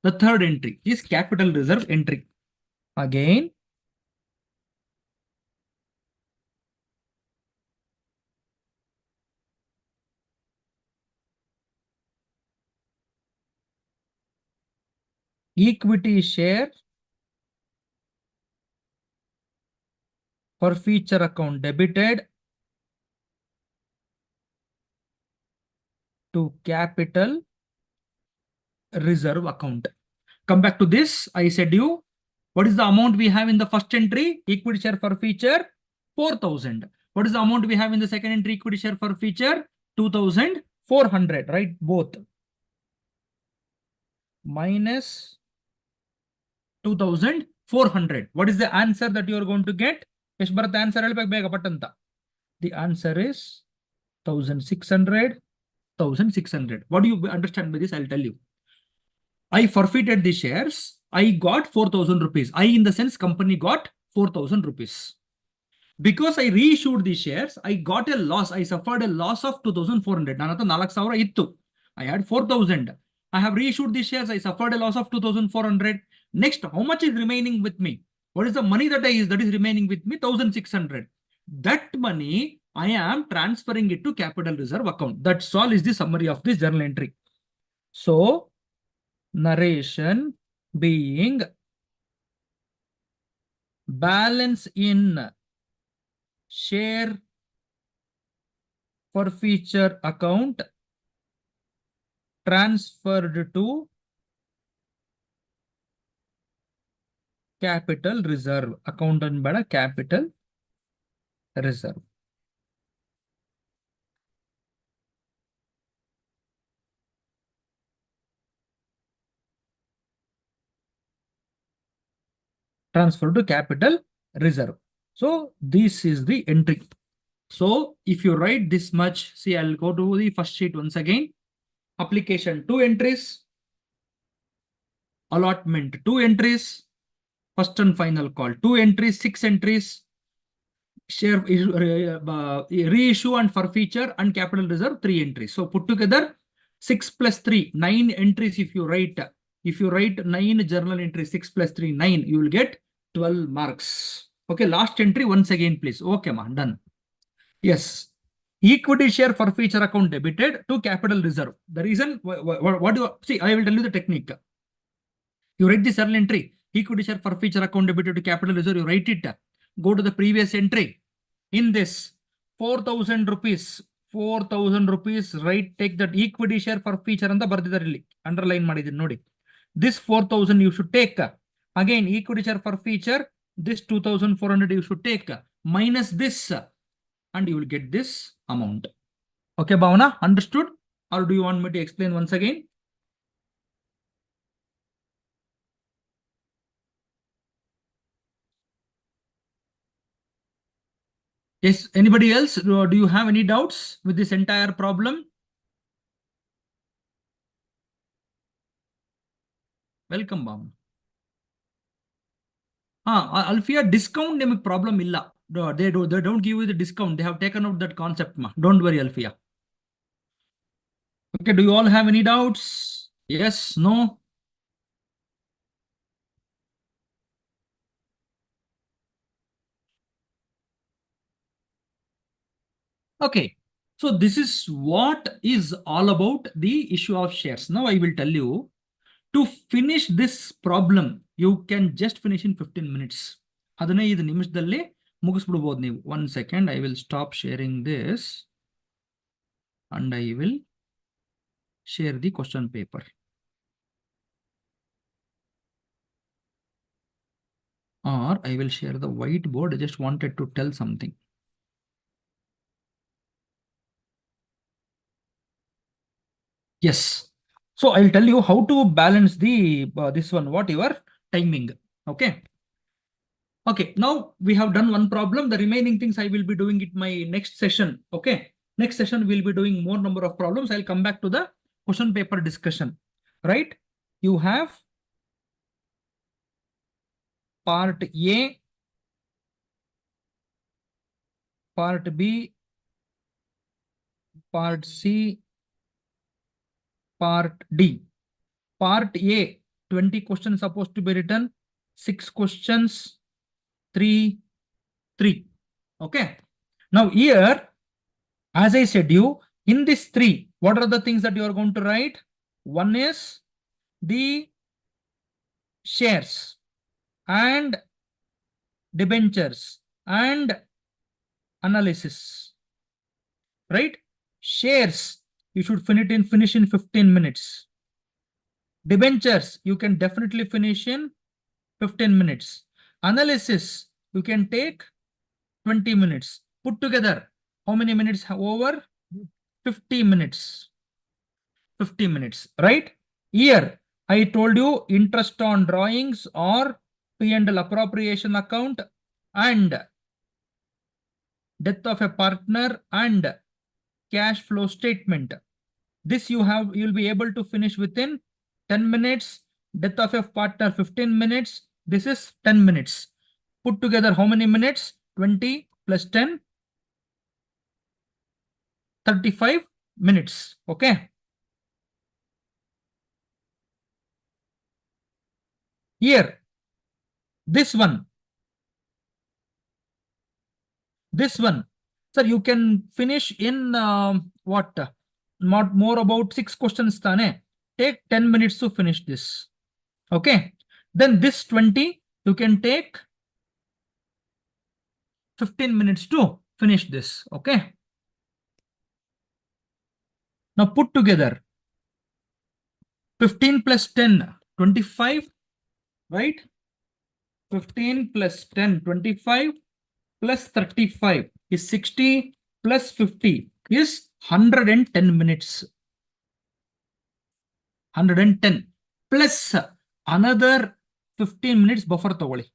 The third entry is capital reserve entry. Again, equity share for feature account debited to capital reserve account. Come back to this. I said you, what is the amount we have in the first entry? Equity share for feature 4,000. What is the amount we have in the second entry? Equity share for feature 2,400. Right? Both. Minus 2,400. What is the answer that you are going to get? The answer is 1,600. 1,600. What do you understand by this? I'll tell you. I forfeited the shares. I got 4,000 rupees. I, in the sense, company got 4,000 rupees. Because I reissued the shares, I got a loss. I suffered a loss of 2,400. I had 4,000. I have reissued the shares. I suffered a loss of 2,400. Next, how much is remaining with me? What is the money that is remaining with me? 1,600. That money, I am transferring it to capital reserve account. That's all is the summary of this journal entry. So, narration being balance in share for feature account transferred to capital reserve account and bada capital reserve. Transfer to capital reserve. So this is the entry. So if you write this much, see, I'll go to the first sheet once again. Application 2 entries. Allotment 2 entries. First and final call 2 entries, 6 entries. Share reissue and forfeiture and capital reserve 3 entries. So put together 6 plus 3, 9 entries. If you write 9 journal entries, 6 plus 3, 9, you will get 12 marks. Okay, last entry once again, please. Okay, ma, done. Yes. Equity share for feature account debited to capital reserve. The reason, what do you see? I will tell you the technique. You write this journal entry, equity share for feature account debited to capital reserve, you write it. Go to the previous entry. In this, 4,000 rupees, 4,000 rupees, right? Take that equity share for feature and the bardidarilli. Underline madidin nodi. This 4,000 you should take. Again, equity share for feature, this 2,400 you should take. Minus this, and you will get this amount. Okay, Bhavana, understood? Or do you want me to explain once again? Yes, anybody else? Do you have any doubts with this entire problem? Welcome, Bhavana. Alfia, discount name problem illa. They don't give you the discount. They have taken out that concept, ma. Don't worry, Alfia. Okay, do you all have any doubts? Yes, no? Okay, so this is what is all about the issue of shares. Now I will tell you, to finish this problem, you can just finish in 15 minutes. 15 ನಿಮಿಷದಲ್ಲಿ ಮುಗಿಸ್ಬಿಡಬಹುದು ನೀವು. 1 second, I will stop sharing this and I will share the question paper. Or I will share the whiteboard. I just wanted to tell something. Yes. So I'll tell you how to balance the this one, whatever timing. Okay. Okay. Now we have done one problem. The remaining things I will be doing it my next session. Okay. Next session we'll be doing more number of problems. I'll come back to the question paper discussion. Right? You have part A, part B, part C, part D. Part A, 20 questions supposed to be written, 6 questions, 3, 3. Okay. Now here, as I said you, in this 3, what are the things that you are going to write? One is the shares and debentures and analysis. Right? Shares, you should finish in 15 minutes. Debentures, you can definitely finish in 15 minutes. Analysis, you can take 20 minutes. Put together, how many minutes over? 50 minutes. 50 minutes, right? Here, I told you interest on drawings or P&L appropriation account and death of a partner and cash flow statement. This you'll be able to finish within 10 minutes. Death of a partner 15 minutes. This is 10 minutes. Put together how many minutes? 20 plus 10, 35 minutes. Okay. Here, this one, sir, you can finish in what? Not more about 6 questions. Tane. Take 10 minutes to finish this. Okay. Then this 20, you can take 15 minutes to finish this. Okay. Now put together 15 plus 10, 25, right? 15 plus 10, 25 plus 35 is 60 plus 50 is 110 minutes. 110 plus another 15 minutes buffer togoli.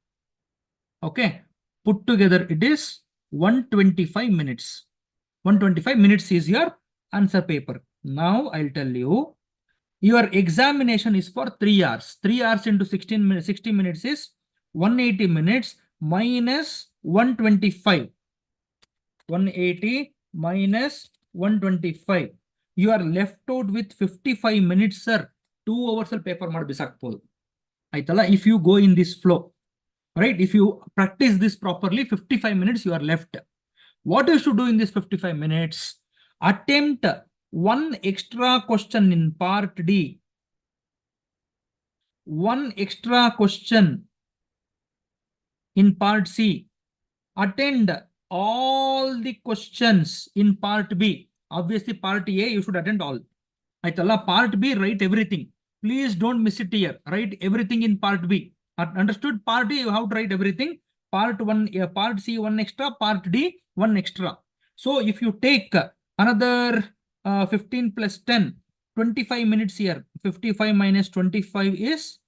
Okay. Put together it is 125 minutes. 125 minutes is your answer paper. Now I'll tell you, your examination is for 3 hours. 3 hours into 16 minutes, 60 minutes is 180 minutes minus 125. 180 minus 125. You are left out with 55 minutes, sir. 2 hours paper ಮಾಡಿ ಬಿಸಾಕ್ಬೋದು. ಆಯ್ತಲ್ಲ, if you go in this flow. right? If you practice this properly, 55 minutes you are left. What you should do in this 55 minutes? Attempt one extra question in part D. One extra question in part C. Attend all the questions in part B. Obviously, part A, you should attend all. Aitalla, part B, write everything. Please don't miss it here. Write everything in part B. Understood? Part D, you have to write everything. Part 1, part C, 1 extra. Part D, 1 extra. So if you take another 15 plus 10, 25 minutes here. 55 minus 25 is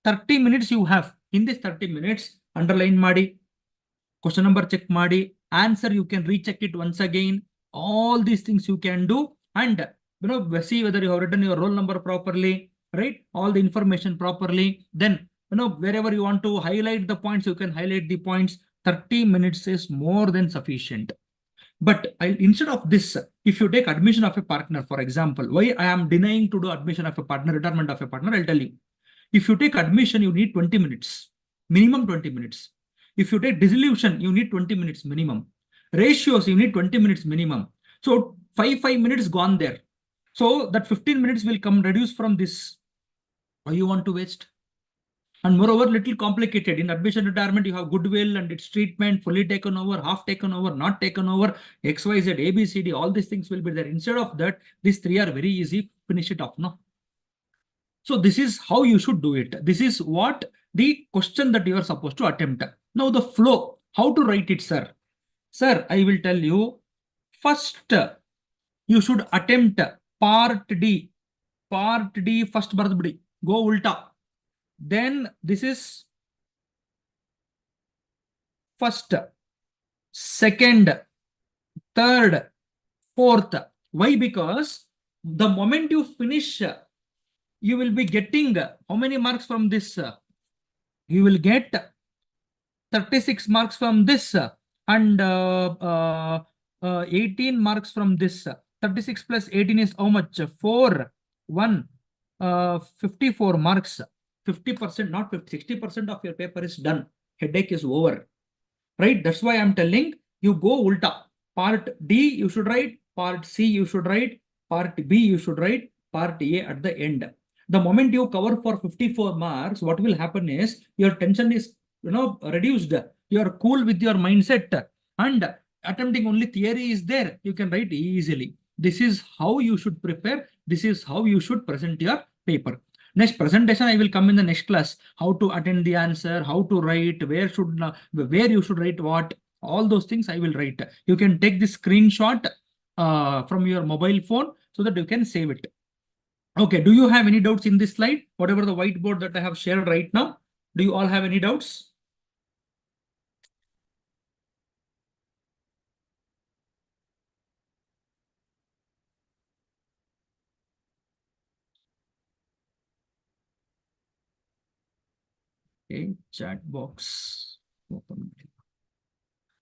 30 minutes you have. In this 30 minutes, underline Madi. Question number check Madi. Answer, you can recheck it once again. All these things you can do. And see whether you have written your roll number properly, right? All the information properly. Then, wherever you want to highlight the points, you can highlight the points. 30 minutes is more than sufficient. But instead of this, if you take admission of a partner, for example, why I am denying to do admission of a partner, retirement of a partner, I'll tell you. If you take admission, you need 20 minutes, minimum 20 minutes. If you take dissolution, you need 20 minutes minimum. Ratios, you need 20 minutes minimum. So 5 minutes gone there. So that 15 minutes will come reduce from this. Why you want to waste? And moreover, little complicated. In admission retirement, you have goodwill and its treatment, fully taken over, half taken over, not taken over, XYZ, ABCD, all these things will be there. Instead of that, these three are very easy. Finish it off, no? So this is how you should do it. This is what the question that you are supposed to attempt. Now the flow, how to write it, sir? Sir, I will tell you. First, you should attempt part D. Part D, first bardbdi. Go ulta. Then this is first, second, third, fourth. Why? Because the moment you finish, you will be getting how many marks from this? You will get 36 marks from this and 18 marks from this. 36 plus 18 is how much? 4, 1, 54 marks. 50%, not 50, 60% of your paper is done. Headache is over. Right? That's why I'm telling you go ulta. Part D you should write, part C you should write, part B you should write, part A at the end. The moment you cover for 54 marks, what will happen is your tension is reduced. You are cool with your mindset and attempting only theory is there. You can write easily. This is how you should prepare. This is how you should present your paper. Next presentation, I will come in the next class. How to attend the answer, how to write, where you should write what, all those things I will write. You can take this screenshot from your mobile phone so that you can save it. Okay, do you have any doubts in this slide? Whatever the whiteboard that I have shared right now, do you all have any doubts? Okay, chat box. Open.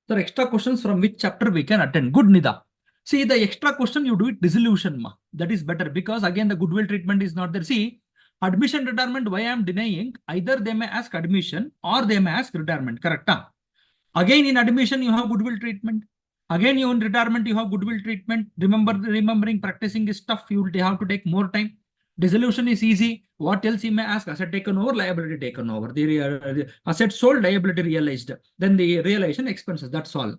So extra questions from which chapter we can attend. Good, Nida. See, the extra question you do it dissolution. That is better because again the goodwill treatment is not there. See, admission retirement, why I am denying, either they may ask admission or they may ask retirement. Correct? Again in admission you have goodwill treatment. Again you in retirement you have goodwill treatment. Remembering practicing is tough. You will have to take more time. Dissolution is easy. What else you may ask? Asset taken over, liability taken over. The asset sold, liability realized. Then the realization expenses. That's all.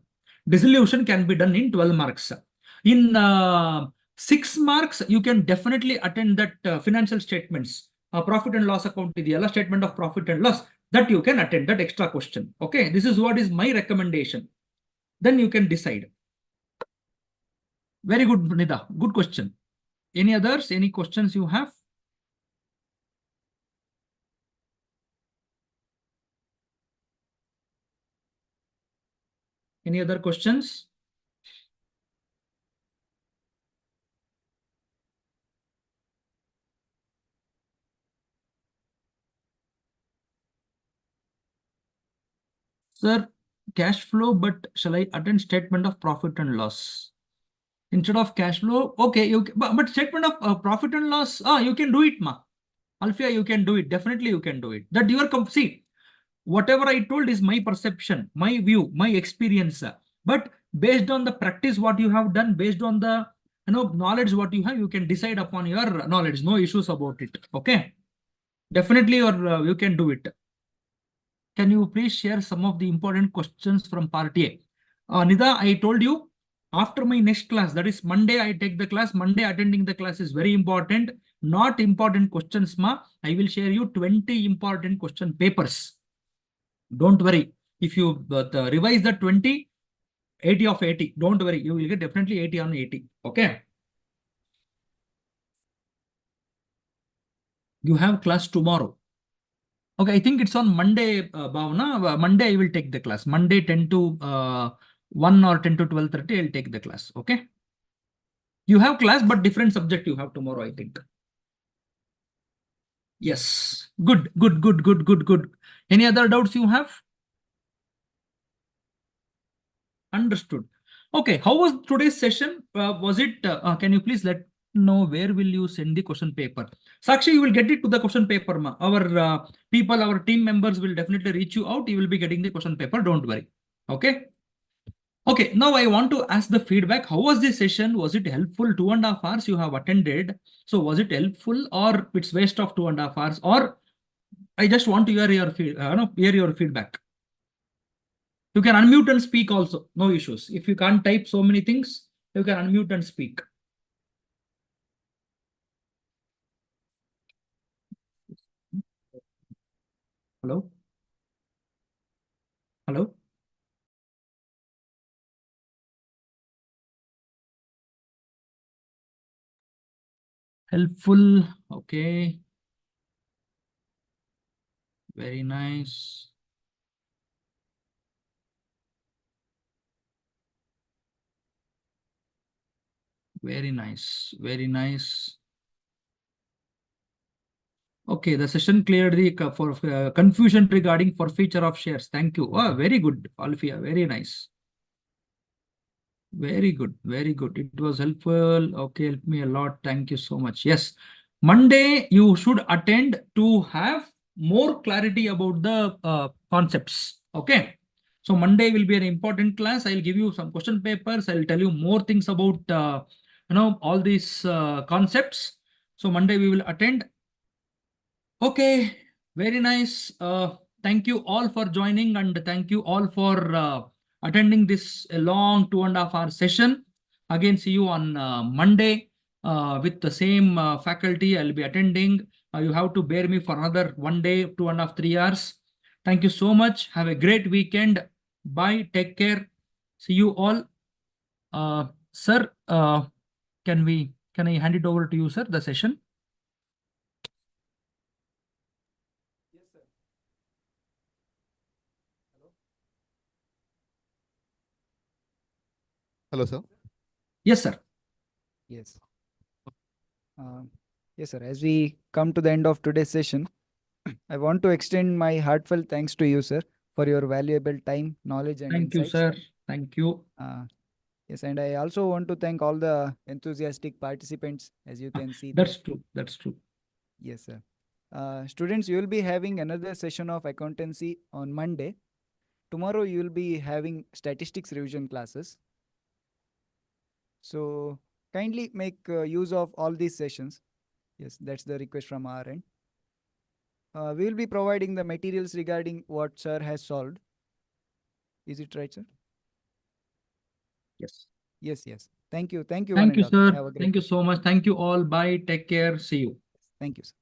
Dissolution can be done in 12 marks. In 6 marks, you can definitely attend that financial statements. Profit and loss account, the statement of profit and loss. That you can attend that extra question. Okay, this is what is my recommendation. Then you can decide. Very good, Nida. Good question. Any others? Any questions you have? Any other questions? Sir, cash flow, but shall I attend statement of profit and loss? Instead of cash flow, okay, but statement of profit and loss, you can do it, ma. Alfia, you can do it. Definitely you can do it. That your see, whatever I told is my perception, my view, my experience. But based on the practice, what you have done, based on the knowledge what you have, you can decide upon your knowledge. No issues about it. Okay. Definitely, or you can do it. Can you please share some of the important questions from part A? Nida, I told you after my next class, that is Monday, I take the class. Monday attending the class is very important. Not important questions, ma. I will share you 20 important question papers. Don't worry. If you revise the 20, 80 of 80, don't worry. You will get definitely 80 on 80. Okay. You have class tomorrow. Okay, I think it's on Monday, Bhavana. Monday I will take the class. Monday 10 to 1 or 10 to 12:30, I'll take the class. Okay. You have class, but different subject you have tomorrow, I think. Yes. Good, good, good, good, good, good. Any other doubts you have? Understood. Okay, how was today's session? Was it, can you please let know where will you send the question paper? Sakshi, you will get it to the question paper. Ma. Our people, our team members will definitely reach you out. You will be getting the question paper. Don't worry. Okay. Okay, now I want to ask the feedback. How was the session? Was it helpful? 2.5 hours you have attended. So was it helpful or it's waste of 2.5 hours? Or I just want to hear your feedback. You can unmute and speak also. No issues. If you can't type so many things, you can unmute and speak. Hello? Hello? Helpful. Okay. Very nice. Very nice. Very nice. Okay, the session cleared the confusion regarding forfeiture of shares. Thank you. Oh, very good, Alfia. Very nice. Very good. Very good. It was helpful. Okay, helped me a lot. Thank you so much. Yes. Monday, you should attend to have more clarity about the concepts. Okay. So Monday will be an important class. I'll give you some question papers. I'll tell you more things about, all these concepts. So Monday we will attend. Okay, very nice. Thank you all for joining and thank you all for attending this long 2.5 hour session. Again, see you on Monday with the same faculty I'll be attending. You have to bear me for another 1 day, 2.5, 3 hours. Thank you so much. Have a great weekend. Bye. Take care. See you all. Sir, can I hand it over to you, sir, the session? Hello, sir. Yes, sir. Yes. Yes, sir. As we come to the end of today's session, I want to extend my heartfelt thanks to you, sir, for your valuable time, knowledge, and Thank you, insights. sir. Thank you. Yes, and I also want to thank all the enthusiastic participants, as you can see there. That's true. That's true. Yes, sir. Students, you will be having another session of accountancy on Monday. Tomorrow, you will be having statistics revision classes. So kindly make use of all these sessions. Yes, that's the request from our end. We will be providing the materials regarding what sir has solved. Is it right, sir? Yes. Yes, yes. Thank you. Thank you. Thank one you, and all. sir. Have a great Thank you so much. Thank you all. Bye. Take care. See you. Thank you, sir.